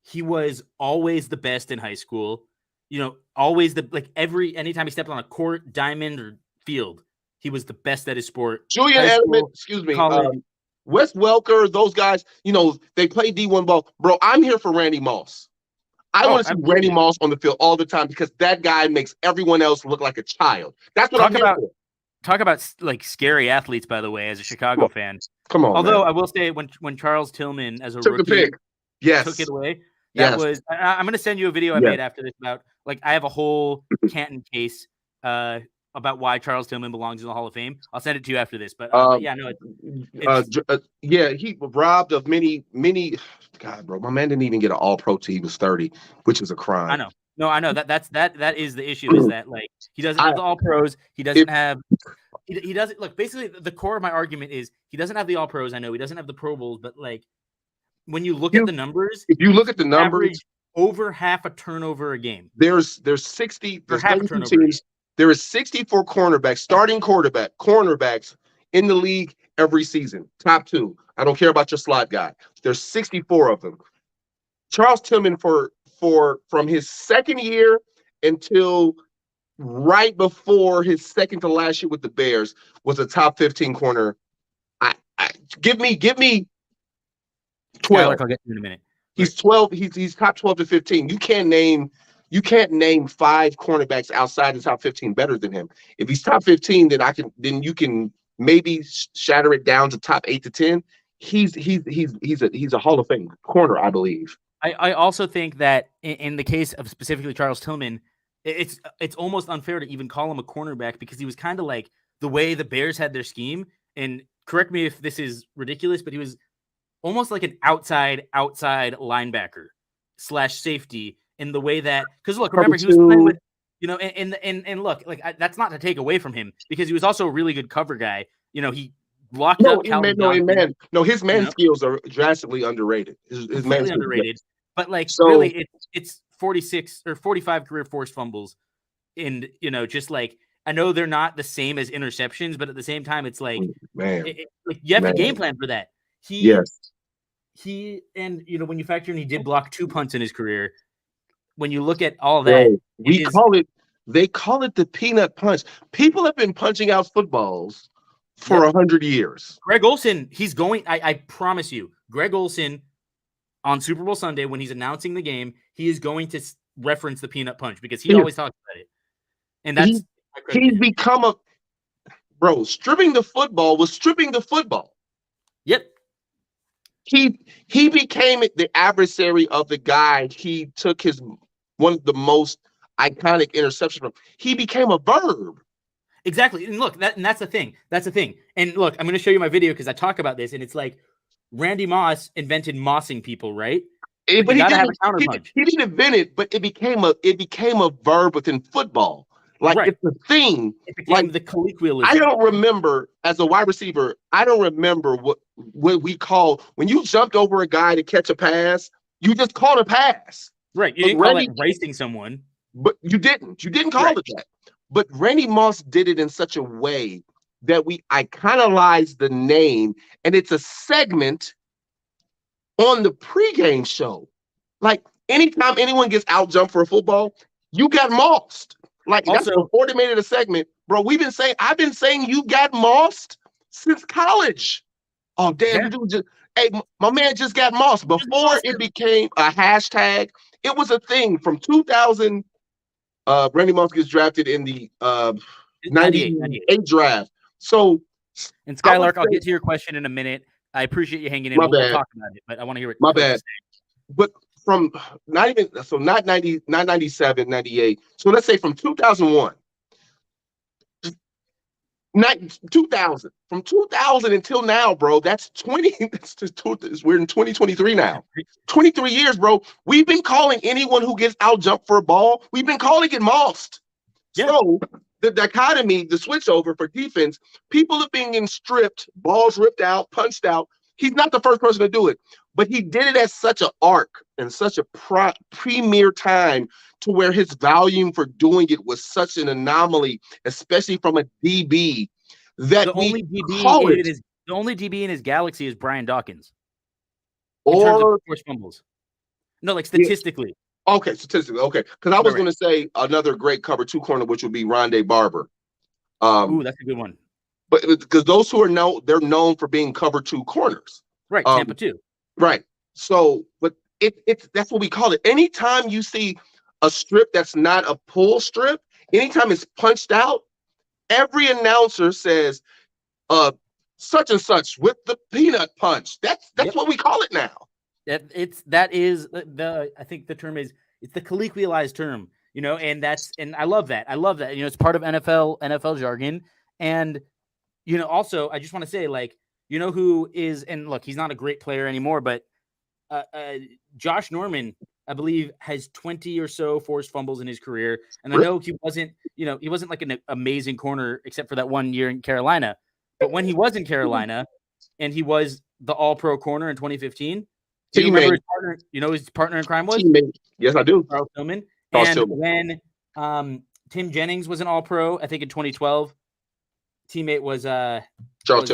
[SPEAKER 1] he was always the best in high school. You know, always anytime he stepped on a court, diamond, or field, he was the best at his sport.
[SPEAKER 2] Julian Edelman, excuse me, Wes Welker, those guys, you know, they play D1 ball. Bro, I'm here for Randy Moss. I want to see Randy Moss on the field all the time because that guy makes everyone else look like a child. That's what I'm here for.
[SPEAKER 1] Talk about like scary athletes, by the way, as a Chicago fan.
[SPEAKER 2] Come on.
[SPEAKER 1] Although
[SPEAKER 2] man.
[SPEAKER 1] I will say when Charles Tillman as a
[SPEAKER 2] took
[SPEAKER 1] rookie
[SPEAKER 2] the pick. Yes.
[SPEAKER 1] took it away, that was I'm gonna send you a video I made after this about like I have a whole Canton case about why Charles Tillman belongs in the Hall of Fame. I'll send it to you after this. But yeah, no,
[SPEAKER 2] he was robbed of many. God, bro, my man didn't even get an All-Pro till he was 30, which is a crime.
[SPEAKER 1] I know. No, I know that is the issue. Is that like he doesn't have the All Pros. He doesn't have. He doesn't look. Basically, the core of my argument is he doesn't have the All Pros. I know he doesn't have the Pro Bowls, but like when you look at the numbers,
[SPEAKER 2] if you look at the numbers,
[SPEAKER 1] over half a turnover a game.
[SPEAKER 2] There's 60. There's half a turnover teams. There is 64 cornerbacks in the league every season. Top 2. I don't care about your slot guy. There's 64 of them. Charles Tillman from his second year until right before his second to last year with the Bears was a top 15 corner. Give me 12.
[SPEAKER 1] I'll get to in a minute.
[SPEAKER 2] He's 12. He's top 12 to 15. You can't name 5 cornerbacks outside the top 15 better than him. If he's top 15, then you can maybe shatter it down to top 8 to 10. He's a Hall of Fame corner, I believe.
[SPEAKER 1] I also think that in the case of specifically Charles Tillman, it's almost unfair to even call him a cornerback because he was kind of like the way the Bears had their scheme. And correct me if this is ridiculous, but he was almost like an outside linebacker / safety in the way that because look, remember he was playing with and look like that's not to take away from him because he was also a really good cover guy. You know, he blocked up Calvin Johnson.
[SPEAKER 2] His man skills are drastically underrated. His man
[SPEAKER 1] underrated. But like really, it's 46 or 45 career forced fumbles, and just like I know they're not the same as interceptions, but at the same time, it's like you have to game plan for that. When you factor in he did block 2 punts in his career. When you look at all that,
[SPEAKER 2] they call it the peanut punch. People have been punching out footballs for 100 years.
[SPEAKER 1] Greg Olsen, he's going. I promise you, Greg Olsen. On Super Bowl Sunday, when he's announcing the game, he is going to reference the peanut punch because he always talks about it. And that's
[SPEAKER 2] he's become bro, stripping the football was stripping the football.
[SPEAKER 1] Yep.
[SPEAKER 2] He became the adversary of the guy he took his one of the most iconic interceptions from. He became a verb.
[SPEAKER 1] Exactly. And look, that's the thing. That's the thing. And look, I'm going to show you my video because I talk about this, and it's like Randy Moss invented mossing people, right?
[SPEAKER 2] But he didn't invent it, but it became a verb within football. Like right. It's a thing.
[SPEAKER 1] It became like the colloquialism.
[SPEAKER 2] I don't remember as a wide receiver. I don't remember what we call when you jumped over a guy to catch a pass. You just called a pass.
[SPEAKER 1] Right. You didn't call it racing someone.
[SPEAKER 2] But you didn't. You didn't call it that. But Randy Moss did it in such a way that we iconized the name, and it's a segment on the pregame show. Like anytime anyone gets out jumped for a football, you got mossed. Like also, that's before they made it a segment, bro. I've been saying you got mossed since college. Oh damn, hey, my man just got mossed before it became a hashtag. It was a thing from 2000. Randy Moss gets drafted in the 98 draft. So,
[SPEAKER 1] and Skylark, I'll get to your question in a minute. I appreciate you hanging in. We'll talk about it, but I want to hear it.
[SPEAKER 2] My bad. But from not 97, 98. So let's say from 2001. 2000. From 2000 until now, bro, that's 20. We're in 2023 now. 23 years, bro. We've been calling anyone who gets out jumped for a ball, we've been calling it mossed. Yeah. So the dichotomy, the switch over for defense, people are being stripped, balls ripped out, punched out. He's not the first person to do it, but he did it at such an arc and such a premier time to where his volume for doing it was such an anomaly, especially from a DB. That
[SPEAKER 1] the only DB in his galaxy is Brian Dawkins.
[SPEAKER 2] Or
[SPEAKER 1] forced fumbles. No, like statistically.
[SPEAKER 2] Yeah. Okay, statistically. Okay, because I was going to say another great cover two corner, which would be Rondé Barber.
[SPEAKER 1] Ooh, that's a good one.
[SPEAKER 2] But because those who are they're known for being cover two corners.
[SPEAKER 1] Right, Tampa too.
[SPEAKER 2] Right. So, but it's that's what we call it. Anytime you see a strip that's not a pull strip, anytime it's punched out, every announcer says, such and such with the peanut punch. That's what we call it now.
[SPEAKER 1] That is I think the term is, it's the colloquialized term, and I love that. It's part of NFL jargon. And, also I just want to say, like, who is, and look, he's not a great player anymore, but Josh Norman, I believe, has 20 or so forced fumbles in his career. And I know he wasn't like an amazing corner except for that 1 year in Carolina. But when he was in Carolina and he was the all-pro corner in 2015, do you remember his partner in crime was?
[SPEAKER 2] Teammate. Yes, I do.
[SPEAKER 1] Charles Tillman. When Tim Jennings was an all-pro, I think in 2012, teammate was Charles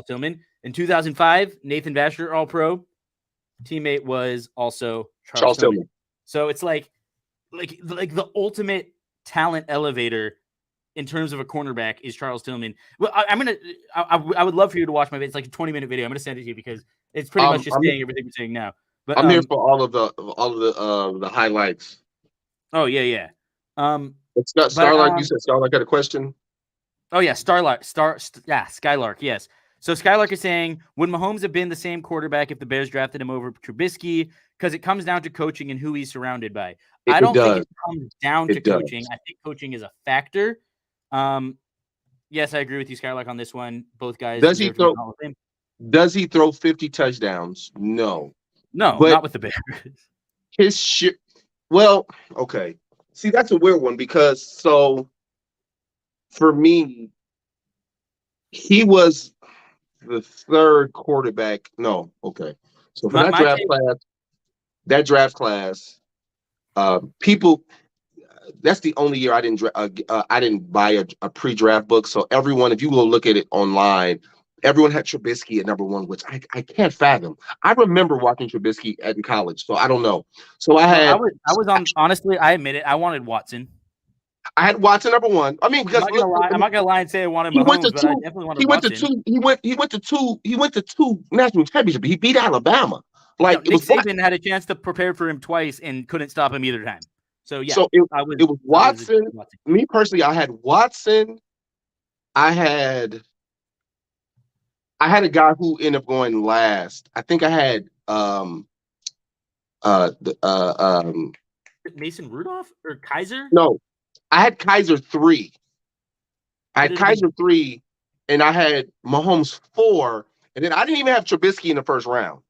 [SPEAKER 1] Tillman. In 2005, Nathan Vasher, all-pro. Teammate was also Charles Tillman. So it's like the ultimate talent elevator in terms of a cornerback is Charles Tillman. Well, I would love for you to watch my video. It's like a 20-minute video. I'm gonna send it to you because it's pretty much just saying everything we're saying now. But
[SPEAKER 2] I'm here for all of the highlights.
[SPEAKER 1] Oh yeah.
[SPEAKER 2] It's not Starlark. You said Starlark got a question.
[SPEAKER 1] Oh yeah, Skylark. Yes. So Skylark is saying, would Mahomes have been the same quarterback if the Bears drafted him over Trubisky? Because it comes down to coaching and who he's surrounded by. I don't think it comes down to coaching. I think coaching is a factor. Yes, I agree with you, Skylark, on this one. Both guys.
[SPEAKER 2] Does he throw 50 touchdowns? No,
[SPEAKER 1] but not with the Bears.
[SPEAKER 2] His shit. Well, okay. See, that's a weird one because for me, he was the third quarterback. No, okay. So for that draft class, people. That's the only year I didn't buy a pre-draft book. So everyone, if you go look at it online, everyone had Trubisky at number one, which I can't fathom. I remember watching Trubisky in college, so I don't know. So I was
[SPEAKER 1] on. Honestly, I admit it. I wanted Watson.
[SPEAKER 2] I had Watson number one. I mean, because
[SPEAKER 1] I'm not gonna lie and say I wanted Mahomes, but I definitely wanted Watson.
[SPEAKER 2] He went to two national championships. He beat Alabama. Like
[SPEAKER 1] Nick Saban had a chance to prepare for him twice and couldn't stop him either time. So yeah,
[SPEAKER 2] it was Watson. Me personally, I had Watson, I had a guy who ended up going last. I think I had the
[SPEAKER 1] Mason Rudolph or Kaiser?
[SPEAKER 2] no, I had Kaiser 3. I
[SPEAKER 1] Could
[SPEAKER 2] had
[SPEAKER 1] it have been?
[SPEAKER 2] Kaiser 3, and I had Mahomes 4, and then I didn't even have Trubisky in the first round.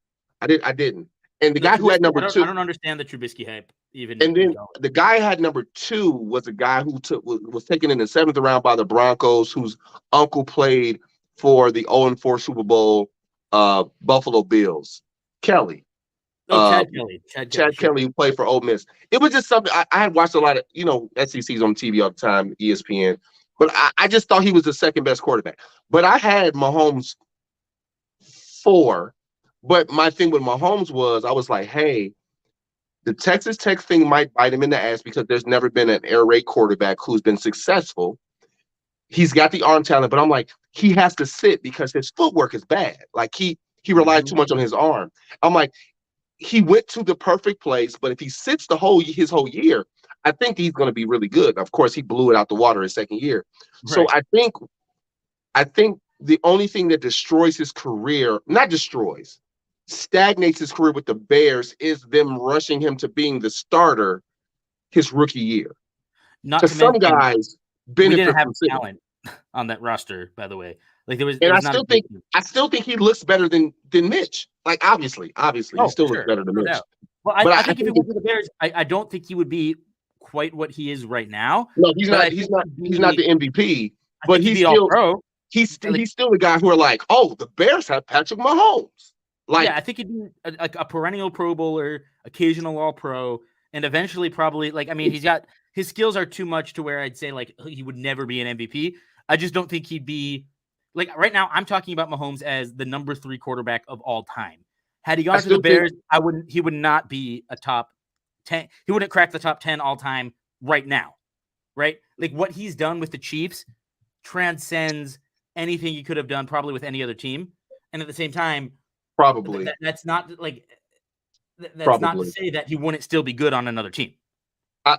[SPEAKER 2] I didn't. And the
[SPEAKER 1] No,
[SPEAKER 2] guy who had
[SPEAKER 1] Trubisky.
[SPEAKER 2] number
[SPEAKER 1] I
[SPEAKER 2] 2,
[SPEAKER 1] don't understand the Trubisky hype. Even
[SPEAKER 2] and
[SPEAKER 1] in
[SPEAKER 2] then
[SPEAKER 1] college.
[SPEAKER 2] the guy who had number 2 was a guy who was taken in the 7th round by the Broncos, whose uncle played for the 0-4 Super Bowl Buffalo Bills. Kelly.
[SPEAKER 1] Oh,
[SPEAKER 2] Uh,
[SPEAKER 1] Chad Kelly.
[SPEAKER 2] Chad
[SPEAKER 1] Sure.
[SPEAKER 2] Kelly, who played for Ole Miss. It was just something I had watched a lot of, SECs on TV all the time, ESPN. But I just thought he was the second best quarterback. But I had Mahomes 4. But my thing with Mahomes was I was like, hey, the Texas Tech thing might bite him in the ass because there's never been an air raid quarterback who's been successful. He's got the arm talent, but I'm like, he has to sit because his footwork is bad. Like he relies too much on his arm. I'm like, he went to the perfect place, but if he sits his whole year, I think he's going to be really good. Of course, he blew it out the water his second year. So
[SPEAKER 1] Right.
[SPEAKER 2] I think the only thing that destroys his career, not destroys, stagnates his career with the Bears is them rushing him to being the starter his rookie year.
[SPEAKER 1] Not
[SPEAKER 2] Because
[SPEAKER 1] to
[SPEAKER 2] some
[SPEAKER 1] mention,
[SPEAKER 2] guys
[SPEAKER 1] we didn't
[SPEAKER 2] benefit
[SPEAKER 1] have
[SPEAKER 2] from sitting.
[SPEAKER 1] talent on that roster, by the way. Like there
[SPEAKER 2] And
[SPEAKER 1] was not a great team.
[SPEAKER 2] I still think he looks better than Mitch. Like obviously, he
[SPEAKER 1] Oh, for
[SPEAKER 2] still looks
[SPEAKER 1] sure.
[SPEAKER 2] better than
[SPEAKER 1] No
[SPEAKER 2] Mitch.
[SPEAKER 1] doubt. Well,
[SPEAKER 2] But
[SPEAKER 1] I
[SPEAKER 2] I
[SPEAKER 1] think if he
[SPEAKER 2] think
[SPEAKER 1] went to the Bears, I don't think he would be quite what he is right now.
[SPEAKER 2] no, he's
[SPEAKER 1] But
[SPEAKER 2] not.
[SPEAKER 1] I think
[SPEAKER 2] He's not the MVP.
[SPEAKER 1] I
[SPEAKER 2] But
[SPEAKER 1] think he'd be all pro.
[SPEAKER 2] he's
[SPEAKER 1] Like,
[SPEAKER 2] still the guy who are like, oh, the Bears have Patrick Mahomes.
[SPEAKER 1] yeah,
[SPEAKER 2] Like
[SPEAKER 1] I think he'd be a perennial Pro Bowler, occasional All Pro, and eventually probably like I mean he's got his skills are too much to where I'd say like he would never be an MVP. I just don't think he'd be like right now. I'm talking about Mahomes as the number 3 quarterback of all time. Had he
[SPEAKER 2] I
[SPEAKER 1] gone to the
[SPEAKER 2] still think
[SPEAKER 1] Bears, I wouldn't. He would not be a top 10. He wouldn't crack the top 10 all time right now. Right, like what he's done with the Chiefs transcends anything he could have done probably with any other team. And at the same time,
[SPEAKER 2] probably
[SPEAKER 1] that's not like that's not to
[SPEAKER 2] probably.
[SPEAKER 1] say that he wouldn't still be good on another team.
[SPEAKER 2] I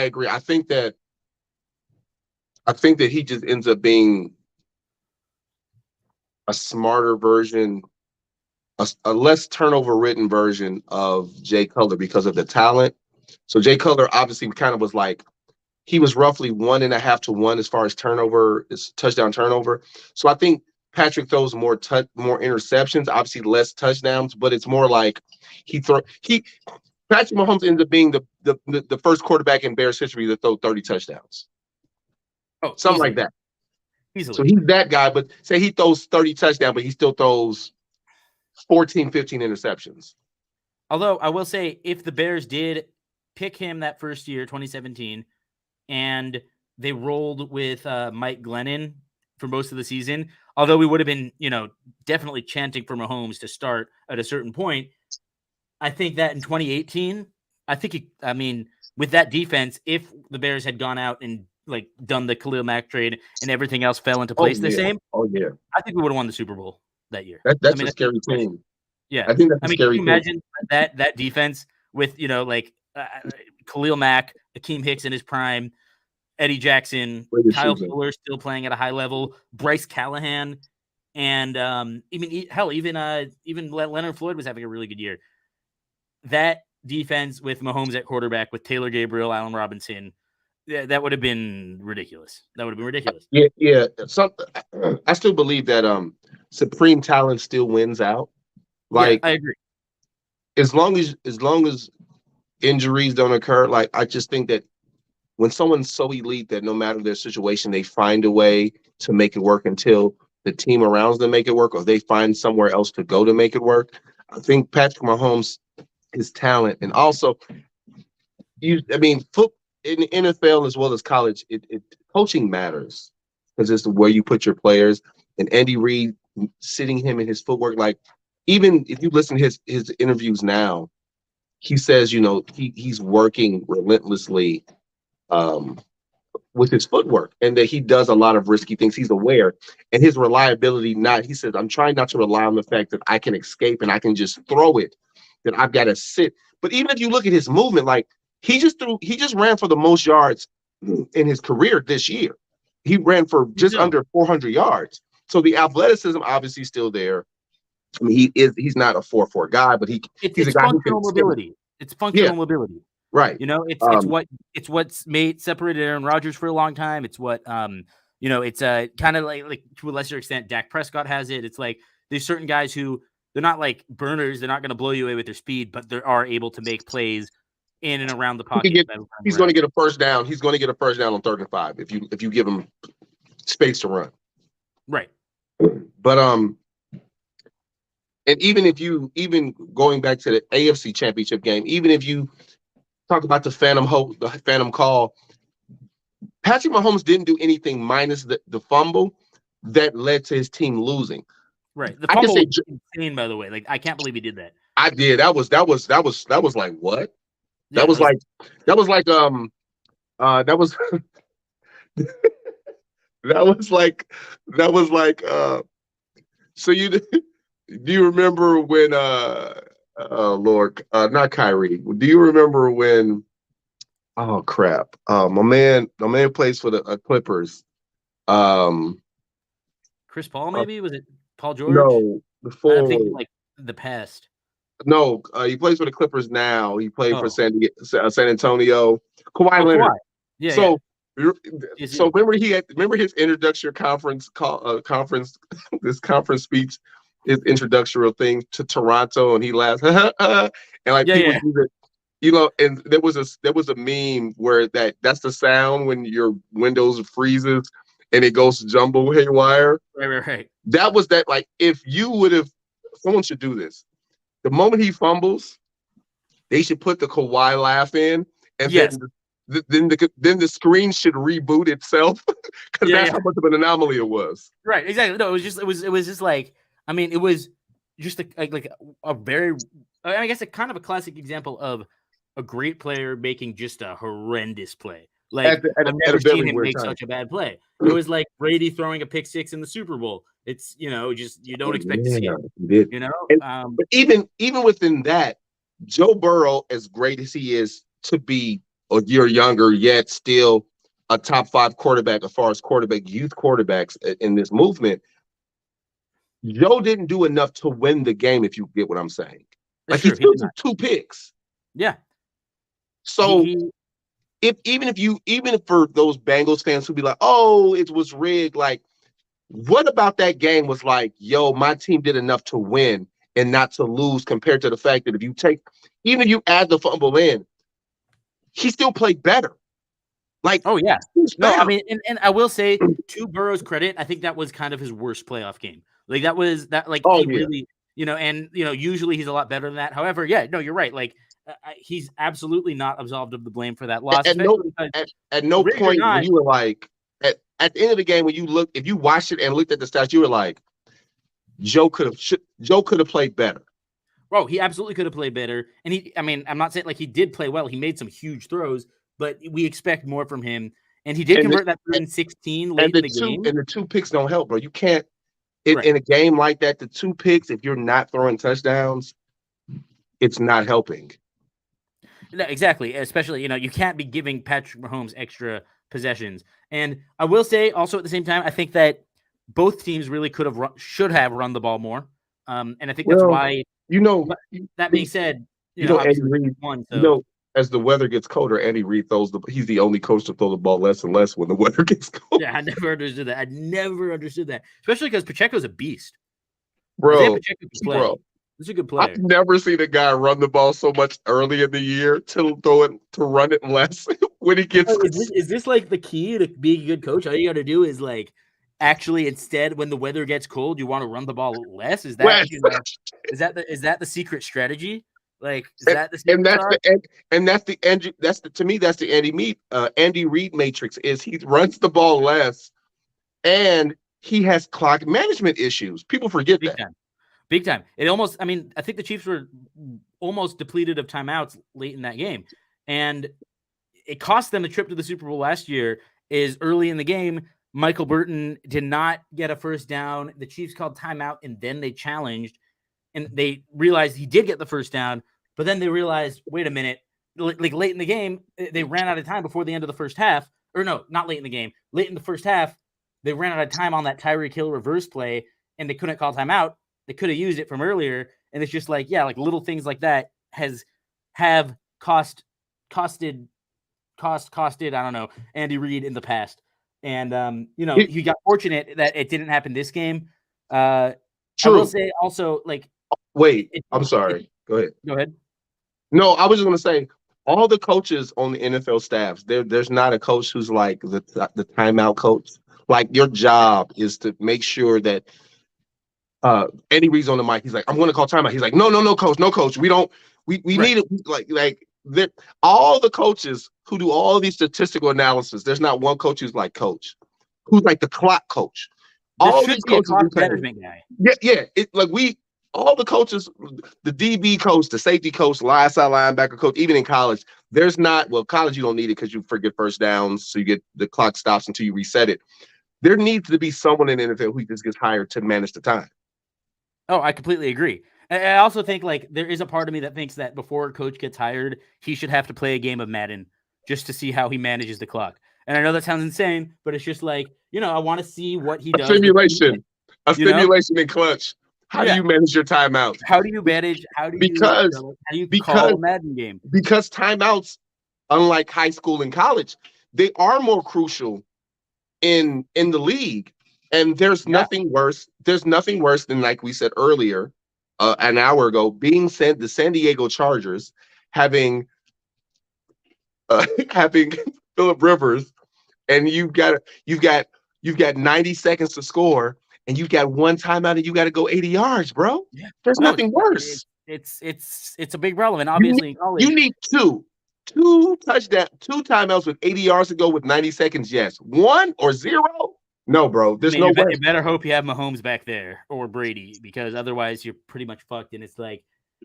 [SPEAKER 2] agree. I think that he just ends up being a smarter version, a less turnover ridden version of Jay Cutler because of the talent. So Jay Cutler obviously kind of was like he was roughly 1.5 to 1 as far as touchdown turnover. So I think Patrick throws more interceptions, obviously less touchdowns, but it's more like Patrick Mahomes ends up being the first quarterback in Bears history to throw 30 touchdowns.
[SPEAKER 1] Oh,
[SPEAKER 2] Something
[SPEAKER 1] easily.
[SPEAKER 2] like that.
[SPEAKER 1] Easily.
[SPEAKER 2] So he's that guy, but say he throws 30 touchdowns, but he still throws 14, 15 interceptions.
[SPEAKER 1] Although I will say, if the Bears did pick him that first year, 2017, and they rolled with Mike Glennon for most of the season, although we would have been, definitely chanting for Mahomes to start at a certain point, I think that in 2018, with that defense, if the Bears had gone out and like done the Khalil Mack trade and everything else fell into place the same, I think we would have won the Super Bowl that year.
[SPEAKER 2] That's a scary team.
[SPEAKER 1] Yeah,
[SPEAKER 2] I think that's a scary
[SPEAKER 1] can you imagine that defense with Khalil Mack, Akeem Hicks in his prime, Eddie Jackson, Kyle Fuller still playing at a high level, Bryce Callahan, and even Leonard Floyd was having a really good year. That defense with Mahomes at quarterback, with Taylor Gabriel, Allen Robinson, that would have been ridiculous.
[SPEAKER 2] Yeah. I still believe that supreme talent still wins out. Like,
[SPEAKER 1] I agree.
[SPEAKER 2] As long as injuries don't occur, like I just think that when someone's so elite that no matter their situation, they find a way to make it work until the team around them make it work, or they find somewhere else to go to make it work. I think Patrick Mahomes, his talent, and also in the NFL as well as college, coaching matters because it's where you put your players. And Andy Reid sitting him in his footwork, like even if you listen to his interviews now, he says, he's working relentlessly with his footwork and that he does a lot of risky things. He's aware, and his reliability, he says, I'm trying not to rely on the fact that I can escape and I can just throw it, that I've got to sit. But even if you look at his movement, like he just ran for the most yards in his career this year. he ran for just under 400 yards. So the athleticism obviously still there. I mean, he's not a 4.4 guy, but he's a guy who can
[SPEAKER 1] mobility. It's functional mobility.
[SPEAKER 2] Right.
[SPEAKER 1] You know, it's what's made separated Aaron Rodgers for a long time. It's what you know, it's kind of like to a lesser extent Dak Prescott has it. It's like there's certain guys who they're not like burners, they're not going to blow you away with their speed, but they are able to make plays in and around the pocket.
[SPEAKER 2] He's going to get a first down. He's going to get a first down on 3rd and 5 if you give him space to run.
[SPEAKER 1] Right.
[SPEAKER 2] But and even going back to the AFC Championship game, even if you talk about the phantom call, Patrick Mahomes didn't do anything minus the fumble that led to his team losing.
[SPEAKER 1] Right. The fumble was insane, by the way. Like, I can't believe he did that.
[SPEAKER 2] I did. That was like what? Yeah, that was like so do you remember when not Kyrie, do you remember when oh crap my man plays for the Clippers,
[SPEAKER 1] Chris Paul, maybe was it Paul George?
[SPEAKER 2] No, before
[SPEAKER 1] I think like the past.
[SPEAKER 2] No, he plays for the Clippers now. He played for San Antonio. Kawhi Leonard.
[SPEAKER 1] Kawhi. Yeah.
[SPEAKER 2] So remember his introductory conference this conference speech, his introductory thing to Toronto, and he laughs and like people do that, you know. And there was a meme where that's the sound when your Windows freezes and it goes jumbo haywire.
[SPEAKER 1] Right.
[SPEAKER 2] That was that. Like if you would have, someone should do this. The moment he fumbles, they should put the Kawhi laugh in, and then the screen should reboot itself because that's how much of an anomaly it was.
[SPEAKER 1] Right, exactly. No, it was just like, I mean, it was just like a very, I guess, a kind of a classic example of a great player making just a horrendous play. Like I've never seen him make such a bad play. It was like Brady throwing a pick six in the Super Bowl. It's, you know, just you don't expect to see it. You know,
[SPEAKER 2] but even within that, Joe Burrow, as great as he is to be a year younger, yet still a top 5 quarterback as far as youth quarterbacks in this movement, Joe didn't do enough to win the game. If you get what I'm saying, like he threw 2 picks.
[SPEAKER 1] Yeah.
[SPEAKER 2] So. Even for those Bengals fans who be like, oh, it was rigged, like, what about that game was like, yo, my team did enough to win and not to lose, compared to the fact that even if you add the fumble in, he still played better. Like,
[SPEAKER 1] oh yeah, no, I mean, and I will say, to Burrow's credit, I think that was kind of his worst playoff game. Like really, you know, and you know, usually he's a lot better than that. However, yeah, no, you're right. Like, he's absolutely not absolved of the blame for that loss.
[SPEAKER 2] At no point when you were like, at the end of the game, when if you watched it and looked at the stats, you were like, Joe could have played better.
[SPEAKER 1] Bro, he absolutely could have played better. And I'm not saying like he did play well. He made some huge throws, but we expect more from him. And he did convert that 3-16 late in the game.
[SPEAKER 2] And the 2 picks don't help, bro. You can't in a game like that. The 2 picks, if you're not throwing touchdowns, it's not helping.
[SPEAKER 1] No, exactly. Especially, you know, you can't be giving Patrick Mahomes extra possessions. And I will say also at the same time, I think that both teams really should have run the ball more. And I think that's why,
[SPEAKER 2] you know,
[SPEAKER 1] that being said,
[SPEAKER 2] you know, Andy Reid won. So. You know, as the weather gets colder, Andy Reid he's the only coach to throw the ball less and less when the weather gets cold.
[SPEAKER 1] Yeah, I never understood that. Especially because Pacheco's a beast.
[SPEAKER 2] Bro.
[SPEAKER 1] He's a good player.
[SPEAKER 2] I've never seen a guy run the ball so much early in the year to run it less when he gets.
[SPEAKER 1] Is this like the key to being a good coach? All you got to do is like actually instead, when the weather gets cold, you want to run the ball less. Is that is that the secret strategy? Like is that the secret
[SPEAKER 2] to me that's the Andy Reid matrix is he runs the ball less, and he has clock management issues. People forget that.
[SPEAKER 1] Big time. I think the Chiefs were almost depleted of timeouts late in that game. And it cost them a trip to the Super Bowl last year. Is early in the game, Michael Burton did not get a first down. The Chiefs called timeout, and then they challenged. And they realized he did get the first down. But then they realized, wait a minute. Like late in the game, they ran out of time before the end of the first half. or no, not late in the game, late in the first half, they ran out of time on that Tyreek Hill reverse play, and they couldn't call timeout. They could have used it from earlier, and it's just like, yeah, like little things like that have costed I don't know, Andy Reid in the past, and he got fortunate that it didn't happen this game. I will say also, like,
[SPEAKER 2] wait, I'm sorry. Go ahead. No, I was just gonna say, all the coaches on the NFL staffs, there's not a coach who's like the timeout coach. Like, your job is to make sure that Andy Reid's on the mic. He's like, I'm going to call timeout. He's like, no, coach. We need it. Like all the coaches who do all these statistical analysis, there's not one coach who's like who's like the clock coach. All these coaches,
[SPEAKER 1] guy.
[SPEAKER 2] Yeah. All the coaches, the DB coach, the safety coach, side linebacker coach, even in college, there's not. Well, college you don't need it because you forget first downs, so you get the clock stops until you reset it. There needs to be someone in the NFL who just gets hired to manage the time.
[SPEAKER 1] Oh, I completely agree. I also think, like, there is a part of me that thinks that before a coach gets hired, he should have to play a game of Madden just to see how he manages the clock. And I know that sounds insane, but it's just like, I want to see what he does.
[SPEAKER 2] A simulation in clutch. How do you manage your timeouts?
[SPEAKER 1] How do you call a Madden game?
[SPEAKER 2] Because timeouts, unlike high school and college, they are more crucial in the league. And there's nothing worse. There's nothing worse than, like we said earlier, an hour ago, being sent the San Diego Chargers having Phillip Rivers, and you've got 90 seconds to score, and you've got one timeout, and you got to go 80 yards, bro. Yeah. There's nothing worse.
[SPEAKER 1] It's a big problem, and obviously
[SPEAKER 2] you need two timeouts with 80 yards to go with 90 seconds. Yes, 1 or 0. No, bro. There's no way.
[SPEAKER 1] You better hope you have Mahomes back there or Brady, because otherwise you're pretty much fucked. And it's like,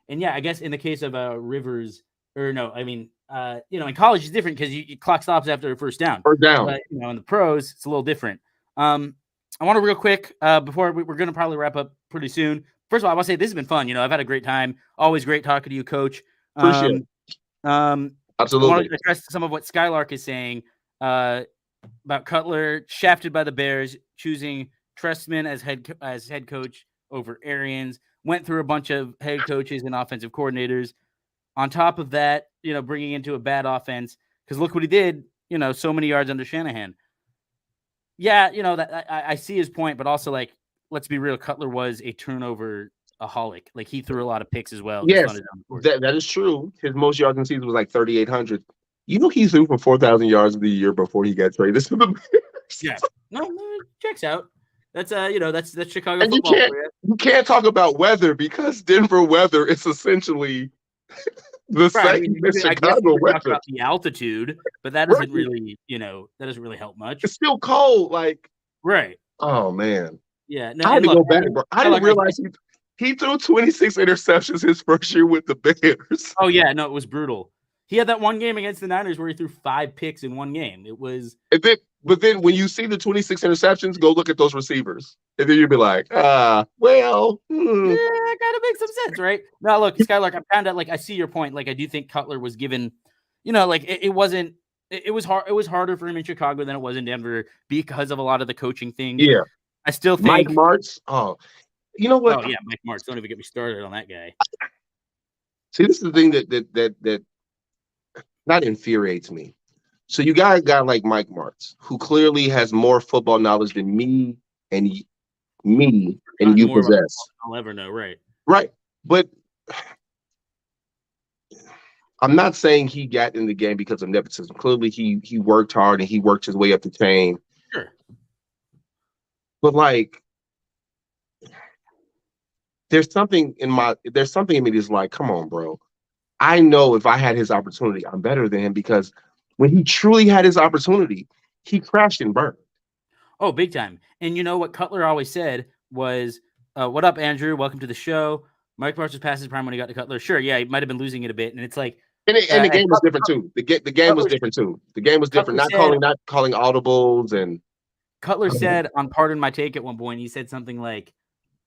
[SPEAKER 1] and yeah, I guess in the case of Rivers, or no, I mean, in college it's different because you clock stops after a first down.
[SPEAKER 2] First down.
[SPEAKER 1] But in the pros, it's a little different. I want to real quick before we're going to probably wrap up pretty soon. First of all, I want to say this has been fun. I've had a great time. Always great talking to you, Coach.
[SPEAKER 2] Appreciate it. Absolutely.
[SPEAKER 1] I want to address some of what Skylark is saying about Cutler shafted by the Bears, choosing Trestman as head coach over Arians. Went through a bunch of head coaches and offensive coordinators. On top of that, bringing into a bad offense, because look what he did. So many yards under Shanahan. Yeah, that I see his point, but also, like, let's be real, Cutler was a turnover-aholic. Like, he threw a lot of picks as well.
[SPEAKER 2] Yes, that is true. His most yards in the season was like 3,800. He threw for 4,000 yards the year before he got traded to the Bears.
[SPEAKER 1] Yeah, no, checks out. That's that's Chicago
[SPEAKER 2] and
[SPEAKER 1] football.
[SPEAKER 2] You can't talk about weather, because Denver weather is essentially the same as Chicago weather.
[SPEAKER 1] Talk about the altitude, but that doesn't really, help much.
[SPEAKER 2] It's still cold, like.
[SPEAKER 1] Right.
[SPEAKER 2] Oh man.
[SPEAKER 1] Yeah.
[SPEAKER 2] No, I had to go back, bro. I didn't realize he threw 26 interceptions his first year with the Bears.
[SPEAKER 1] Oh yeah, no, it was brutal. He had that one game against the Niners where he threw 5 picks in one game. It was.
[SPEAKER 2] But then when you see the 26 interceptions, go look at those receivers, and then you'll be like, well.
[SPEAKER 1] Yeah, it kind of makes some sense, right? Now, look, Skylark, I'm kind of like, I see your point. Like, I do think Cutler was given, like it wasn't. It was hard. It was harder for him in Chicago than it was in Denver because of a lot of the coaching things.
[SPEAKER 2] Yeah,
[SPEAKER 1] I still think
[SPEAKER 2] Mike Martz. Oh, you know what?
[SPEAKER 1] Oh yeah, Mike Martz. Don't even get me started on that guy.
[SPEAKER 2] See, this is the thing that not infuriates me. So you got a guy like Mike Martz, who clearly has more football knowledge than me and you possess.
[SPEAKER 1] I'll ever know, right?
[SPEAKER 2] Right, but I'm not saying he got in the game because of nepotism. Clearly, he worked hard and he worked his way up the chain.
[SPEAKER 1] Sure,
[SPEAKER 2] but like, there's something in me that's like, come on, bro. I know if I had his opportunity, I'm better than him, because when he truly had his opportunity, he crashed and burned.
[SPEAKER 1] Oh, big time. And you know what Cutler always said was, what up, Andrew? Welcome to the show. Mike Martz was past his prime when he got to Cutler. Sure, yeah, he might have been losing it a bit. And it's like...
[SPEAKER 2] And the game was different, too. The game was different, too. The game was different. Not calling audibles. And
[SPEAKER 1] Cutler said on Pardon My Take at one point, he said something like,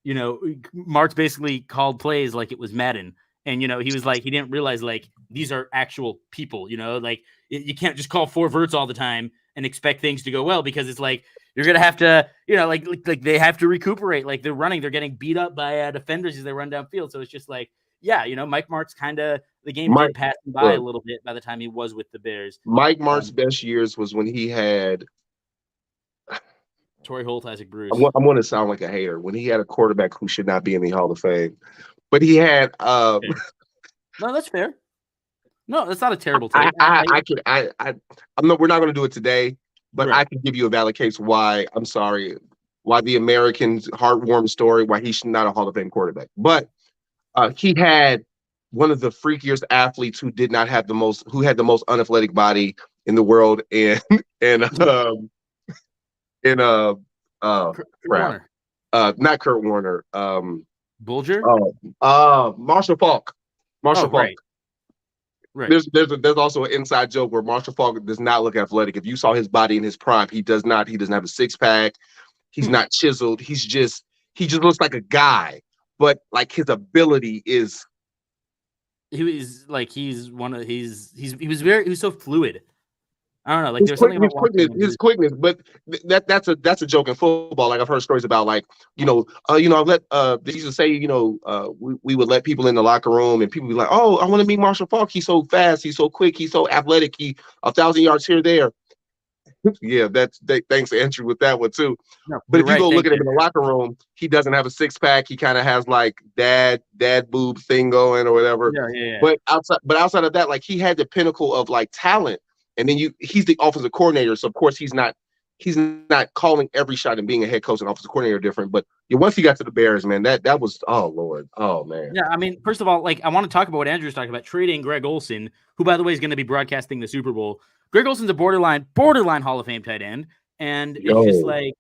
[SPEAKER 1] Martz basically called plays like it was Madden. And, he was like, he didn't realize, like, these are actual people, like, you can't just call 4 verts all the time and expect things to go well, because it's like you're gonna have to, like they have to recuperate. Like they're getting beat up by defenders as they run downfield. So it's just like, Mike Martz kind of the game did pass him by a little bit by the time he was with the Bears.
[SPEAKER 2] Mike Martz's best years was when he had
[SPEAKER 1] Torrey Holt, Isaac Bruce.
[SPEAKER 2] I'm going to sound like a hater. When he had a quarterback who should not be in the Hall of Fame, but he had.
[SPEAKER 1] No, that's fair. No, that's not a terrible take.
[SPEAKER 2] We're not going to do it today, but I can give you a valid case why. I'm sorry, why the Americans' heartwarming story, why he should not a Hall of Fame quarterback. But he had one of the freakiest athletes who had the most unathletic body in the world,
[SPEAKER 1] Warner.
[SPEAKER 2] Not Kurt Warner.
[SPEAKER 1] Bulger.
[SPEAKER 2] Marshall Faulk. Marshall Faulk.
[SPEAKER 1] Right.
[SPEAKER 2] There's also an inside joke where Marshall Faulk does not look athletic. If you saw his body in his prime, he doesn't have a six pack. He's not chiseled. He just looks like a guy, but like his ability is.
[SPEAKER 1] He was so fluid. I don't know, like there's something about
[SPEAKER 2] his quickness, but that's a joke in football. Like I've heard stories about, like, they used to say, we would let people in the locker room and people be like, oh, I want to meet Marshall Faulk. He's so fast, he's so quick, he's so athletic, he 1,000 yards here, there. Yeah, thanks Andrew with that one too. No, but if you go look at him in the locker room, he doesn't have a six pack. He kind of has like dad boob thing going or whatever.
[SPEAKER 1] Yeah.
[SPEAKER 2] But outside of that, like he had the pinnacle of like talent. And then he's the offensive coordinator, so of course he's not calling every shot, and being a head coach and offensive coordinator are different. But once he got to the Bears, man, that was, oh Lord, oh man.
[SPEAKER 1] Yeah, I mean, first of all, like I want to talk about what Andrew's talking about, trading Greg Olsen, who by the way is going to be broadcasting the Super Bowl. Greg Olsen's a borderline Hall of Fame tight end, and it's just like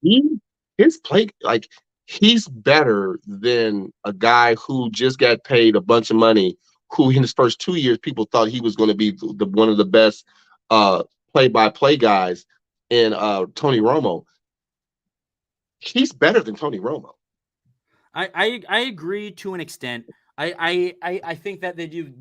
[SPEAKER 2] his play, like he's better than a guy who just got paid a bunch of money, who in his first 2 years people thought he was going to be one of the best play-by-play guys in Tony Romo. He's better than Tony Romo.
[SPEAKER 1] I agree to an extent. I think that they do.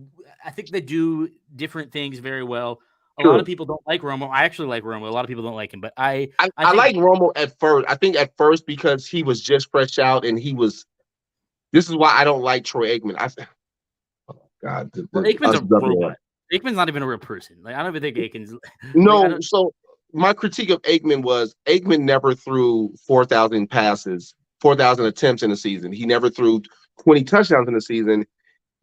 [SPEAKER 1] I think they do different things very well. A lot of people don't like Romo. I actually like Romo. A lot of people don't like him, but I
[SPEAKER 2] like Romo at first. I think at first because he was just fresh out, and this is why I don't like Troy Aikman. Oh God,
[SPEAKER 1] Aikman's a robot. Aikman's not even a real person. Like I don't even think Aikman's.
[SPEAKER 2] No, so my critique of Aikman was Aikman never threw 4,000 passes, 4,000 attempts in a season. He never threw 20 touchdowns in a season,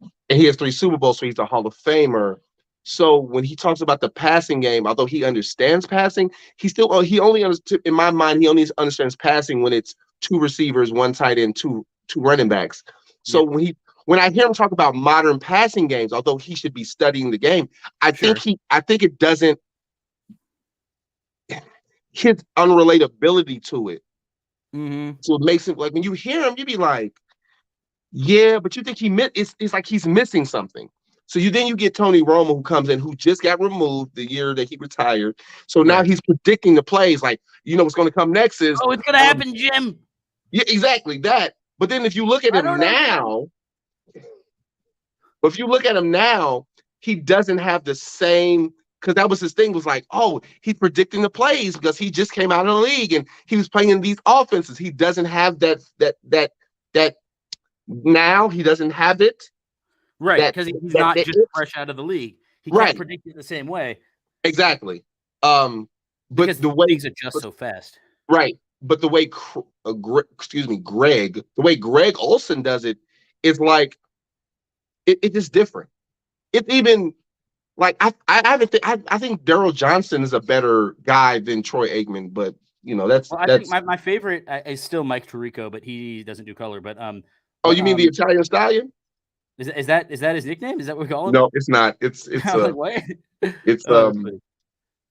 [SPEAKER 2] and he has 3 Super Bowls, so he's a Hall of Famer. So when he talks about the passing game, although he understands passing, in my mind, he only understands passing when it's 2 receivers, 1 tight end, two running backs. So when I hear him talk about modern passing games, although he should be studying the game, I think it doesn't, his unrelatability to it.
[SPEAKER 1] Mm-hmm.
[SPEAKER 2] So it makes it like when you hear him, you be like, yeah, but you think it's like he's missing something. So you get Tony Romo, who comes in, who just got removed the year that he retired. So now he's predicting the plays, like, what's going to come next is,
[SPEAKER 1] oh, it's going to happen, Jim.
[SPEAKER 2] Yeah, exactly that. But then if you look at him now, he doesn't have the same, because that was his thing, was like, oh, he's predicting the plays because he just came out of the league and he was playing in these offenses. He doesn't have that now. He doesn't have it.
[SPEAKER 1] Right, because he's not just fresh out of the league. He can't predict it the same way.
[SPEAKER 2] Exactly.
[SPEAKER 1] Because the way things adjust so fast.
[SPEAKER 2] Right. But the way Greg Olsen does it is like, it is different. It's even like I think Daryl Johnson is a better guy than Troy Aikman, but I think
[SPEAKER 1] my favorite is still Mike Tirico, but he doesn't do color. But
[SPEAKER 2] you mean the Italian Stallion?
[SPEAKER 1] Is that his nickname? Is that what we call him?
[SPEAKER 2] No, it's not. It's
[SPEAKER 1] what?
[SPEAKER 2] It's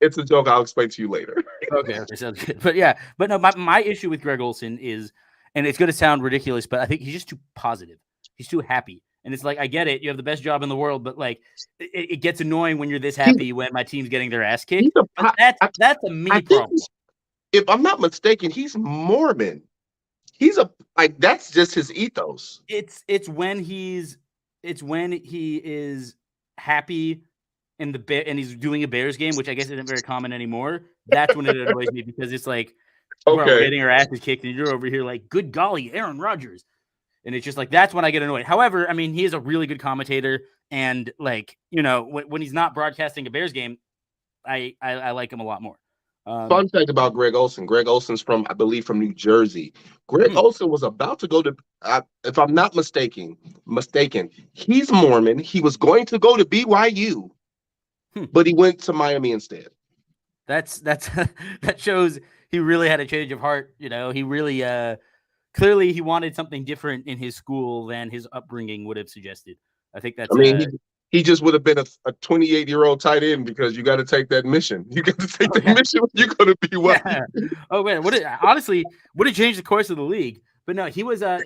[SPEAKER 2] it's a joke. I'll explain to you later.
[SPEAKER 1] Okay, sounds good. But no, my issue with Greg Olsen is, and it's going to sound ridiculous, but I think he's just too positive. He's too happy. And it's like, I get it. You have the best job in the world, but like, it gets annoying when you're this happy when my team's getting their ass kicked. That's a me problem.
[SPEAKER 2] If I'm not mistaken, he's Mormon. That's just his ethos.
[SPEAKER 1] It's when he is happy and he's doing a Bears game, which I guess isn't very common anymore, that's when it annoys me because it's like, bro, we're getting our asses kicked, and you're over here like, good golly, Aaron Rodgers. And it's just like, that's when I get annoyed. However, I mean, he is a really good commentator. And like, when he's not broadcasting a Bears game, I like him a lot more.
[SPEAKER 2] Fun fact about Greg Olsen. Greg Olsen's from, I believe, from New Jersey. Greg Olsen was about to go to, if I'm not mistaken, he's Mormon. He was going to go to BYU, but he went to Miami instead.
[SPEAKER 1] That's that shows he really had a change of heart. He really clearly he wanted something different in his school than his upbringing would have suggested. I think that's.
[SPEAKER 2] He just would have been a 28-year-old tight end because you got to take that mission. You got to take that mission when you're going to be what?
[SPEAKER 1] Yeah. Oh man, honestly would have changed the course of the league. But no, he was. I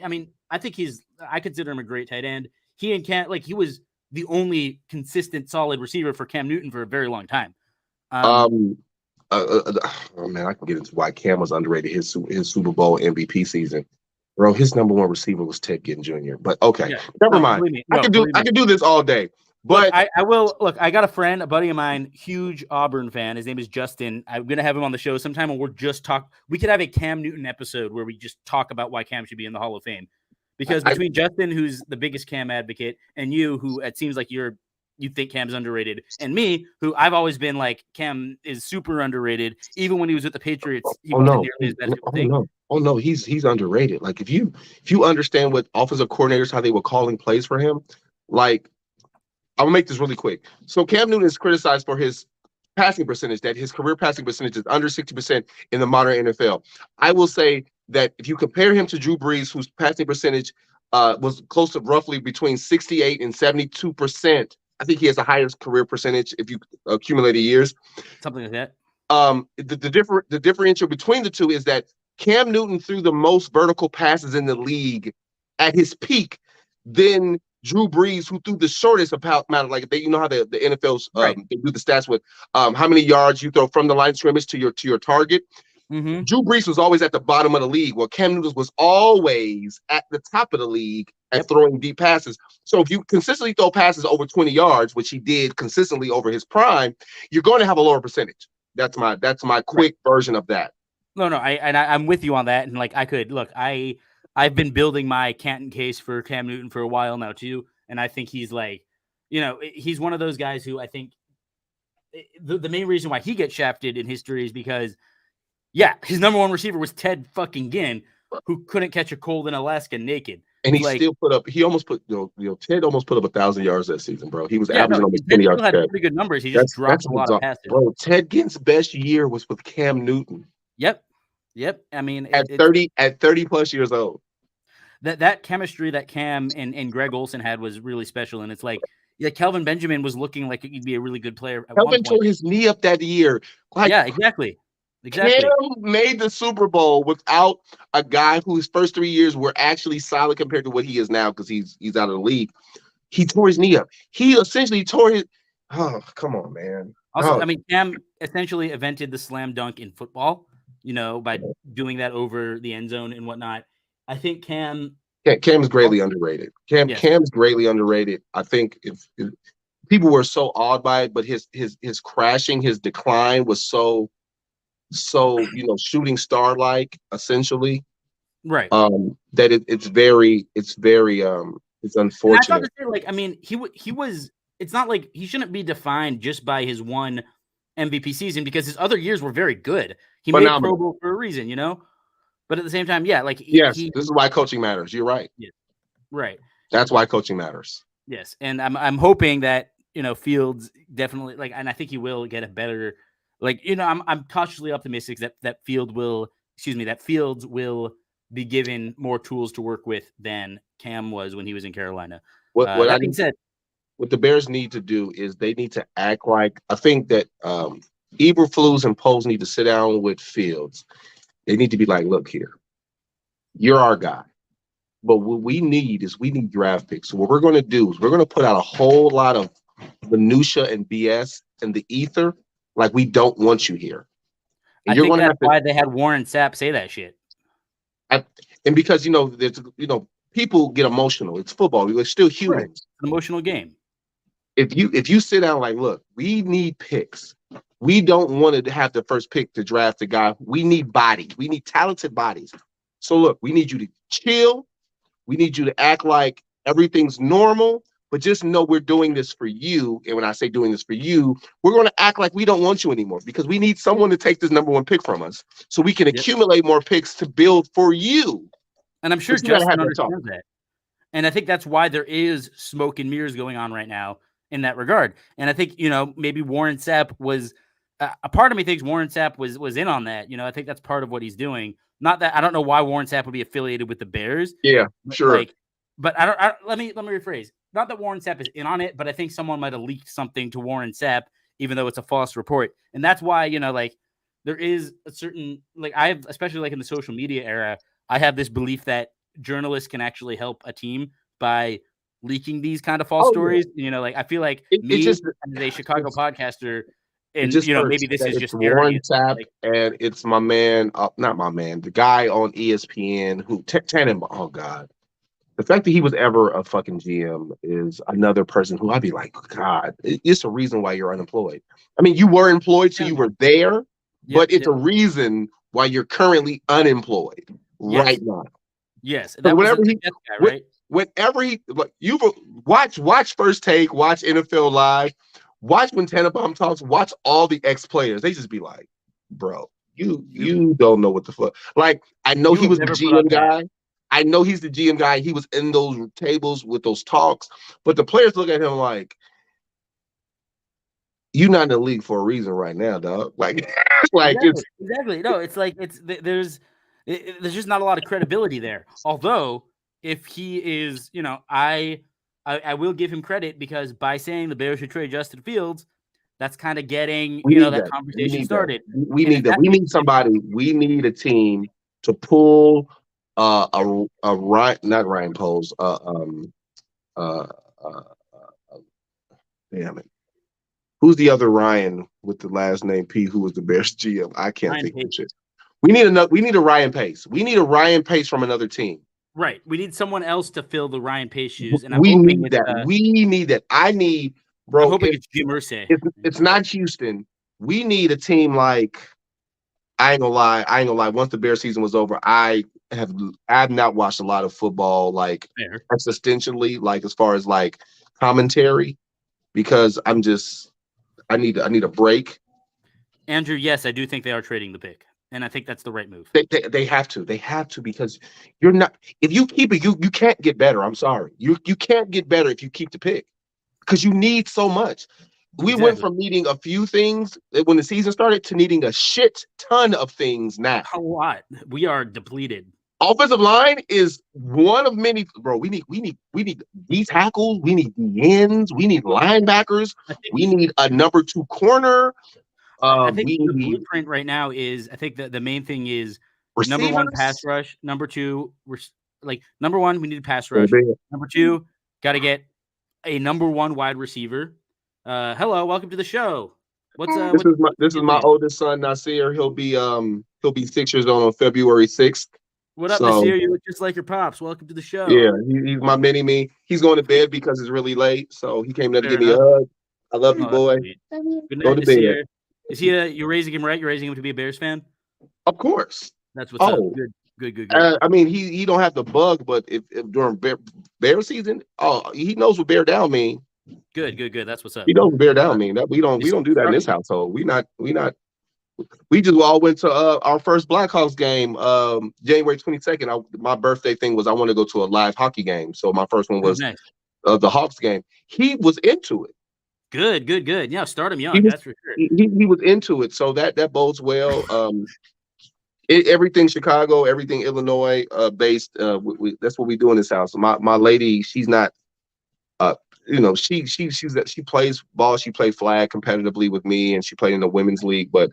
[SPEAKER 1] think I consider him a great tight end. He and Cam, he was the only consistent, solid receiver for Cam Newton for a very long time.
[SPEAKER 2] Oh man, I can get into why Cam was underrated his Super Bowl MVP season. Bro, his number one receiver was Ted Ginn Jr. But okay, never mind. I can do this all day. But
[SPEAKER 1] look, I will look. I got a friend, a buddy of mine, huge Auburn fan. His name is Justin. I'm gonna have him on the show sometime, and we could have a Cam Newton episode where we just talk about why Cam should be in the Hall of Fame. Because between Justin, who's the biggest Cam advocate, and you, who it seems like you think Cam's underrated, and me, who I've always been like Cam is super underrated. Even when he was with the Patriots, he wasn't nearly as bad as people think.
[SPEAKER 2] Oh no, he's underrated. Like if you understand what offensive coordinators, how they were calling plays for him, like I'll make this really quick. So Cam Newton is criticized for his passing percentage, that his career passing percentage is under 60% in the modern NFL. I will say that if you compare him to Drew Brees, whose passing percentage was close to roughly between 68 and 72%, I think he has the highest career percentage if you accumulate years.
[SPEAKER 1] Something like that.
[SPEAKER 2] The differential between the two is that Cam Newton threw the most vertical passes in the league at his peak than Drew Brees, who threw the shortest amount of, like, you know how the NFL's they do the stats with how many yards you throw from the line of scrimmage to your target.
[SPEAKER 1] Mm-hmm.
[SPEAKER 2] Drew Brees was always at the bottom of the league, while Cam Newton was always at the top of the league at throwing deep passes. So if you consistently throw passes over 20 yards, which he did consistently over his prime, you're going to have a lower percentage. That's my quick version of that.
[SPEAKER 1] No, I'm with you on that. And like I've been building my Canton case for Cam Newton for a while now too, and I think he's like, he's one of those guys who I think the main reason why he gets shafted in history is because, his number one receiver was Ted fucking Ginn, who couldn't catch a cold in Alaska naked.
[SPEAKER 2] And Ted almost put up 1,000 yards that season, bro. He was averaging almost 20 yards.
[SPEAKER 1] Had pretty good numbers. He just dropped a lot of passes.
[SPEAKER 2] Bro, Ted Ginn's best year was with Cam Newton.
[SPEAKER 1] Yep. I mean,
[SPEAKER 2] at 30 plus years old.
[SPEAKER 1] That chemistry that Cam and Greg Olsen had was really special. And it's like, Kelvin Benjamin was looking like he'd be a really good player.
[SPEAKER 2] Kelvin tore his knee up that year.
[SPEAKER 1] Exactly.
[SPEAKER 2] Cam made the Super Bowl without a guy whose first 3 years were actually solid compared to what he is now, because he's out of the league. He tore his knee up. He essentially tore his. Oh, come on, man.
[SPEAKER 1] Also, I mean, Cam essentially invented the slam dunk in football, by doing that over the end zone and whatnot. I think Cam
[SPEAKER 2] is greatly underrated. Cam's greatly underrated. I think if people were so awed by it, but his crashing, his decline was so shooting star like, essentially,
[SPEAKER 1] right?
[SPEAKER 2] That it's very it's unfortunate.
[SPEAKER 1] I mean, he was. It's not like he shouldn't be defined just by his one MVP season, because his other years were very good. He made Pro Bowl for a reason, But at the same time, this
[SPEAKER 2] is why coaching matters. You're right.
[SPEAKER 1] Yeah, right.
[SPEAKER 2] That's why coaching matters.
[SPEAKER 1] Yes, and I'm hoping that Fields definitely and I think he will get a better. I'm cautiously optimistic that Fields will be given more tools to work with than Cam was when he was in Carolina. That being said,
[SPEAKER 2] what the Bears need to do is they need to act like, I think that Eberflus and Poles need to sit down with Fields. They need to be like, look here, you're our guy. But what we need draft picks. So what we're going to do is we're going to put out a whole lot of minutia and BS in the ether. Like, we don't want you here.
[SPEAKER 1] And I think that's why they had Warren Sapp say that shit.
[SPEAKER 2] And because, there's, people get emotional. It's football. We're still humans.
[SPEAKER 1] Right. It's an emotional game.
[SPEAKER 2] if you sit down like, look, we need picks. We don't want to have the first pick to draft a guy. We need bodies. We need talented bodies. So look, we need you to chill. We need you to act like everything's normal, but just know we're doing this for you. And when I say doing this for you, we're going to act like we don't want you anymore because we need someone to take this number one pick from us so we can accumulate more picks to build for you.
[SPEAKER 1] And I'm sure Justin understands that. And I think that's why there is smoke and mirrors going on right now in that regard. And I think, maybe Warren Sapp was a part of me thinks Warren Sapp was in on that. I think that's part of what he's doing. Not that I don't know why Warren Sapp would be affiliated with the Bears.
[SPEAKER 2] Yeah, sure.
[SPEAKER 1] But let me rephrase. Not that Warren Sapp is in on it, but I think someone might have leaked something to Warren Sapp, even though it's a false report. And that's why, there is a certain, I have, especially in the social media era, I have this belief that journalists can actually help a team by leaking these kind of false stories. Yeah. I feel like as a Chicago podcaster, and maybe this is just
[SPEAKER 2] Warren Sapp, and it's my man, not my man, the guy on ESPN who Tannenbaum. Oh God, the fact that he was ever a fucking GM is another person who I'd be like, God, it's a reason why you're unemployed. I mean, you were employed, so you were there, but it's a reason why you're currently unemployed right now.
[SPEAKER 1] Yes, that was guy, right?
[SPEAKER 2] Whenever you watch First Take, watch NFL Live. Watch when Tannenbaum talks, watch all the ex-players. They just be like, bro, you don't know what the fuck. I know he was the GM guy. I know he's the GM guy. He was in those tables with those talks. But the players look at him like, you're not in the league for a reason right now, dog.
[SPEAKER 1] Exactly. No, there's just not a lot of credibility there. Although, if he is, I will give him credit because by saying the Bears should trade Justin Fields, that's kind of getting that conversation started.
[SPEAKER 2] We need that. We need somebody. We need a team to pull a Ryan, not Ryan Poles. Damn it. Who's the other Ryan with the last name P? Who was the Bears GM? I can't think of shit. We need a Ryan Pace. We need a Ryan Pace from another team.
[SPEAKER 1] Right. We need someone else to fill the Ryan Pace shoes. And
[SPEAKER 2] we need that. We need that. I need, bro.
[SPEAKER 1] I'm hoping it's Jim Irsay.
[SPEAKER 2] It's not Houston. We need a team like, I ain't gonna lie. Once the Bears season was over, I have not watched a lot of football, existentially, as far as commentary, because I need a break.
[SPEAKER 1] Andrew, yes, I do think they are trading the pick. And I think that's the right move.
[SPEAKER 2] They have to. They have to, because you're not. If you keep it, you can't get better. I'm sorry. You can't get better if you keep the pick, because you need so much. We went from needing a few things when the season started to needing a shit ton of things now.
[SPEAKER 1] A lot. We are depleted.
[SPEAKER 2] Offensive line is one of many. Bro, we need D tackles. We need D ends. We need linebackers. We need a number 2 corner.
[SPEAKER 1] I think the blueprint right now is, I think the main thing is receivers. Number 1, pass rush. Number 2, number 1, we need a pass rush. Number 2, got to get a number 1 wide receiver. Hello, welcome to the show.
[SPEAKER 2] This is my oldest son, Nasir. He'll be 6 years old on February 6th.
[SPEAKER 1] What up, Nasir? You look just like your pops. Welcome to the show.
[SPEAKER 2] Yeah, he's my mini-me. He's going to bed because it's really late, so he came there to give me a hug. I love you, boy.
[SPEAKER 1] Good night, Nasir. Is he? You're raising him right? You're raising him to be a Bears fan?
[SPEAKER 2] Of course.
[SPEAKER 1] That's what's up. Good.
[SPEAKER 2] I mean, he don't have the bug, but if during bear season, he knows what bear down mean.
[SPEAKER 1] Good. That's what's up.
[SPEAKER 2] He knows what bear down mean. That we don't do that in this household. We just all went to our first Blackhawks game, January 22nd. My birthday thing was I want to go to a live hockey game, so my first one was the Hawks game. He was into it.
[SPEAKER 1] Good. Yeah, start him young. That's for sure.
[SPEAKER 2] He was into it, so that bodes well. Everything Chicago, everything Illinois based. That's what we do in this house. My lady, she's not. She plays ball. She played flag competitively with me, and she played in the women's league. But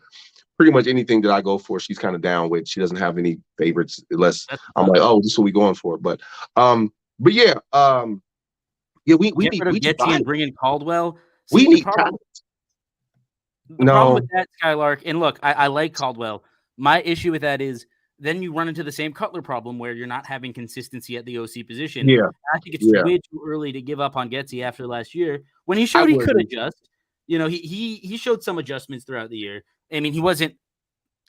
[SPEAKER 2] pretty much anything that I go for, she's kind of down with. She doesn't have any favorites unless I'm like, oh, this is what we going for. But yeah. We need
[SPEAKER 1] Getty and bring in Caldwell.
[SPEAKER 2] We need
[SPEAKER 1] problem with that, Skylark, and look, I like Caldwell. My issue with that is then you run into the same Cutler problem where you're not having consistency at the OC position.
[SPEAKER 2] Yeah.
[SPEAKER 1] I think it's way too early to give up on Getsy after last year when he showed he could adjust. You know, he showed some adjustments throughout the year. I mean, he wasn't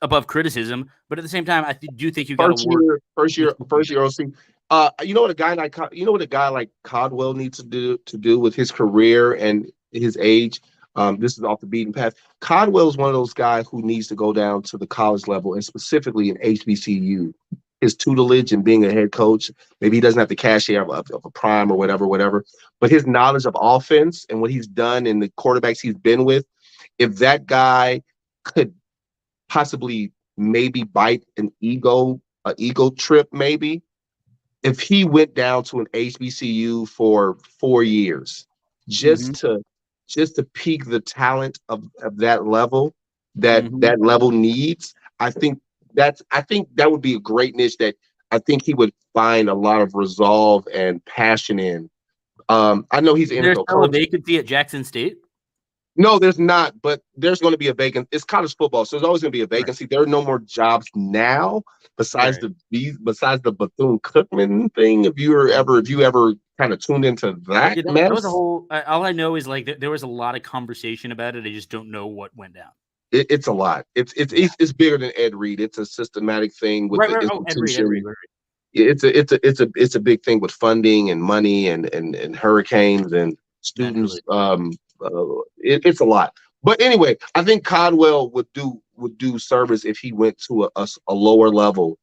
[SPEAKER 1] above criticism, but at the same time, I do think you got to work.
[SPEAKER 2] First year OC. You know what a guy like Caldwell needs to do with his career and his age. This is off the beaten path. Caldwell is one of those guys who needs to go down to the college level and specifically in HBCU. His tutelage and being a head coach, maybe he doesn't have the cachet of a prime or whatever, but his knowledge of offense and what he's done and the quarterbacks he's been with, if that guy could possibly maybe bite an ego trip, maybe if he went down to an HBCU for 4 years just to peak the talent of that level that level needs, I think that would be a great niche that I think he would find a lot of resolve and passion in. I know he's
[SPEAKER 1] in a vacancy at Jackson State.
[SPEAKER 2] No, there's not, but there's going to be a vacancy. It's college football, so there's always going to be a vacancy. Right. There are no more jobs now besides the Bethune-Cookman thing. If you ever kind of tuned into that,
[SPEAKER 1] that was a whole. All I know is like there was a lot of conversation about it. I just don't know what went down.
[SPEAKER 2] It's a lot. It's bigger than Ed Reed. It's a systematic thing with the institution. Ed Reed. It's a big thing with funding and money and hurricanes and students. It's a lot. But anyway, I think Caldwell would do service if he went to a lower level,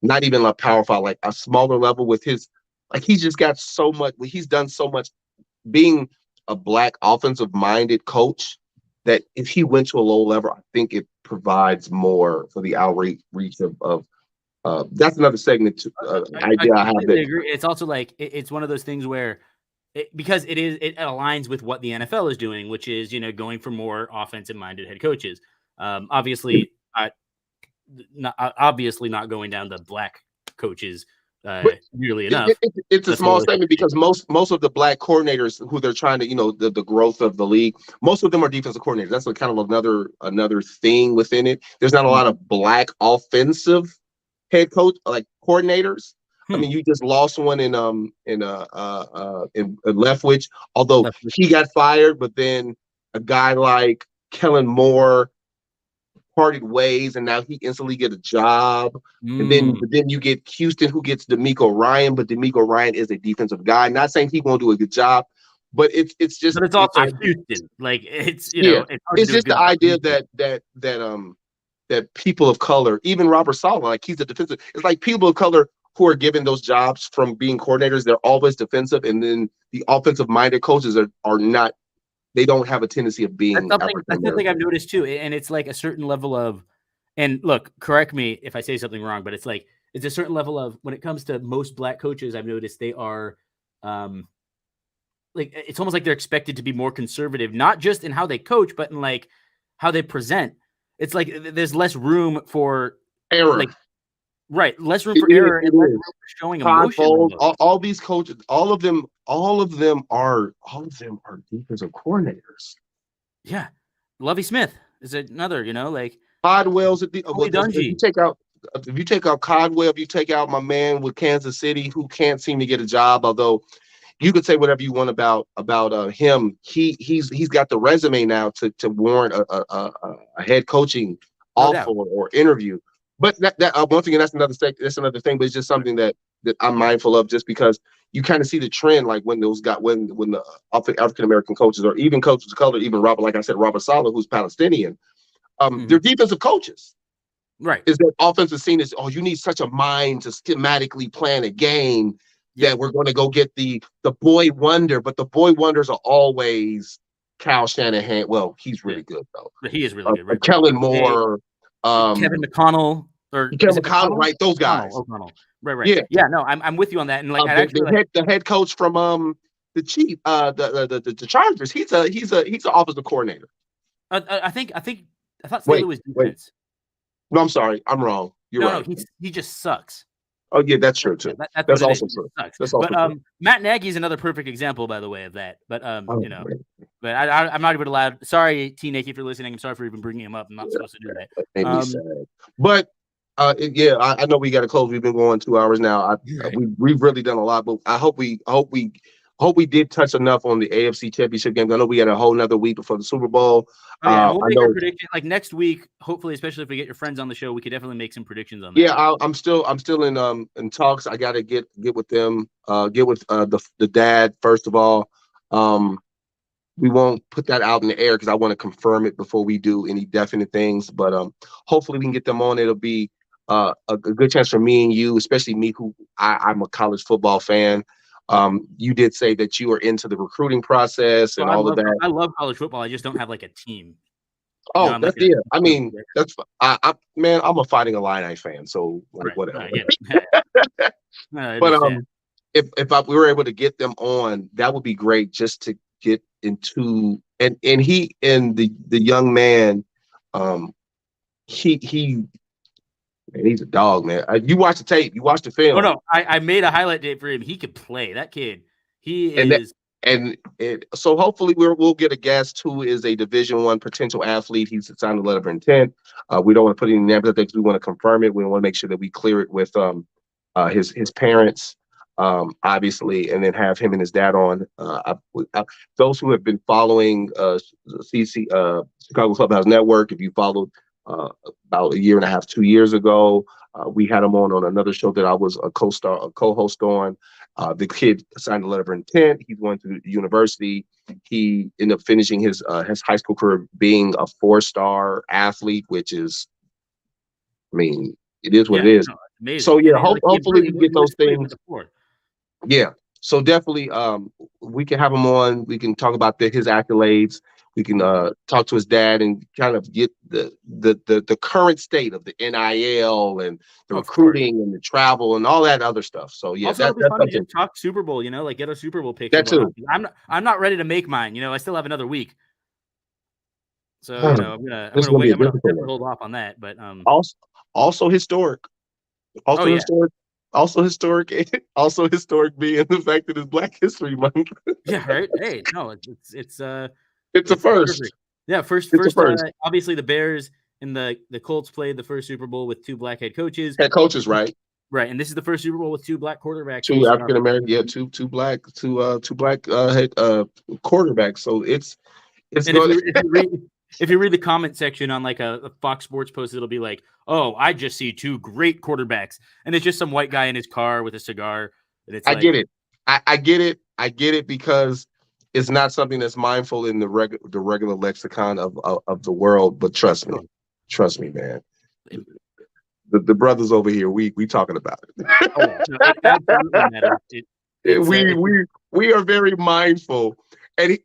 [SPEAKER 2] not even like Power 5, like a smaller level with his, like he's just got so much, he's done so much being a Black offensive minded coach that if he went to a low level, I think it provides more for the outreach of that's another segment idea I have.
[SPEAKER 1] Agree. It's also like it's one of those things where because it aligns with what the NFL is doing, which is, you know, going for more offensive minded head coaches. Obviously not going down the Black coaches nearly enough.
[SPEAKER 2] It's a small statement because most of the Black coordinators who they're trying to, you know, the growth of the league, most of them are defensive coordinators. That's kind of another thing within it. There's not a lot of Black offensive head coach like coordinators. I mean, you just lost one in Leftwich, although he got fired, but then a guy like Kellen Moore parted ways, and now he instantly get a job. And then you get Houston, who gets DeMeco Ryan, but DeMeco Ryan is a defensive guy. Not saying he won't do a good job, but it's just.
[SPEAKER 1] But it's also Houston, like it's know,
[SPEAKER 2] it's just the idea that people of color, even Robert Saleh, like he's a defensive. It's like people of color who are given those jobs from being coordinators, they're always defensive, and then the offensive-minded coaches are not. They don't have a tendency of being.
[SPEAKER 1] That's something I've noticed too, and it's like a certain level of. And look, correct me if I say something wrong, but it's like it's a certain level of when it comes to most Black coaches. I've noticed they are, like it's almost like they're expected to be more conservative, not just in how they coach, but in like how they present. It's like there's less room for
[SPEAKER 2] error.
[SPEAKER 1] Like, right, less room for error and less room for showing emotion.
[SPEAKER 2] All these coaches, all of them are defensive coordinators.
[SPEAKER 1] Yeah, Lovie Smith is another. You know, like
[SPEAKER 2] Caldwell's if you take out Caldwell, if you take out my man with Kansas City who can't seem to get a job, although you could say whatever you want about him, he's got the resume now to warrant a head coaching offer or interview. But that once again, that's another thing. But it's just something that I'm mindful of, just because you kind of see the trend, like when the African American coaches or even coaches of color, even Robert Saleh, who's Palestinian, they're defensive coaches.
[SPEAKER 1] Right?
[SPEAKER 2] Is that offensive scene is you need such a mind to schematically plan a game that we're going to go get the boy wonder, but the boy wonders are always Kyle Shanahan. Well, he's really good though.
[SPEAKER 1] He is really good. Right?
[SPEAKER 2] Kellen Moore.
[SPEAKER 1] Kevin McConnell
[SPEAKER 2] Kevin McConnell, right? Those guys.
[SPEAKER 1] O'Connell. Right. Yeah. No, I'm with you on that. And like,
[SPEAKER 2] the head coach from the Chief, the Chargers. He's an offensive coordinator.
[SPEAKER 1] I thought Staley was defense.
[SPEAKER 2] No, I'm sorry, I'm wrong. You're right.
[SPEAKER 1] No, he just sucks.
[SPEAKER 2] Oh yeah, that's true too. That's also true. That's also true.
[SPEAKER 1] Matt Nagy is another perfect example, by the way, of that. But you know, but I'm not even allowed. Sorry, T. Nick, if you're listening, I'm sorry for even bringing him up. I'm not supposed to do that.
[SPEAKER 2] That made me sad. But Yeah, I know we got to close. We've been going 2 hours now. We've really done a lot, but I hope we did touch enough on the AFC Championship game. I know we had a whole nother week before the Super Bowl.
[SPEAKER 1] Oh, yeah, and we'll make our prediction like next week. Hopefully, especially if we get your friends on the show, we could definitely make some predictions on that.
[SPEAKER 2] Yeah, I'm still in talks. I got to get with them. Get with the dad first of all. We won't put that out in the air because I want to confirm it before we do any definite things. But hopefully we can get them on. It'll be a good chance for me and you, especially me, who I'm a college football fan. You did say that you are into the recruiting process and all of that.
[SPEAKER 1] I love college football. I just don't have like a team.
[SPEAKER 2] Oh, you know, that's it. I mean, that's man. I'm a Fighting Illini fan, so like whatever. But if we were able to get them on, that would be great. Just to get into and he and the young man, he's a dog, man. You watch the tape, you watch the film.
[SPEAKER 1] Oh no, I made a highlight tape for him. He could play. That kid, he is.
[SPEAKER 2] So hopefully we'll get a guest who is a Division I potential athlete. He's signed a letter of intent. We don't want to put any names out there because we want to confirm it. We want to make sure that we clear it with his parents, obviously, and then have him and his dad on. Those who have been following Chicago Clubhouse Network, if you followed about a year and a half, 2 years ago, we had him on another show that I was a co-host on. The kid signed a letter of intent. He's going to the university. He ended up finishing his high school career being a 4-star athlete, which is, I mean, it is what it is. No, so yeah, hopefully we get those things. Yeah. So definitely, we can have him on. We can talk about his accolades. We can talk to his dad and kind of get the current state of the NIL and the recruiting and the travel and all that other stuff. So yeah,
[SPEAKER 1] also, that's fun to just talk Super Bowl. You know, like get a Super Bowl picture.
[SPEAKER 2] That too.
[SPEAKER 1] I'm not ready to make mine. You know, I still have another week. So you know, I'm gonna wait. I'm gonna hold off on that. But
[SPEAKER 2] also historic. Historic. Also historic being the fact that it's Black History Month.
[SPEAKER 1] Yeah, right. Hey, no, it's
[SPEAKER 2] a first.
[SPEAKER 1] Perfect. Yeah, first. Obviously, the Bears and the Colts played the first SuperLl with 2 black head coaches.
[SPEAKER 2] Right.
[SPEAKER 1] Right, and this is the first Super Bowl with 2 black quarterbacks.
[SPEAKER 2] 2 African American, yeah, two black head quarterbacks. So it's good.
[SPEAKER 1] If you read the comment section on like a Fox Sports post, it'll be like, "Oh, I just see 2 great quarterbacks," and it's just some white guy in his car with a cigar. And it's
[SPEAKER 2] I get it. I get it. I get it because it's not something that's mindful in the regular lexicon of the world. But trust me, man. The brothers over here, we talking about it. We are very mindful. And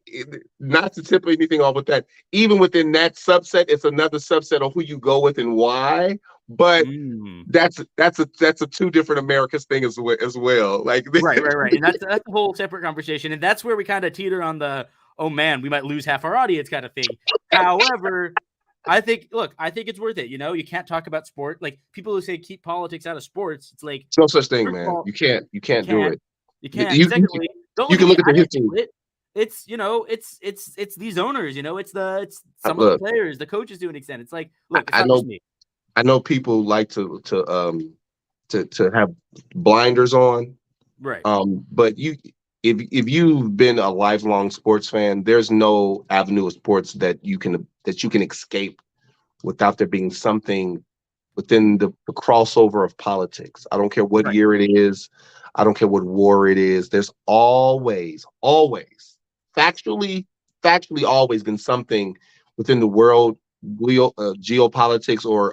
[SPEAKER 2] not to tip anything off with that, even within that subset, it's another subset of who you go with and why. But that's a 2 different Americas thing as well. Like
[SPEAKER 1] right, and that's a whole separate conversation, and that's where we kind of teeter on the oh man, we might lose half our audience kind of thing. However, I think it's worth it. You know, you can't talk about sport like people who say keep politics out of sports. It's like
[SPEAKER 2] no such thing, man. You can't do it.
[SPEAKER 1] You can't.
[SPEAKER 2] Secondly, you can look at the history.
[SPEAKER 1] It's it's these owners, you know, it's some of the players, the coaches to an extent. It's like, look,
[SPEAKER 2] I know people like to have blinders on,
[SPEAKER 1] right?
[SPEAKER 2] But if you've been a lifelong sports fan, there's no avenue of sports that you can escape without there being something within the crossover of politics. I don't care what year it is. I don't care what war it is. There's always. Factually always been something within the world geopolitics or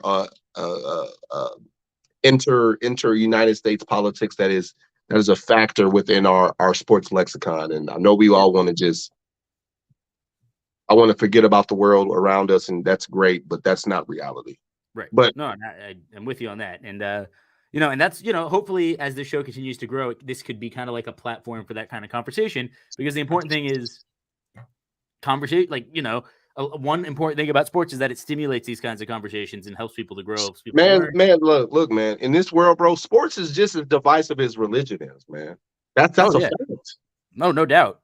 [SPEAKER 2] inter United States politics that is a factor within our sports lexicon. And I know we all want to I want to forget about the world around us, and that's great, but that's not reality.
[SPEAKER 1] Right. But no, I'm with you on that. And you know, and that's, you know, hopefully as the show continues to grow, this could be kind of like a platform for that kind of conversation, because the important thing is conversation. Like, you know, one important thing about sports is that it stimulates these kinds of conversations and helps people to grow.
[SPEAKER 2] Man, look, man, in this world, bro, sports is just as divisive as religion is, man. That's a fact.
[SPEAKER 1] No doubt.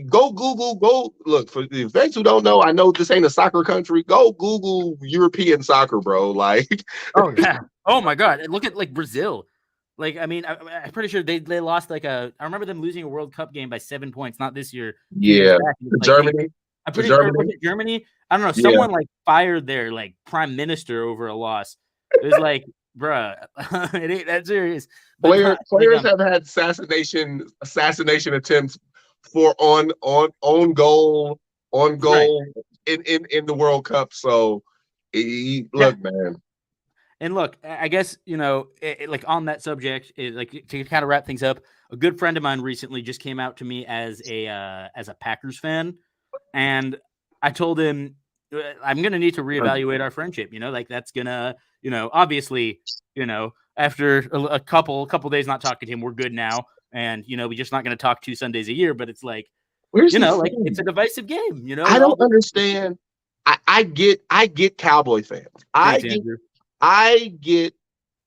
[SPEAKER 2] Go Google, go look for the folks who don't know. I know this ain't a soccer country. Go Google European soccer, bro. Like,
[SPEAKER 1] Oh yeah. Oh my God. And look at like Brazil. Like, I mean, I'm pretty sure they lost like I remember them losing a World Cup game by 7 points, not this year, a few years
[SPEAKER 2] yeah,
[SPEAKER 1] back.
[SPEAKER 2] to
[SPEAKER 1] Like
[SPEAKER 2] Germany,
[SPEAKER 1] I'm
[SPEAKER 2] to
[SPEAKER 1] pretty sure was
[SPEAKER 2] Germany.
[SPEAKER 1] it Germany? I don't know.
[SPEAKER 2] Yeah,
[SPEAKER 1] Someone like fired their like prime minister over a loss. It was like, bruh, it ain't that serious. But like
[SPEAKER 2] players have had assassination attempts for on
[SPEAKER 1] right.
[SPEAKER 2] goal in the World Cup. So
[SPEAKER 1] Yeah.
[SPEAKER 2] look, man.
[SPEAKER 1] And look, I guess, like on that subject, like to kind of wrap things up, a good friend of mine recently just came out to me as a Packers fan, and I told him I'm gonna need to reevaluate our friendship. Like that's gonna, obviously, after a couple days not talking to him, we're good now, and we're just not gonna talk 2 Sundays a year. But it's like,
[SPEAKER 2] Where's he
[SPEAKER 1] like
[SPEAKER 2] from?
[SPEAKER 1] it's a divisive game.
[SPEAKER 2] I don't understand. I get Cowboy fans.
[SPEAKER 1] Thanks, Andrew.
[SPEAKER 2] I get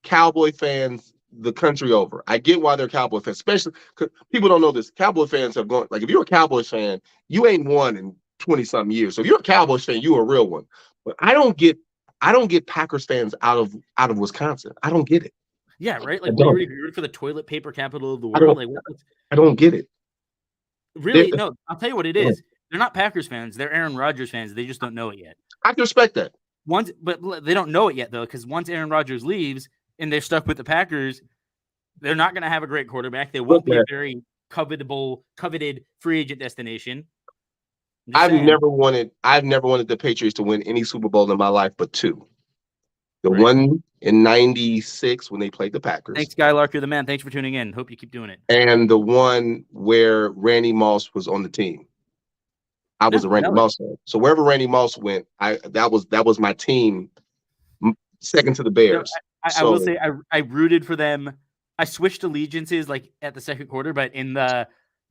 [SPEAKER 2] Cowboy fans the country over. I get why they're Cowboy fans, especially because people don't know this. Cowboy fans have gone, like, if you're a Cowboys fan, you ain't won in 20 something years. So if you're a Cowboys fan, you're a real one. But I don't get Packers fans out of Wisconsin. I don't get it.
[SPEAKER 1] Yeah, right. Like, what are you rooting for, the toilet paper capital of the
[SPEAKER 2] I
[SPEAKER 1] world?
[SPEAKER 2] don't,
[SPEAKER 1] Like,
[SPEAKER 2] I don't get it.
[SPEAKER 1] really? No, I'll tell you what it is. They're not Packers fans. They're Aaron Rodgers fans. They just don't know it yet.
[SPEAKER 2] I can respect that.
[SPEAKER 1] But they don't know it yet, though, because once Aaron Rodgers leaves and they're stuck with the Packers, they're not going to have a great quarterback. They won't be a very coveted free agent destination.
[SPEAKER 2] I've never wanted the Patriots to win any Super Bowl in my life, but two. The one in '96 when they played the Packers.
[SPEAKER 1] Thanks, Skylark. You're the man. Thanks for tuning in. Hope you keep doing it.
[SPEAKER 2] And the one where Randy Moss was on the team. I was a Randy Moss fan. So wherever Randy Moss went, that was my team, second to the Bears.
[SPEAKER 1] I will say I rooted for them. I switched allegiances like at the second quarter, but in the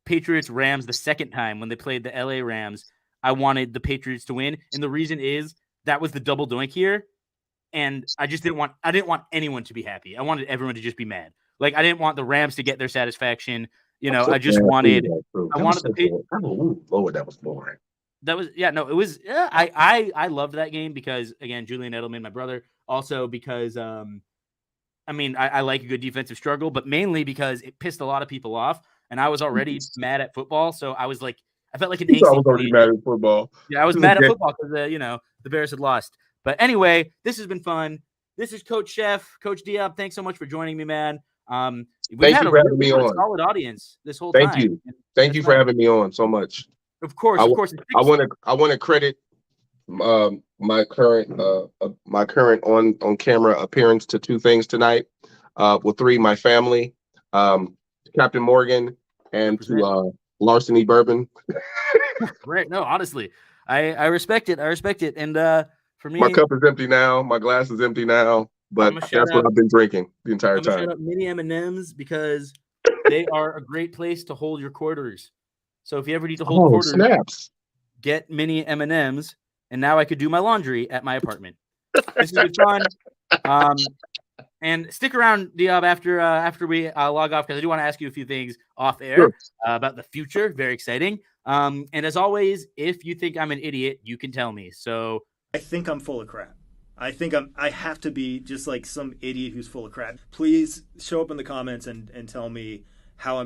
[SPEAKER 1] Patriots Rams the second time when they played the LA Rams, I wanted the Patriots to win, and the reason is that was the double doink year, and I didn't want anyone to be happy. I wanted everyone to just be mad. Like, I didn't want the Rams to get their satisfaction. I just wanted. I wanted the Patriots.
[SPEAKER 2] Oh Lord, that was boring.
[SPEAKER 1] That was it was. Yeah, I loved that game because, again, Julian Edelman, my brother, also because I mean, I like a good defensive struggle, but mainly because it pissed a lot of people off, and I was already mad at football, so I was like, I felt like an angsty.
[SPEAKER 2] I was already mad at football.
[SPEAKER 1] Yeah, I was mad at football because the Bears had lost. But anyway, this has been fun. This is Coach Chef, Coach Diop. Thanks so much for joining me, man.
[SPEAKER 2] We've had a
[SPEAKER 1] solid audience this whole time.
[SPEAKER 2] Thank you. Thank you for having me on so much.
[SPEAKER 1] Of course.
[SPEAKER 2] I want to credit my current on camera appearance to two things tonight. Three, my family, Captain Morgan, and to Larceny Bourbon.
[SPEAKER 1] Right. No, honestly, I respect it. And for me,
[SPEAKER 2] my cup is empty now. My glass is empty now. But that's what I've been drinking the entire time.
[SPEAKER 1] Shout out mini M&Ms because they are a great place to hold your quarters. So if you ever need to hold quarters,
[SPEAKER 2] snaps.
[SPEAKER 1] Get mini M&Ms, and now I could do my laundry at my apartment. This has been fun. And stick around, Diop, after we log off, because I do want to ask you a few things off air about the future. Very exciting. And as always, if you think I'm an idiot, you can tell me. So
[SPEAKER 3] I think I'm full of crap. I have to be just like some idiot who's full of crap. Please show up in the comments and tell me how I'm